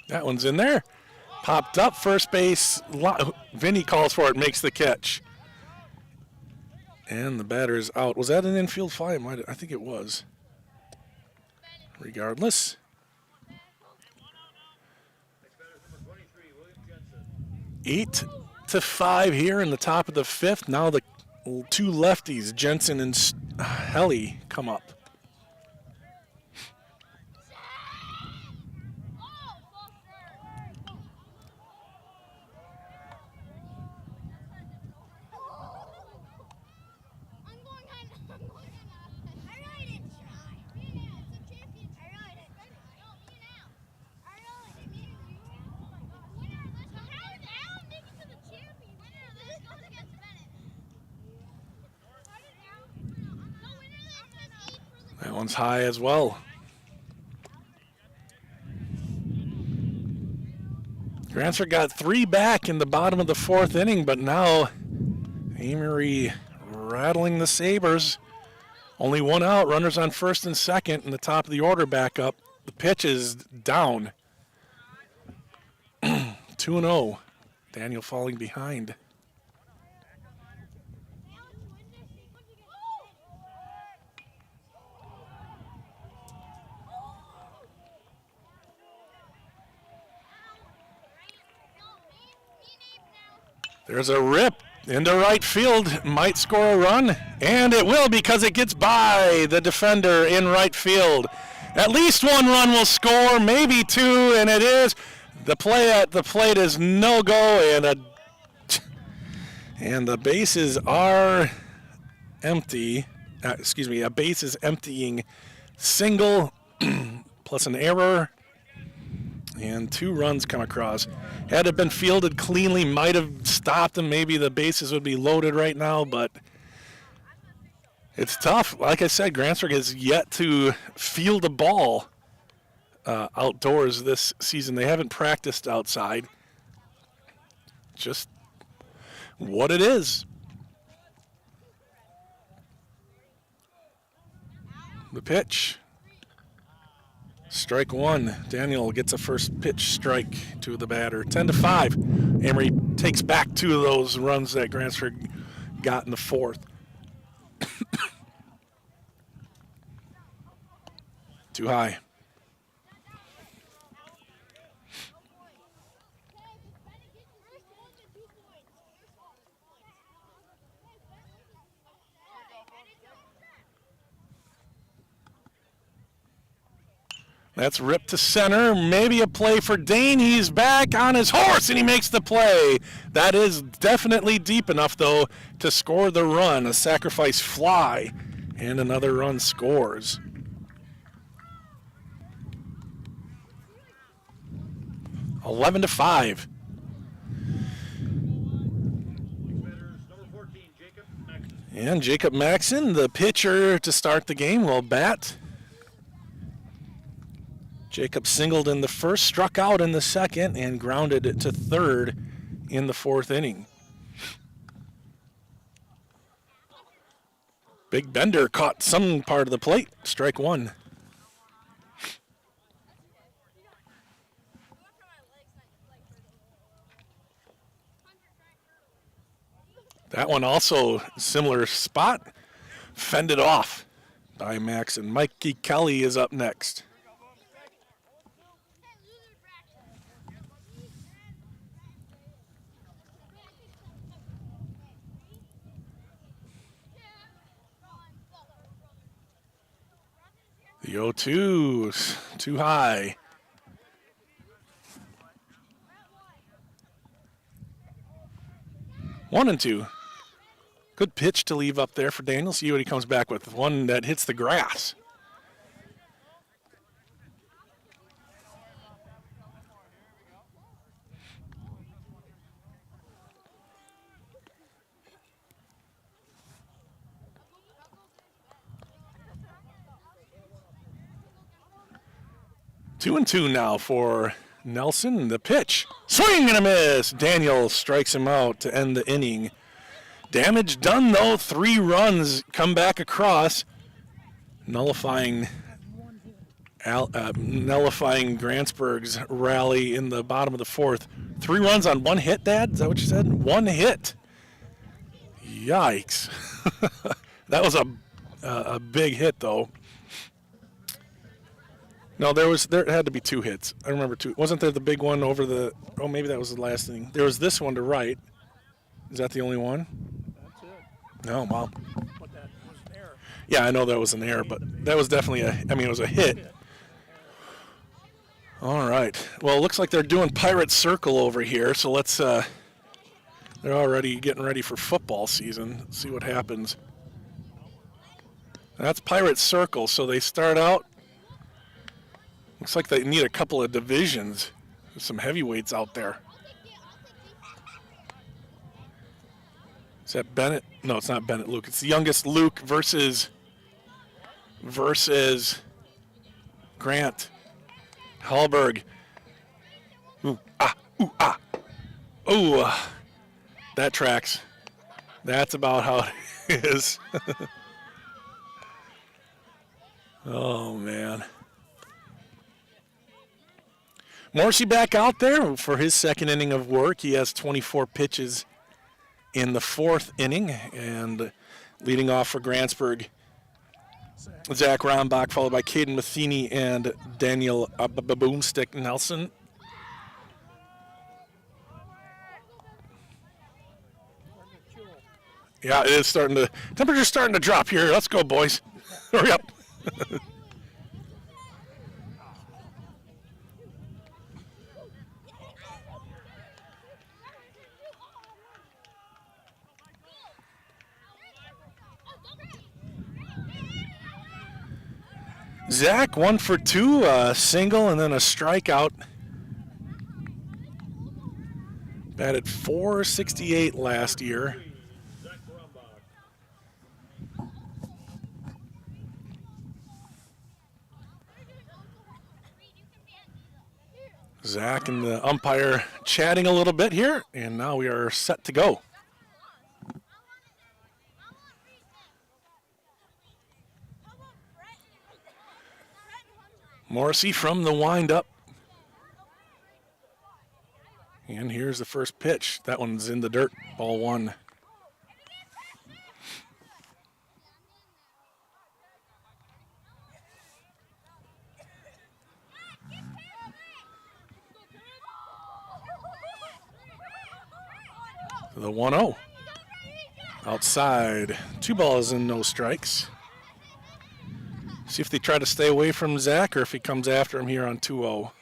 That one's in there. Popped up, first base. Vinny calls for it, makes the catch. And the batter is out. Was that an infield fly? I think it was. Regardless. 8-5 here in the top of the 5th. Now the 2 lefties, Jensen and Helly, come up. That one's high as well. Grantsburg got 3 back in the bottom of the 4th inning, but now Amery rattling the Sabres. Only 1 out, runners on first and second, and the top of the order back up. The pitch is down. 2-0. Daniel falling behind. There's a rip into right field, might score a run, and it will because it gets by the defender in right field. At least 1 run will score, maybe 2, and it is. The play at the plate is no go, and the bases are empty. A base is emptying. Single plus an error. And 2 runs come across. Had it been fielded cleanly, might have stopped them. Maybe the bases would be loaded right now, but it's tough. Like I said, Grantsburg has yet to field a ball outdoors this season. They haven't practiced outside. Just what it is. The pitch. Strike 1. Daniel gets a first pitch strike to the batter. 10-5. Amery takes back 2 of those runs that Grantsburg got in the 4th. Too high. That's ripped to center. Maybe a play for Dane. He's back on his horse, and he makes the play. That is definitely deep enough, though, to score the run. A sacrifice fly, and another run scores. Eleven to 5. And Jacob Maxson, the pitcher to start the game, will bat. Jacob singled in the first, struck out in the second, and grounded it to third in the 4th inning. Big Bender caught some part of the plate. Strike 1. That one also similar spot. Fended off. by Max, and Mikey Kelly is up next. The 0-2's too high. One and two. Good pitch to leave up there for Daniel. See what he comes back with. One that hits the grass. Two and two now for Nelson. The pitch. Swing and a miss. Daniel strikes him out to end the inning. Damage done, though. 3 runs come back across, nullifying Grantsburg's rally in the bottom of the 4th. 3 runs on 1 hit, Dad? Is that what you said? 1 hit. Yikes. That was a big hit, though. No, there had to be 2 hits. I remember 2. Wasn't there the big one over the? Oh, maybe that was the last inning. There was this one to right. Is that the only one? That's it. No, wow. But that was an error. Yeah, I know that was an error, but that was definitely it was a hit. All right. Well, it looks like they're doing Pirate Circle over here, so let's, they're already getting ready for football season. Let's see what happens. That's Pirate Circle, so they start out. Looks like they need a couple of divisions. There's some heavyweights out there. Is that Bennett? No, it's not Bennett Luke. It's the youngest Luke versus Grant. Hallberg. Ooh, ah, ooh, ah. Ooh, that tracks. That's about how it is. Oh, man. Morrissey back out there for his second inning of work. He has 24 pitches in the 4th inning, and leading off for Grantsburg, Zach Rombach, followed by Caden Matheny and Daniel Boomstick Nelson. Yeah, it is starting to, temperature's starting to drop here. Let's go, boys. Hurry up. Zach, 1 for 2, a single and then a strikeout. Batted .468 last year. Zach and the umpire chatting a little bit here, and now we are set to go. Morrissey from the windup. And here's the first pitch. That one's in the dirt, ball 1. The 1-0. Outside. 2 balls and no strikes. See if they try to stay away from Zach or if he comes after him here on 2-0.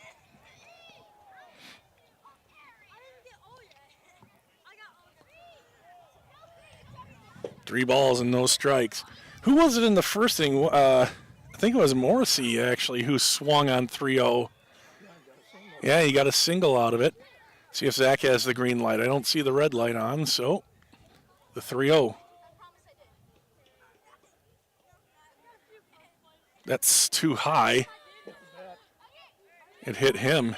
Three balls and no strikes. Who was it in the first inning? I think it was Morrissey, actually, who swung on 3-0. Yeah, he got a single out of it. See if Zach has the green light. I don't see the red light on, so the 3-0. That's too high. It hit him.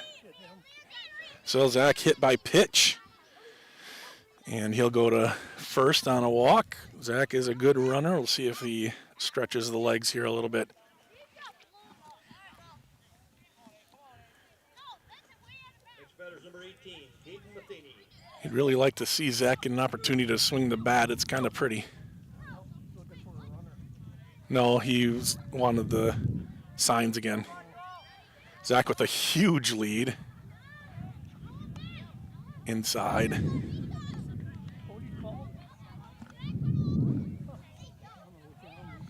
So Zach hit by pitch. And he'll go to first on a walk. Zach is a good runner. We'll see if he stretches the legs here a little bit. He'd really like to see Zach get an opportunity to swing the bat. It's kind of pretty. No, he was wanted the signs again. Zach with a huge lead. Inside.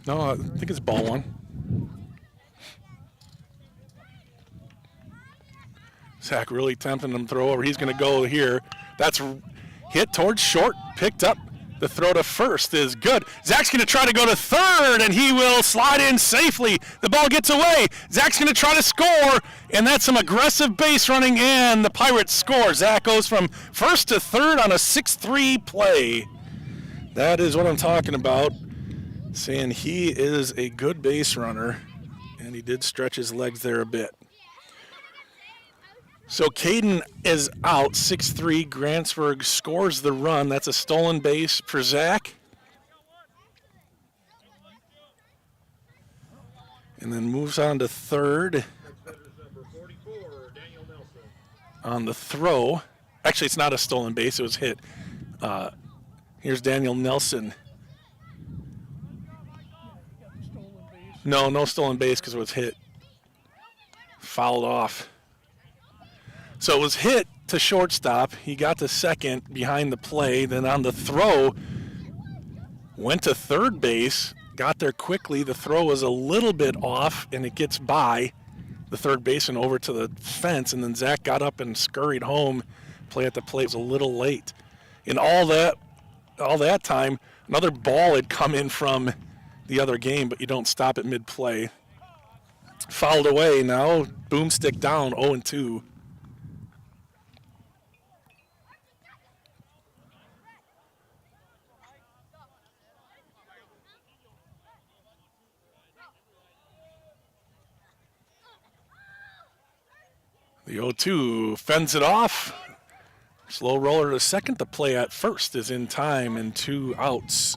No, I think it's ball one. Zach really tempting him to throw over. He's going to go here. That's hit towards short, picked up. The throw to first is good. Zach's going to try to go to third, and he will slide in safely. The ball gets away. Zach's going to try to score, and that's some aggressive base running, and the Pirates score. Zach goes from first to third on a 6-3 play. That is what I'm talking about, saying he is a good base runner, and he did stretch his legs there a bit. So Caden is out, 6-3. Grantsburg scores the run. That's a stolen base for Zach. And then moves on to third. On the throw. Actually, it's not a stolen base. It was hit. Here's Daniel Nelson. No stolen base because it was hit. Fouled off. So it was hit to shortstop. He got to second behind the play. Then on the throw, went to third base, got there quickly. The throw was a little bit off, and it gets by the third baseman over to the fence. And then Zach got up and scurried home. Play at the plate was a little late. In all that time, another ball had come in from the other game, but you don't stop at mid-play. Fouled away now. Boomstick down, 0-2. The 0-2 fends it off. Slow roller to second. The play at first is in time and 2 outs.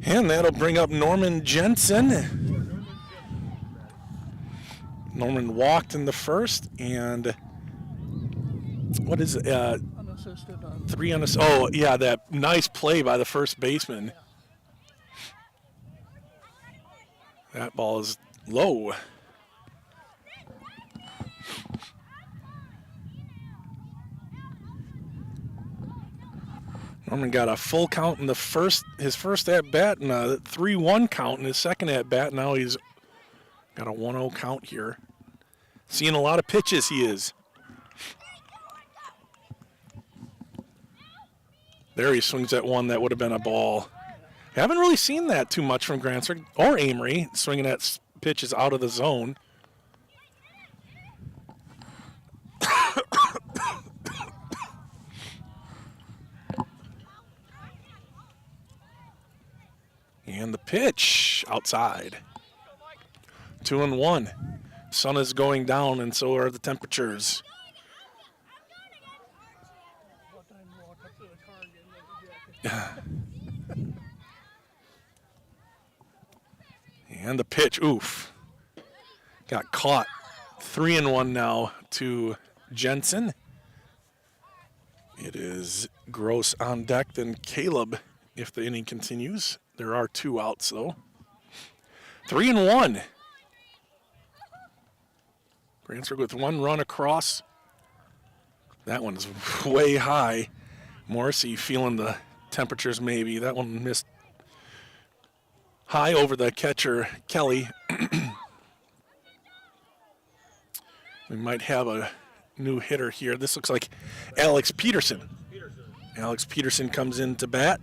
And that'll bring up Norman Jensen. Norman walked in the first, and what is it? Unassisted on 3 unassisted. Oh, yeah, that nice play by the first baseman. That ball is low. Norman got a full count in his first at bat, and a 3-1 count in his second at bat. Now he's got a 1-0 count here. Seeing a lot of pitches, he is. There he swings at one that would have been a ball. Haven't really seen that too much from Grantsburg or Amery, swinging at pitches out of the zone. And the pitch outside. 2-1. Sun is going down, and so are the temperatures. And the pitch, oof. Got caught. 3-1 now to Jensen. It is Gross on deck, then Caleb if the inning continues. There are 2 outs, though. 3-1. Grantsburg with 1 run across. That one's way high. Morrissey feeling the temperatures maybe. That one missed high over the catcher, Kelly. We might have a new hitter here. This looks like Alex Peterson. Alex Peterson comes in to bat.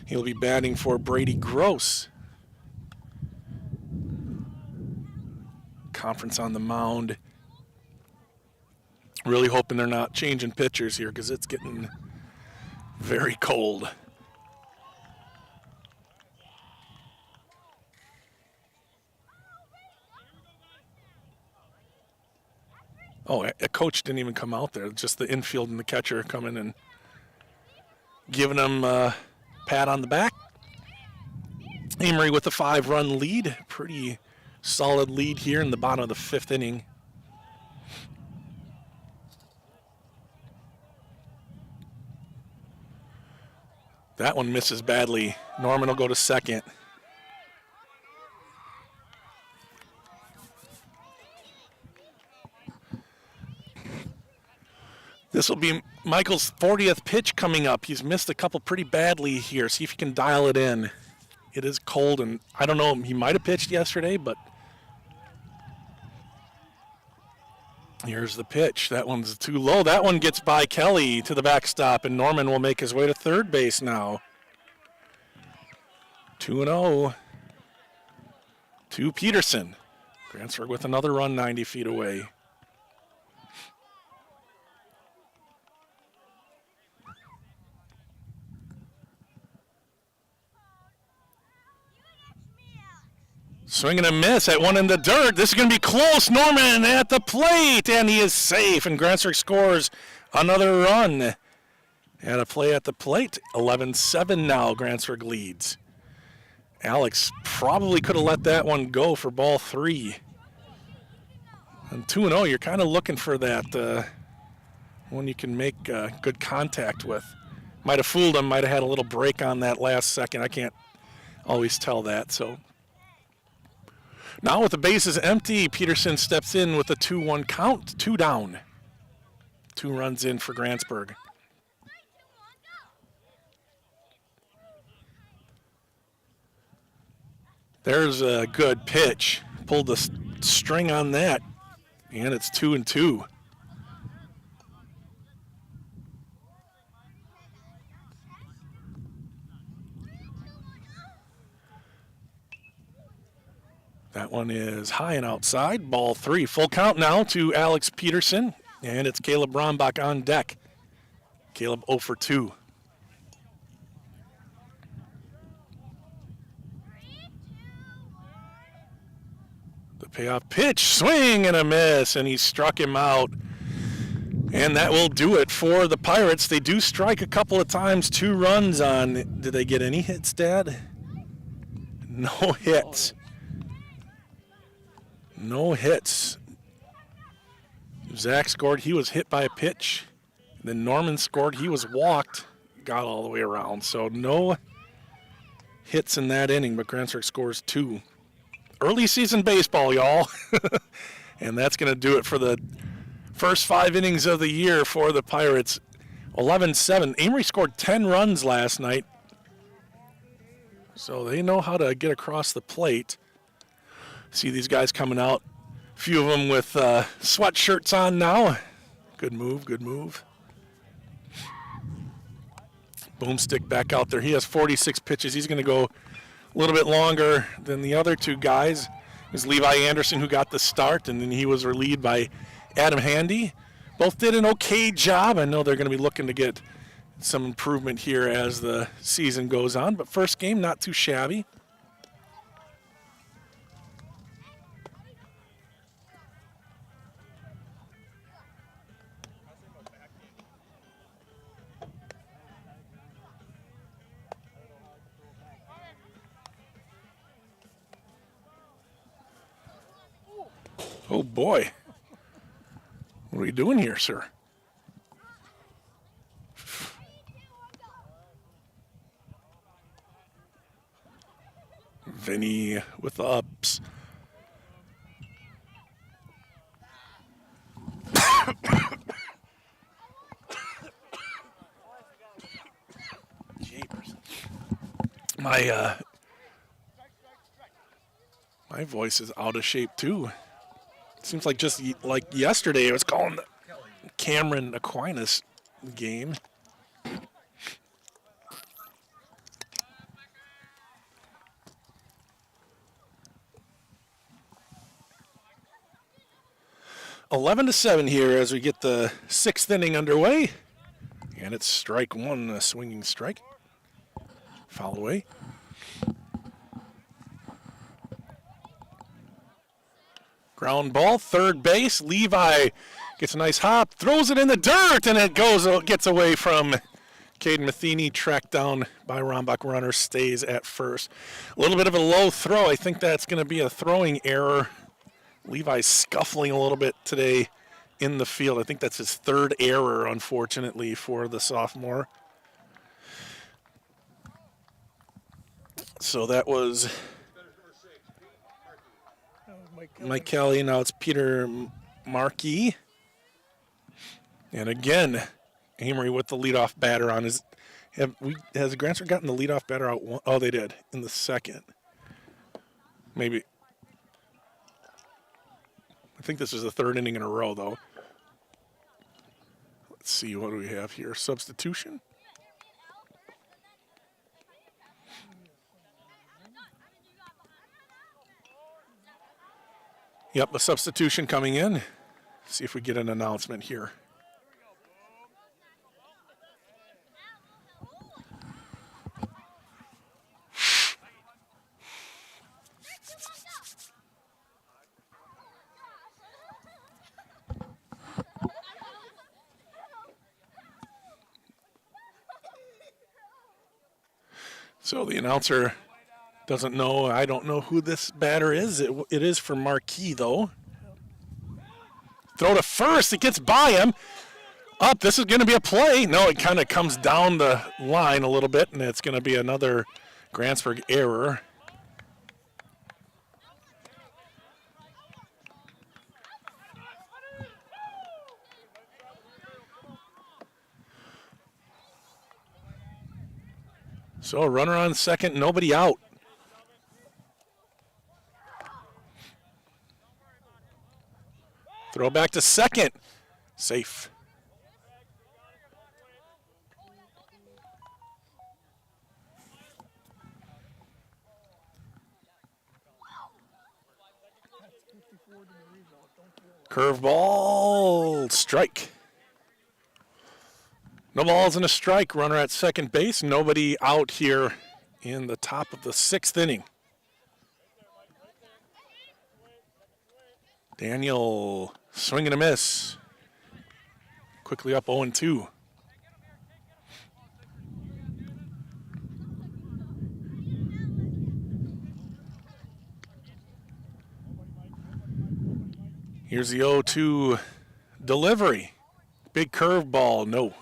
He'll be batting for Brady Gross. Conference on the mound. Really hoping they're not changing pitchers here because it's getting very cold. Oh, a coach didn't even come out there. Just the infield and the catcher coming and giving them a pat on the back. Amery with a 5-run lead. Pretty solid lead here in the bottom of the 5th inning. That one misses badly. Norman will go to second. This will be Michael's 40th pitch coming up. He's missed a couple pretty badly here. See if he can dial it in. It is cold, and I don't know, he might have pitched yesterday, but here's the pitch. That one's too low. That one gets by Kelly to the backstop, and Norman will make his way to third base now. 2-0 to Peterson. Grantsburg with another run 90 feet away. Swing and a miss. That one in the dirt. This is going to be close. Norman at the plate, and he is safe. And Grantsburg scores another run. And a play at the plate. 11-7 now. Grantsburg leads. Alex probably could have let that one go for ball 3. And 2-0, you're kind of looking for that one you can make good contact with. Might have fooled him. Might have had a little break on that last second. I can't always tell that, so. Now with the bases empty, Peterson steps in with a 2-1 count, 2 down. 2 runs in for Grantsburg. There's a good pitch. Pulled the string on that, and it's 2-2. That one is high and outside. Ball 3. Full count now to Alex Peterson. And it's Caleb Brombach on deck. Caleb 0 for 2. The payoff pitch. Swing and a miss. And he struck him out. And that will do it for the Pirates. They do strike a couple of times. 2 runs on. Did they get any hits, Dad? No hits. No hits. Zach scored. He was hit by a pitch. Then Norman scored. He was walked. Got all the way around. So no hits in that inning, but Grantsburg scores 2. Early season baseball, y'all. And that's going to do it for the first 5 innings of the year for the Pirates. 11-7. Amery scored 10 runs last night. So they know how to get across the plate. See these guys coming out. A few of them with sweatshirts on now. Good move, good move. Boomstick back out there. He has 46 pitches. He's going to go a little bit longer than the other 2 guys. It was Levi Anderson who got the start, and then he was relieved by Adam Handy. Both did an okay job. I know they're going to be looking to get some improvement here as the season goes on, but first game, not too shabby. Oh boy, what are we doing here, sir? Vinny with the ups. Jeepers. My voice is out of shape too. Seems like just like yesterday I was calling the Cameron Aquinas game. Eleven to 7 here as we get the 6th inning underway. And it's strike 1, a swinging strike. Foul away. Ground ball, third base. Levi gets a nice hop, throws it in the dirt, and it gets away from Caden Matheny, tracked down by Rombach. Runner stays at first. A little bit of a low throw. I think that's going to be a throwing error. Levi's scuffling a little bit today in the field. I think that's his 3rd error, unfortunately, for the sophomore. So that was Mike Kelly. Now it's Peter Markey. And again, Amery with the leadoff batter on his. Has Grantsburg gotten the leadoff batter out? Oh, they did in the second. Maybe. I think this is the third inning in a row, though. Let's see, what do we have here? Substitution? Yep, a substitution coming in. See if we get an announcement here. So the announcer doesn't know. I don't know who this batter is. It is for Marquis, though. Throw to first. It gets by him. Up. This is going to be a play. No, it kind of comes down the line a little bit, and it's going to be another Grantsburg error. So a runner on second, nobody out. Throw back to second. Safe. Curveball, strike. No balls and a strike. Runner at second base. Nobody out here in the top of the sixth inning. Daniel swing and a miss. Quickly up 0-2. Here's the 0-2 delivery. Big curveball, no.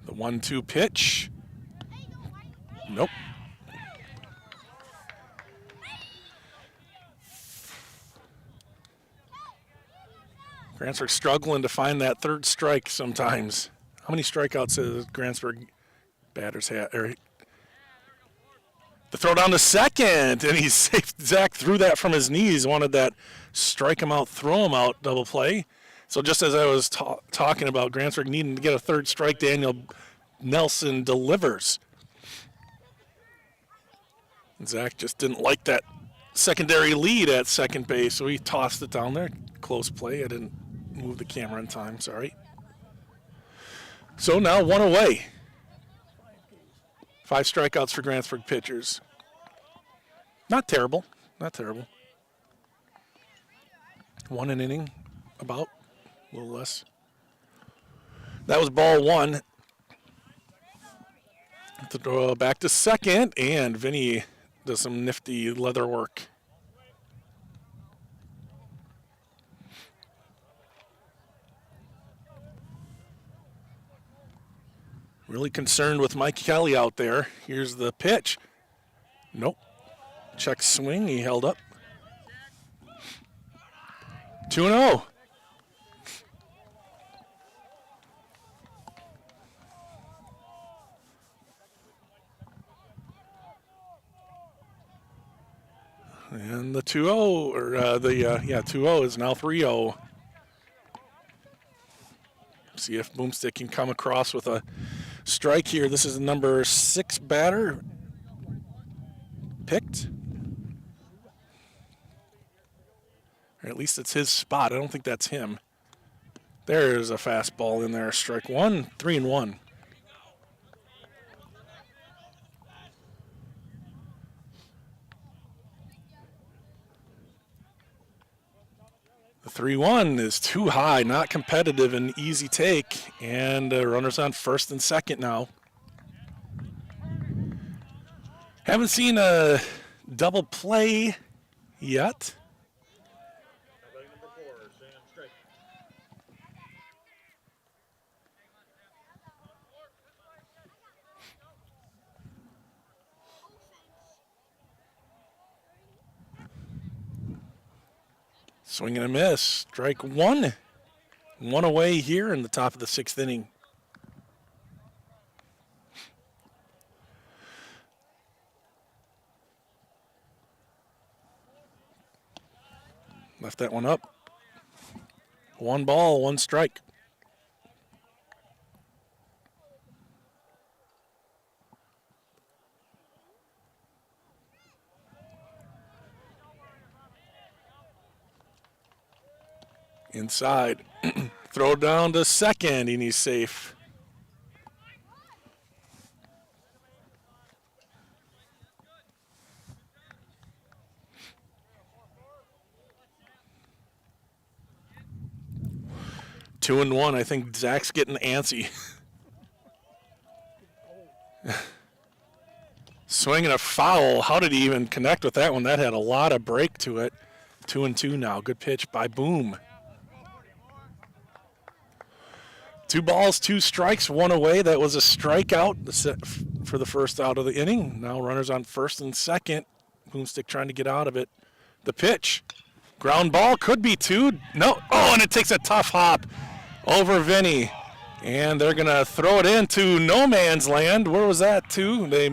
The 1-2 pitch. Nope. Grantsburg struggling to find that third strike sometimes. How many strikeouts does Grantsburg batters have? The throw down to second, and he's safe. Zach threw that from his knees, wanted that strike him out, throw him out double play. So just as I was talking about Grantsburg needing to get a third strike, Daniel Nelson delivers. And Zach just didn't like that secondary lead at second base, so he tossed it down there. Close play. I didn't move the camera in time, sorry. So now one away. 5 strikeouts for Grantsburg pitchers. Not terrible, not terrible. 1 an inning, about, a little less. That was ball 1. The throw back to second, and Vinny does some nifty leather work. Really concerned with Mike Kelly out there. Here's the pitch. Nope. Check swing, he held up. 2-0. And the 2-0, or 2-0 is now 3-0. See if Boomstick can come across with a strike here. This is the number 6 batter picked. Or at least it's his spot. I don't think that's him. There's a fastball in there. Strike 1, 3-1. The 3-1 is too high, not competitive, an easy take, and runners on first and second now. Haven't seen double play yet. Swing and a miss. Strike one. One away here in the top of the 6th inning. Left that one up. 1 ball, 1 strike. Inside. Throw down to second, and he's safe. Two and one. I think Zach's getting antsy. Swinging a foul. How did he even connect with that one? That had a lot of break to it. 2-2 now. Good pitch by Boom. 2 balls, 2 strikes, 1 away. That was a strikeout for the first out of the inning. Now runners on first and second. Boomstick trying to get out of it. The pitch. Ground ball, could be 2. No. Oh, and it takes a tough hop over Vinny. And they're going to throw it into no man's land. Where was that to? They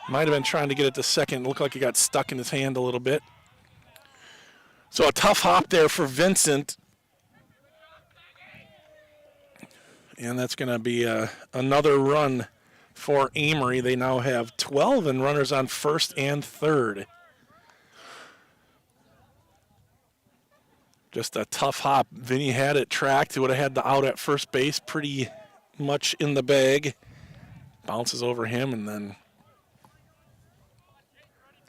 might have been trying to get it to second. It looked like it got stuck in his hand a little bit. So a tough hop there for Vincent. And that's going to be another run for Amery. They now have 12 and runners on first and third. Just a tough hop. Vinny had it tracked. He would have had the out at first base pretty much in the bag. Bounces over him and then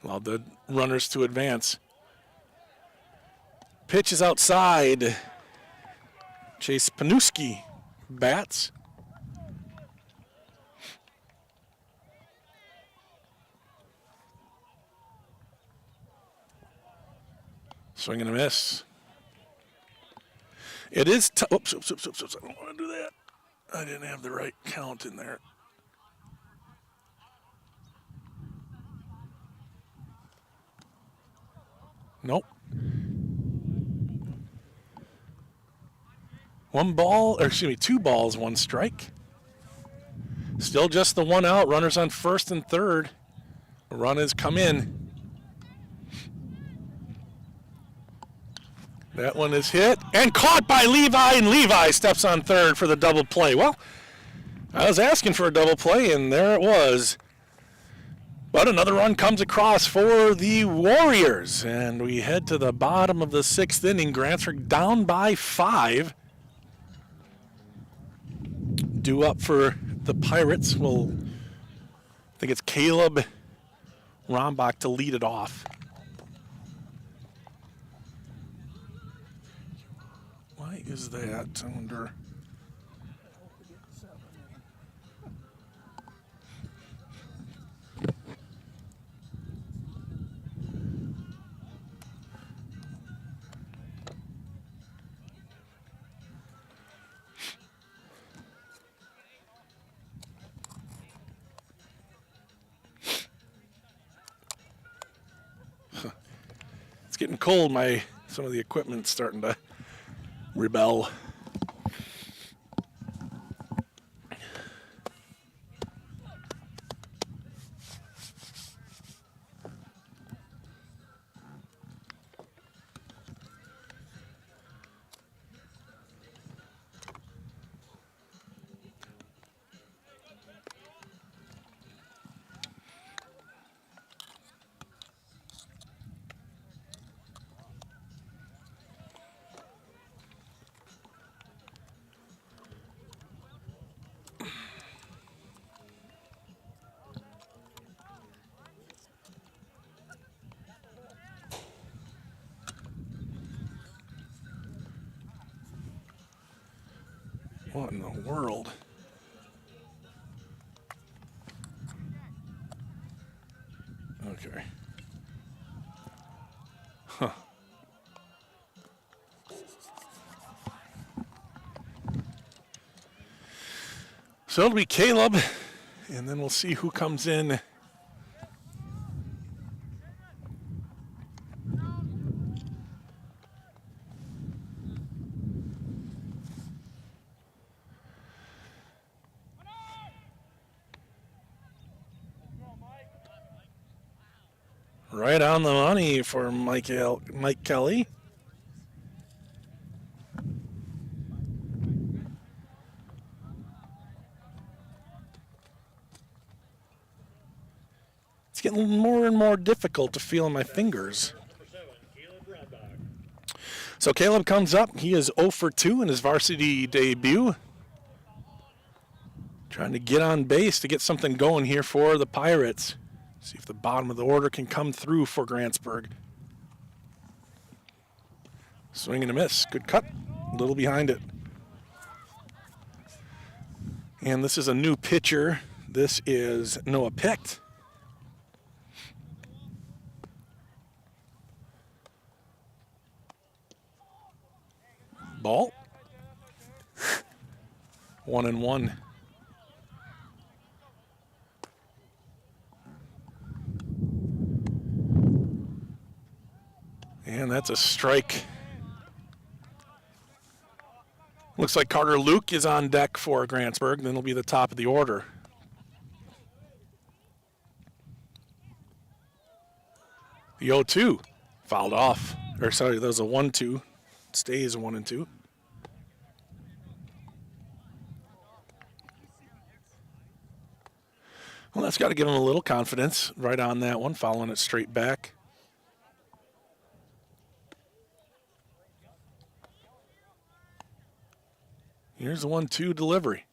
allowed the runners to advance. Pitch is outside. Chase Panuski bats. Swing and a miss. It is. Oops. I don't want to do that. I didn't have the right count in there. Nope. 2 balls, 1 strike. Still just the 1 out. Runners on first and third. The run has come in. That one is hit and caught by Levi, and Levi steps on third for the double play. Well, I was asking for a double play, and there it was. But another run comes across for the Warriors, and we head to the bottom of the 6th inning. Grantsburg down by 5. Due up for the Pirates. I think it's Caleb Rombach to lead it off. Why is that? I wonder. It's getting cold. Some of the equipment's starting to rebel. What in the world? Okay. Okay. Huh. So it'll be Caleb, and then we'll see who comes in. Right on the money for Mike Kelly. It's getting more and more difficult to feel in my fingers. So Caleb comes up. He is 0 for 2 in his varsity debut. Trying to get on base to get something going here for the Pirates. See if the bottom of the order can come through for Grantsburg. Swing and a miss. Good cut. A little behind it. And this is a new pitcher. This is Noah Picht. Ball. 1-1. And that's a strike. Looks like Carter Luke is on deck for Grantsburg. Then it'll be the top of the order. The 0-2 fouled off. Or sorry, that was a 1-2. Stays 1-2. Well, that's got to give him a little confidence right on that one, following it straight back. Here's the 1-2 delivery.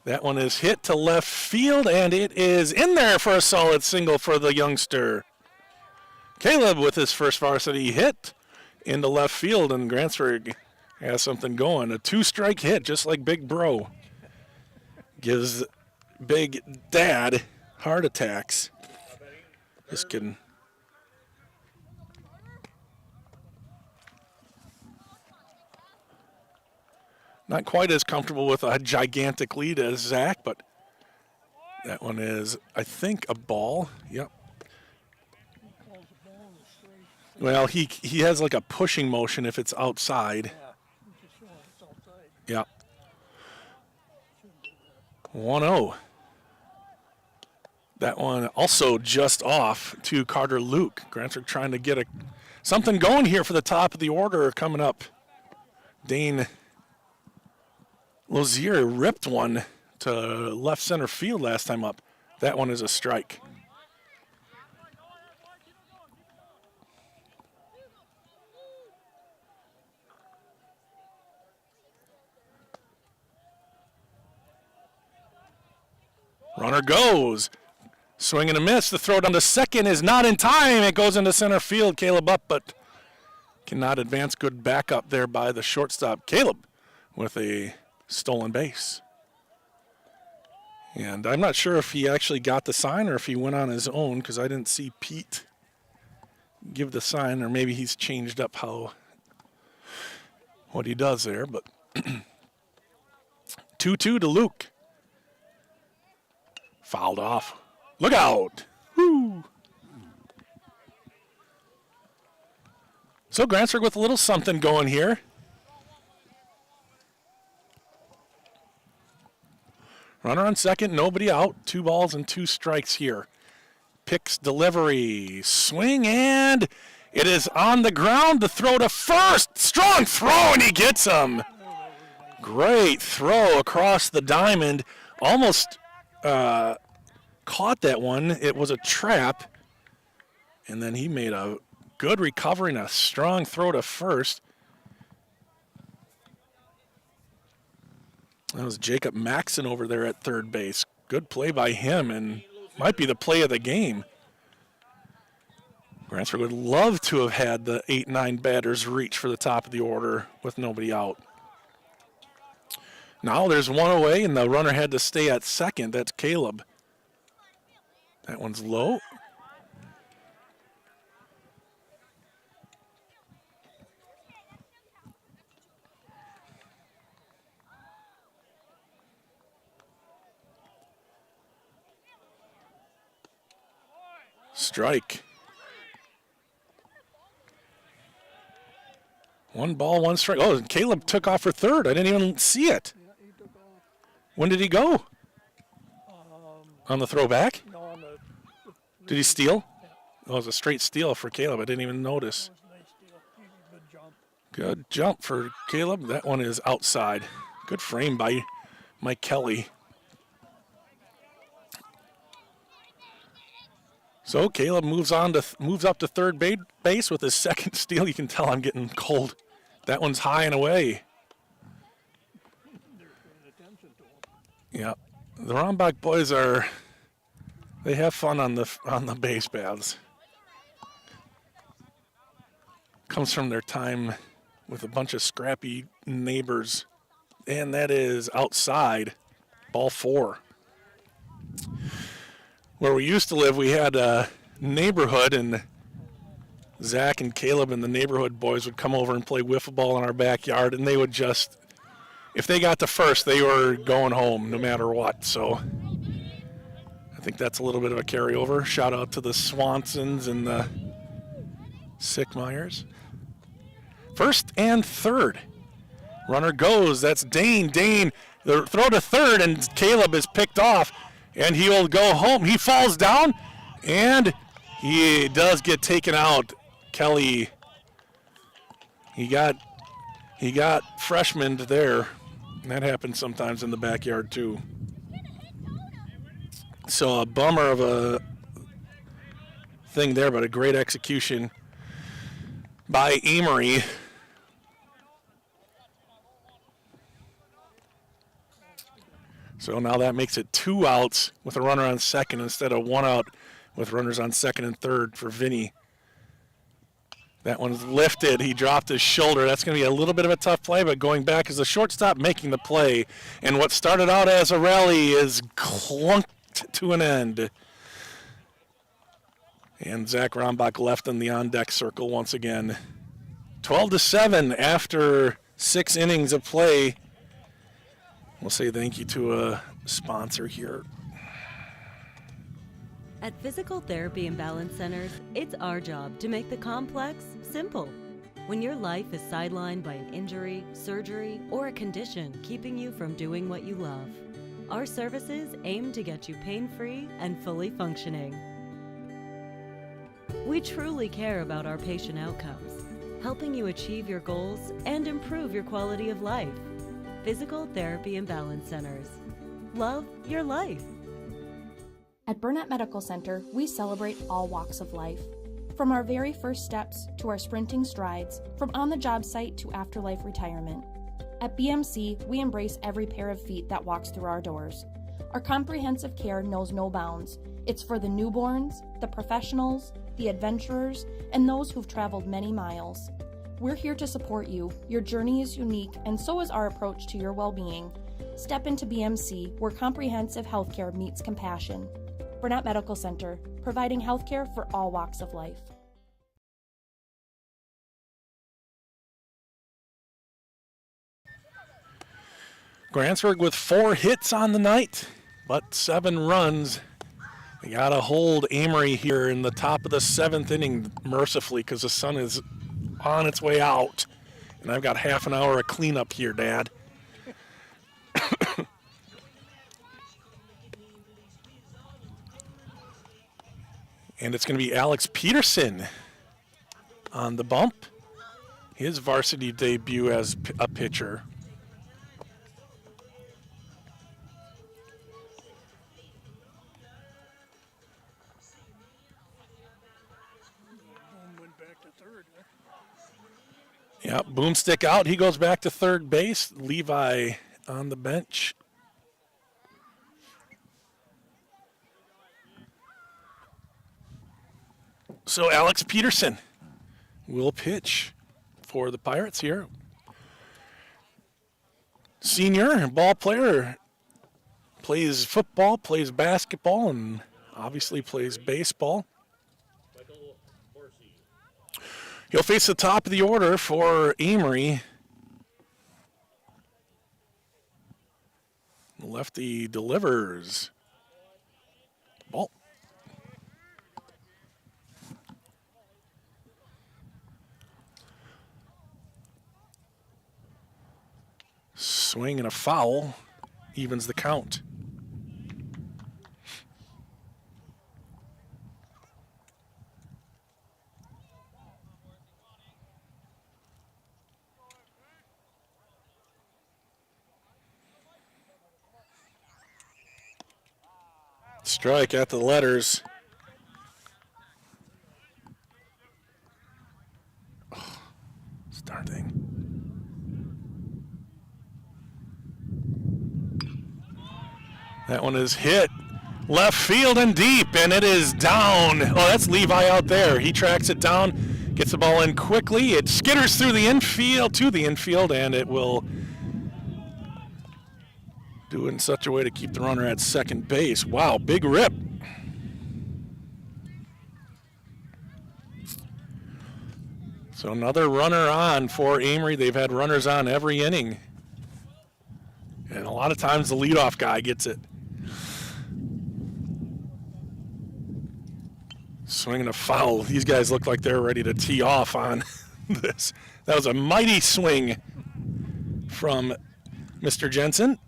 That one is hit to left field, and it is in there for a solid single for the youngster. Caleb with his first varsity hit into left field, and Grantsburg has something going. A 2-strike hit, just like Big Bro. Gives Big Dad heart attacks. Just kidding. Not quite as comfortable with a gigantic lead as Zach, but that one is, I think, a ball. Yep. Well, he has like a pushing motion if it's outside. Yeah. 1-0. That one also just off to Carter Luke. Grantsburg trying to get something going here for the top of the order coming up. Dane Lozier ripped one to left center field last time up. That one is a strike. Runner goes. Swing and a miss. The throw down to second is not in time. It goes into center field. Caleb up, but cannot advance. Good backup there by the shortstop. Caleb with a stolen base. And I'm not sure if he actually got the sign or if he went on his own, because I didn't see Pete give the sign, or maybe he's changed up what he does there. But 2-2 to Luke. Fouled off. Look out. Woo. So Grantsburg with a little something going here. Runner on second, nobody out. 2 balls and 2 strikes here. Picks delivery, swing, and it is on the ground. The throw to first. Strong throw, and he gets him. Great throw across the diamond. Almost caught that one. It was a trap. And then he made a good recovery and a strong throw to first. That was Jacob Maxson over there at third base. Good play by him, and might be the play of the game. Grantsburg would love to have had the 8-9 batters reach for the top of the order with nobody out. Now there's one away, and the runner had to stay at second. That's Caleb. That one's low. strike. 1 ball, 1 strike. Oh, Caleb took off for third. I didn't even see it. Yeah, he took off. When did he go? On the throwback? No, on the Did he steal? Yeah. Oh, it was a straight steal for Caleb. I didn't even notice. That was a nice deal. He did a good jump. Good jump for Caleb. That one is outside. Good frame by Mike Kelly. So Caleb moves up to third base with his second steal. You can tell I'm getting cold. That one's high and away. They're paying attention to him. Yeah, the Rombach boys they have fun on the base paths. Comes from their time with a bunch of scrappy neighbors, and that is outside. Ball 4. Where we used to live, we had a neighborhood, and Zach and Caleb and the neighborhood boys would come over and play wiffle ball in our backyard, and they would just, if they got to first, they were going home no matter what. So I think that's a little bit of a carryover. Shout out to the Swansons and the Sickmeyers. First and third. Runner goes. That's Dane. Dane, the throw to third, and Caleb is picked off. And he'll go home. He falls down, and he does get taken out. Kelly, he got freshmaned there. And that happens sometimes in the backyard too. So a bummer of a thing there, but a great execution by Amery. So now that makes it 2 outs with a runner on second instead of 1 out with runners on second and third for Vinny. That one's lifted. He dropped his shoulder. That's going to be a little bit of a tough play, but going back as the shortstop making the play. And what started out as a rally is clunked to an end. And Zach Rombach left in the on-deck circle once again. 12-7 after 6 innings of play. We'll say thank you to a sponsor here. At Physical Therapy and Balance Centers, it's our job to make the complex simple. When your life is sidelined by an injury, surgery, or a condition keeping you from doing what you love, our services aim to get you pain-free and fully functioning. We truly care about our patient outcomes, helping you achieve your goals and improve your quality of life. Physical Therapy and Balance Centers. Love your life. At Burnett Medical Center, we celebrate all walks of life. From our very first steps to our sprinting strides, from on-the-job site to afterlife retirement. At BMC, we embrace every pair of feet that walks through our doors. Our comprehensive care knows no bounds. It's for the newborns, the professionals, the adventurers, and those who've traveled many miles. We're here to support you. Your journey is unique, and so is our approach to your well-being. Step into BMC, where comprehensive healthcare meets compassion. Burnett Medical Center, providing healthcare for all walks of life. Grantsburg with 4 hits on the night, but 7 runs. They got to hold Amery here in the top of the 7th inning mercifully because the sun is on its way out. And I've got half an hour of cleanup here, Dad. And it's going to be Alex Peterson on the bump. His varsity debut as a pitcher. Boom went back to third. Huh? Yeah, boomstick out. He goes back to third base. Levi on the bench. So Alex Peterson will pitch for the Pirates here. Senior ball player, plays football, plays basketball, and obviously plays baseball. He'll face the top of the order for Amery. Lefty delivers. Ball. Swing and a foul evens the count. Strike at the letters. Oh, darn thing. That one is hit left field and deep, and it is down. Oh, that's Levi out there. He tracks it down, gets the ball in quickly. It skitters through the infield to the infield, and it will do it in such a way to keep the runner at second base. Wow, big rip. So another runner on for Amery. They've had runners on every inning. And a lot of times the leadoff guy gets it. Swinging a foul. These guys look like they're ready to tee off on this. That was a mighty swing from Mr. Jensen.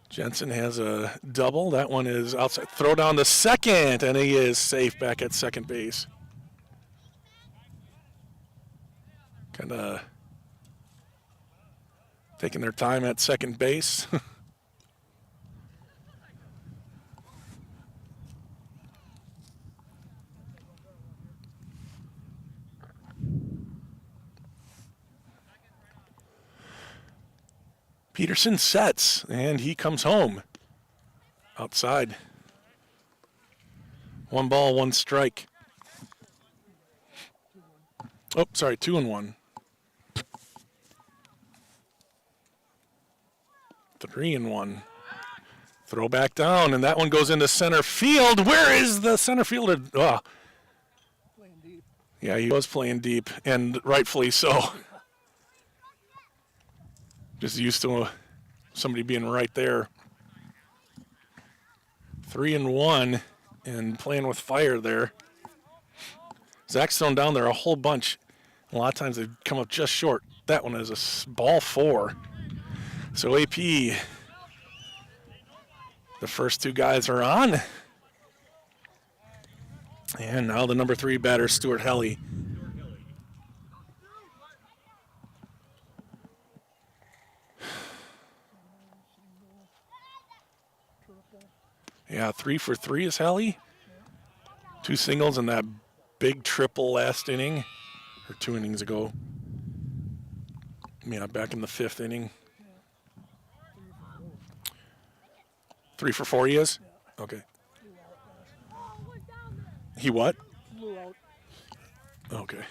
Jensen has a double. That one is outside. Throw down to second, and he is safe back at second base. Kind of taking their time at second base. Peterson sets, and he comes home. Outside. 1 ball, 1 strike. Oh, sorry, 2-1. 3-1. Throw back down, and that one goes into center field. Where is the center fielder? Oh. Playing deep. Yeah, he was playing deep, and rightfully so. Just used to somebody being right there. 3-1 and playing with fire there. Zach's thrown down there a whole bunch. A lot of times they come up just short. That one is a ball 4. So AP, the first 2 guys are on. And now the number 3 batter, Stuart Helly. Yeah, 3 for 3 is Helly. 2 singles and that big triple last inning, or 2 innings ago. Yeah, back in the 5th inning. 3 for 4 he is? Okay. He what? Blew out. Okay.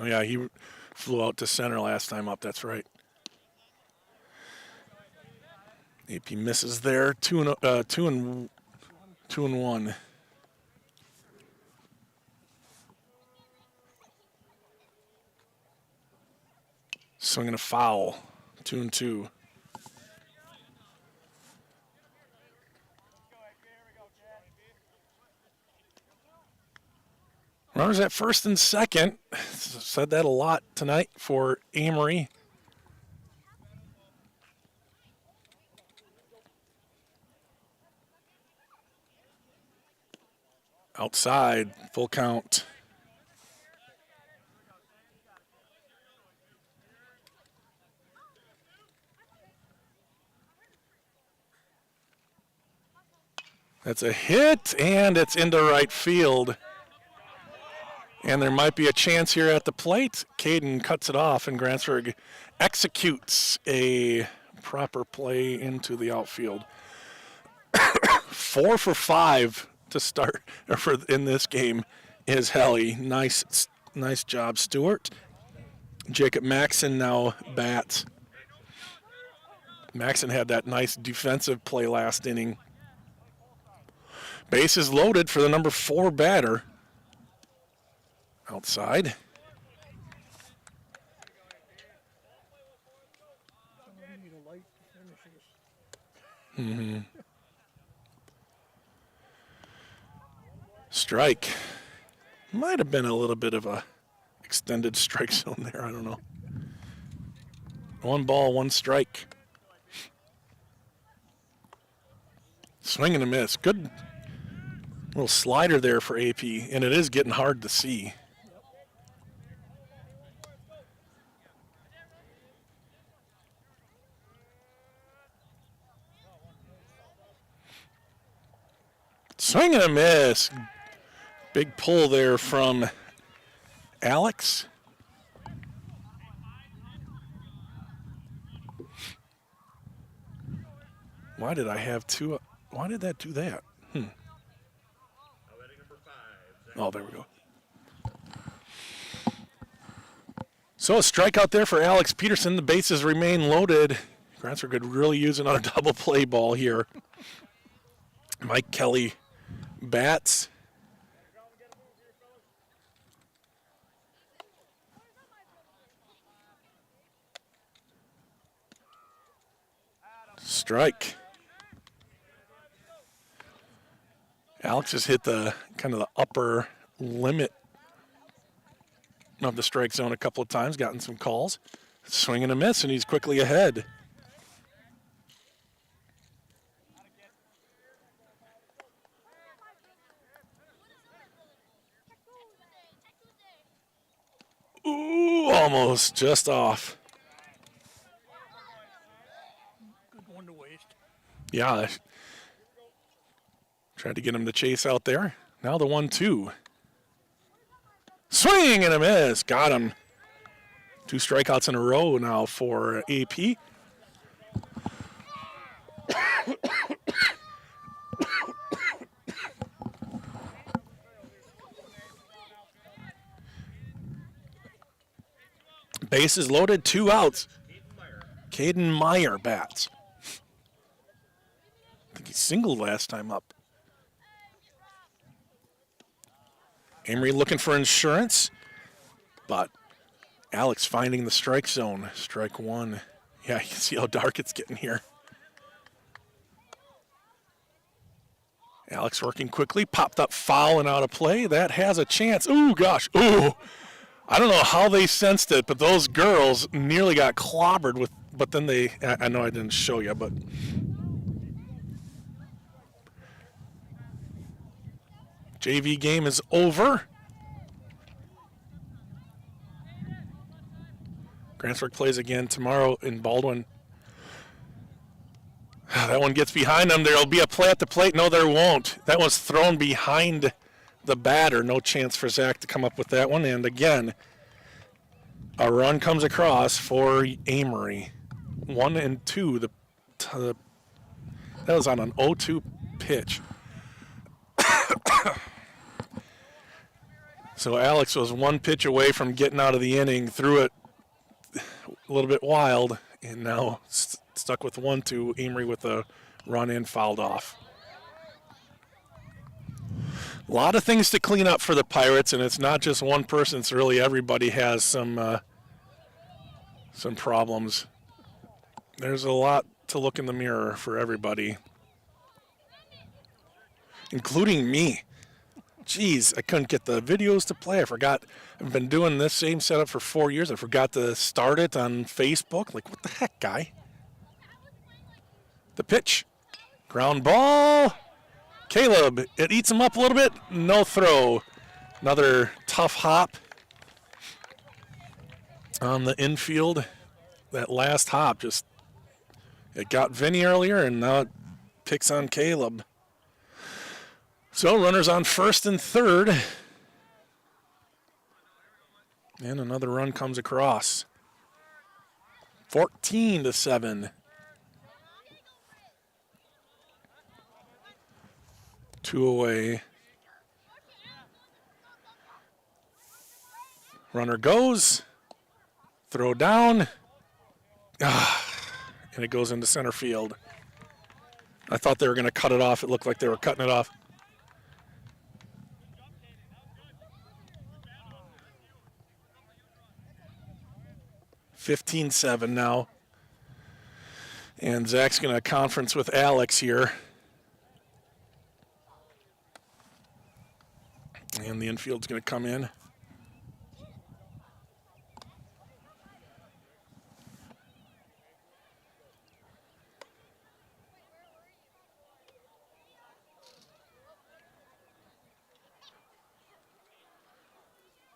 Oh yeah, he flew out to center last time up, that's right. AP misses there, 2-1. Swinging a foul, 2-2. Runners at first and second. Said that a lot tonight for Amery. Outside, full count. That's a hit, and it's into right field. And there might be a chance here at the plate. Caden cuts it off, and Grantsburg executes a proper play into the outfield. 4 for 5 to start in this game is Helly. Nice job, Stewart. Jacob Maxon now bats. Maxon had that nice defensive play last inning. Bases loaded for the number 4 batter. Outside. We need a light to finish this. Mm-hmm. Strike. Might have been a little bit of a extended strike zone there. I don't know. 1 ball, 1 strike. Swing and a miss. Good little slider there for AP, and it is getting hard to see. Swing and a miss. Big pull there from Alex. Why did I have 2? Why did that do that? Oh, there we go. So a strikeout there for Alex Peterson. The bases remain loaded. Grantsburg could really use another double play ball here. Mike Kelly bats. Strike. Alex has hit the kind of the upper limit of the strike zone a couple of times, gotten some calls. Swing and a miss, and he's quickly ahead. Ooh, almost just off. Good one to waste. Yeah. Tried to get him to chase out there. Now the 1-2. Swing and a miss. Got him. 2 strikeouts in a row now for AP. Bases loaded, 2 outs. Caden Meyer bats. I think he singled last time up. Amery looking for insurance, but Alex finding the strike zone. Strike 1. Yeah, you can see how dark it's getting here. Alex working quickly, popped up foul and out of play. That has a chance. Ooh, gosh. Ooh. I don't know how they sensed it, but those girls nearly got clobbered with, but then they, I know I didn't show you, but. JV game is over. Grantsburg plays again tomorrow in Baldwin. That one gets behind them. There'll be a play at the plate. No, there won't. That was thrown behind the batter. No chance for Zach to come up with that one. And again, a run comes across for Amery. 1 and 2. That was on an 0-2 pitch. So Alex was 1 pitch away from getting out of the inning, threw it a little bit wild, and now stuck with 1-2. Amery with a run in, fouled off. A lot of things to clean up for the Pirates, and it's not just one person. It's really everybody has some problems. There's a lot to look in the mirror for everybody, including me. Jeez, I couldn't get the videos to play. I forgot. I've been doing this same setup for 4 years. I forgot to start it on Facebook. Like, what the heck, guy? The pitch. Ground ball. Caleb, it eats him up a little bit. No throw. Another tough hop on the infield. That last hop just, it got Vinny earlier, and now it picks on Caleb. So runners on first and third. And another run comes across. 14-7. 2 away. Runner goes. Throw down. And it goes into center field. I thought they were going to cut it off. It looked like they were cutting it off. (15-7) now. And Zach's going to conference with Alex here. And the infield's going to come in.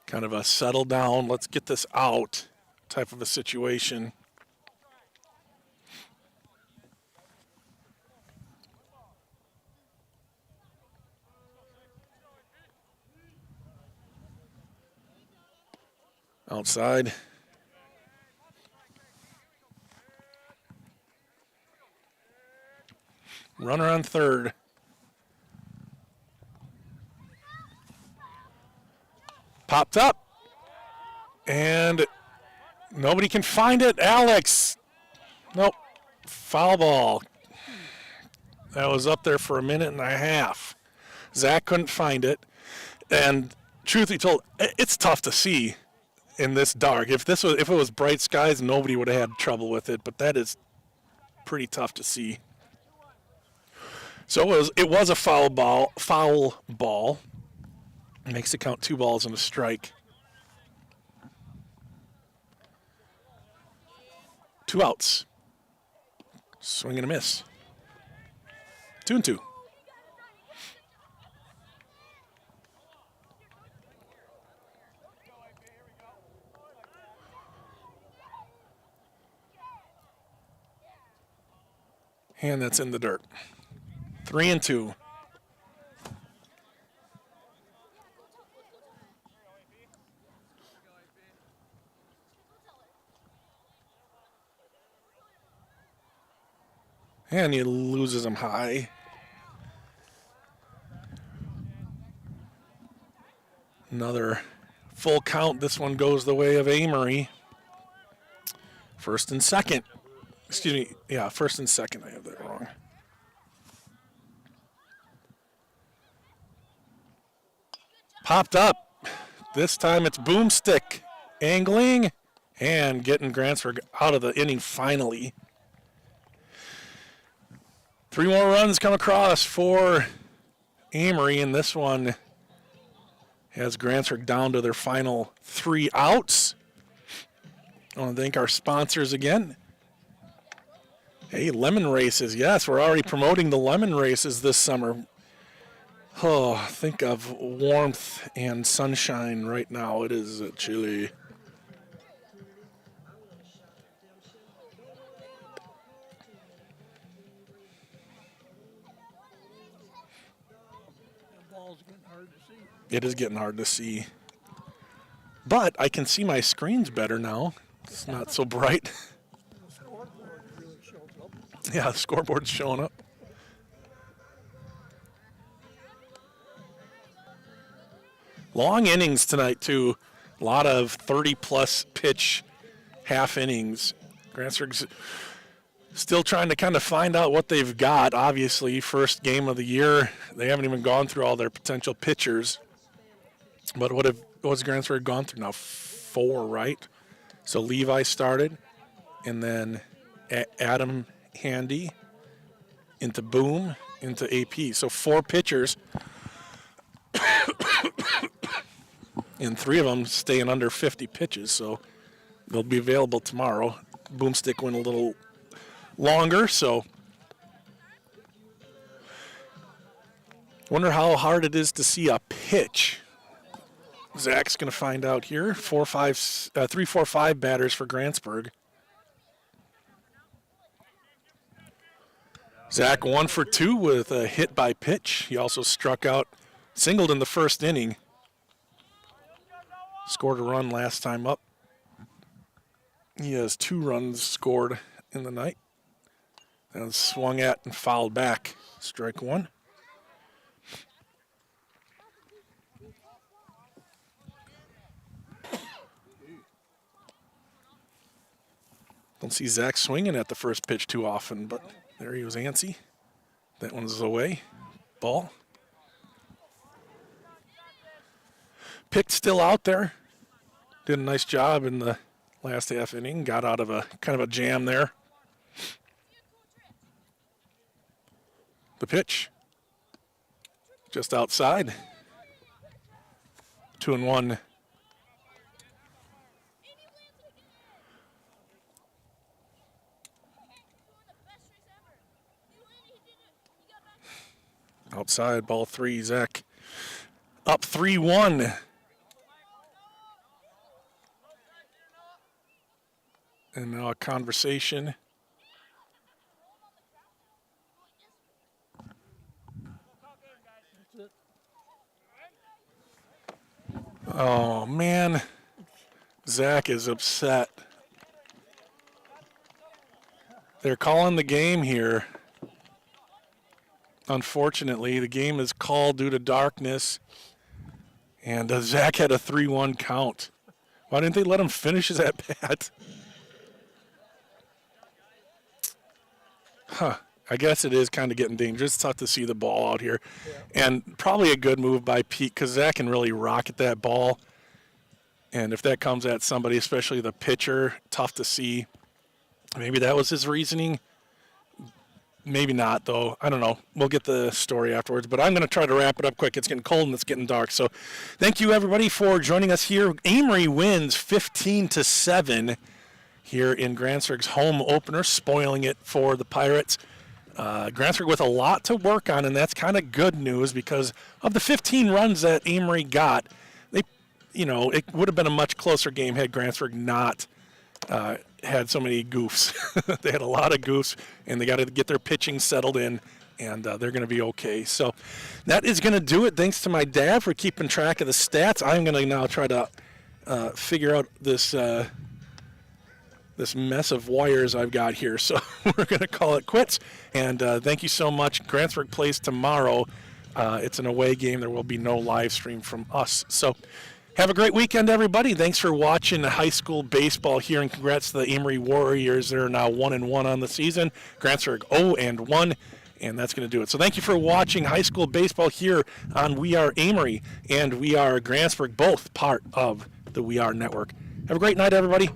Kind of a settle down, let's get this out type of a situation. Outside. Runner on third. Popped up. And nobody can find it. Alex. Nope. Foul ball. That was up there for a minute and a half. Zach couldn't find it. And truth be told, it's tough to see in this dark. If it was bright skies, nobody would have had trouble with it, but that is pretty tough to see. So it was a foul ball. Makes it count 2 balls and a strike. 2 outs. Swing and a miss. 2-2. And that's in the dirt. 3-2. And he loses them high. Another full count. This one goes the way of Amery. First and second. Excuse me. Yeah, first and second. I have that wrong. Popped up. This time it's Boomstick. Angling and getting Grantsburg out of the inning finally. 3 more runs come across for Amery, and this one has Grantsburg down to their final 3 outs. I want to thank our sponsors again. Hey, lemon races. Yes, we're already promoting the lemon races this summer. Oh, think of warmth and sunshine right now. It is chilly. It is getting hard to see. But I can see my screens better now. It's not so bright. The scoreboard really shows up. Yeah, the scoreboard's showing up. Long innings tonight, too. A lot of 30-plus pitch half innings. Grantsburg's still trying to kind of find out what they've got. Obviously, first game of the year, they haven't even gone through all their potential pitchers. But what's Grantsburg gone through now? 4, right? So Levi started, and then Adam Handy, into Boom, into AP. So 4 pitchers, and 3 of them staying under 50 pitches. So they'll be available tomorrow. Boomstick went a little longer, so wonder how hard it is to see a pitch. Zach's going to find out here. 3, 4, 5 batters for Grantsburg. Zach 1 for 2 with a hit by pitch. He also struck out, singled in the first inning. Scored a run last time up. He has 2 runs scored in the night. And swung at and fouled back. Strike 1. Don't see Zach swinging at the first pitch too often, but there he was antsy. That one's away. Ball. Picked still out there. Did a nice job in the last half inning. Got out of a kind of a jam there. The pitch. Just outside. 2-1. Outside, ball 3, Zach. Up 3-1. And now a conversation. Oh, man. Zach is upset. They're calling the game here. Unfortunately, the game is called due to darkness. And Zach had a 3-1 count. Why didn't they let him finish his at-bat? I guess it is kind of getting dangerous. It's tough to see the ball out here. Yeah. And probably a good move by Pete because Zach can really rocket that ball. And if that comes at somebody, especially the pitcher, tough to see. Maybe that was his reasoning. Maybe not, though. I don't know. We'll get the story afterwards. But I'm going to try to wrap it up quick. It's getting cold and it's getting dark. So thank you, everybody, for joining us here. Amery wins 15-7 here in Grantsburg's home opener, spoiling it for the Pirates. Grantsburg with a lot to work on, and that's kind of good news because of the 15 runs that Amery got. It would have been a much closer game had Grantsburg not had so many goofs. They had a lot of goofs, and they got to get their pitching settled in, and they're going to be okay. So that is going to do it. Thanks to my dad for keeping track of the stats. I'm going to now try to figure out this mess of wires I've got here. So we're going to call it quits. And thank you so much. Grantsburg plays tomorrow. It's an away game. There will be no live stream from us. So have a great weekend, everybody. Thanks for watching high school baseball here, and congrats to the Amery Warriors. They're now 1-1 on the season. Grantsburg 0-1, and that's going to do it. So thank you for watching high school baseball here on We Are Amery and We Are Grantsburg, both part of the We Are Network. Have a great night, everybody.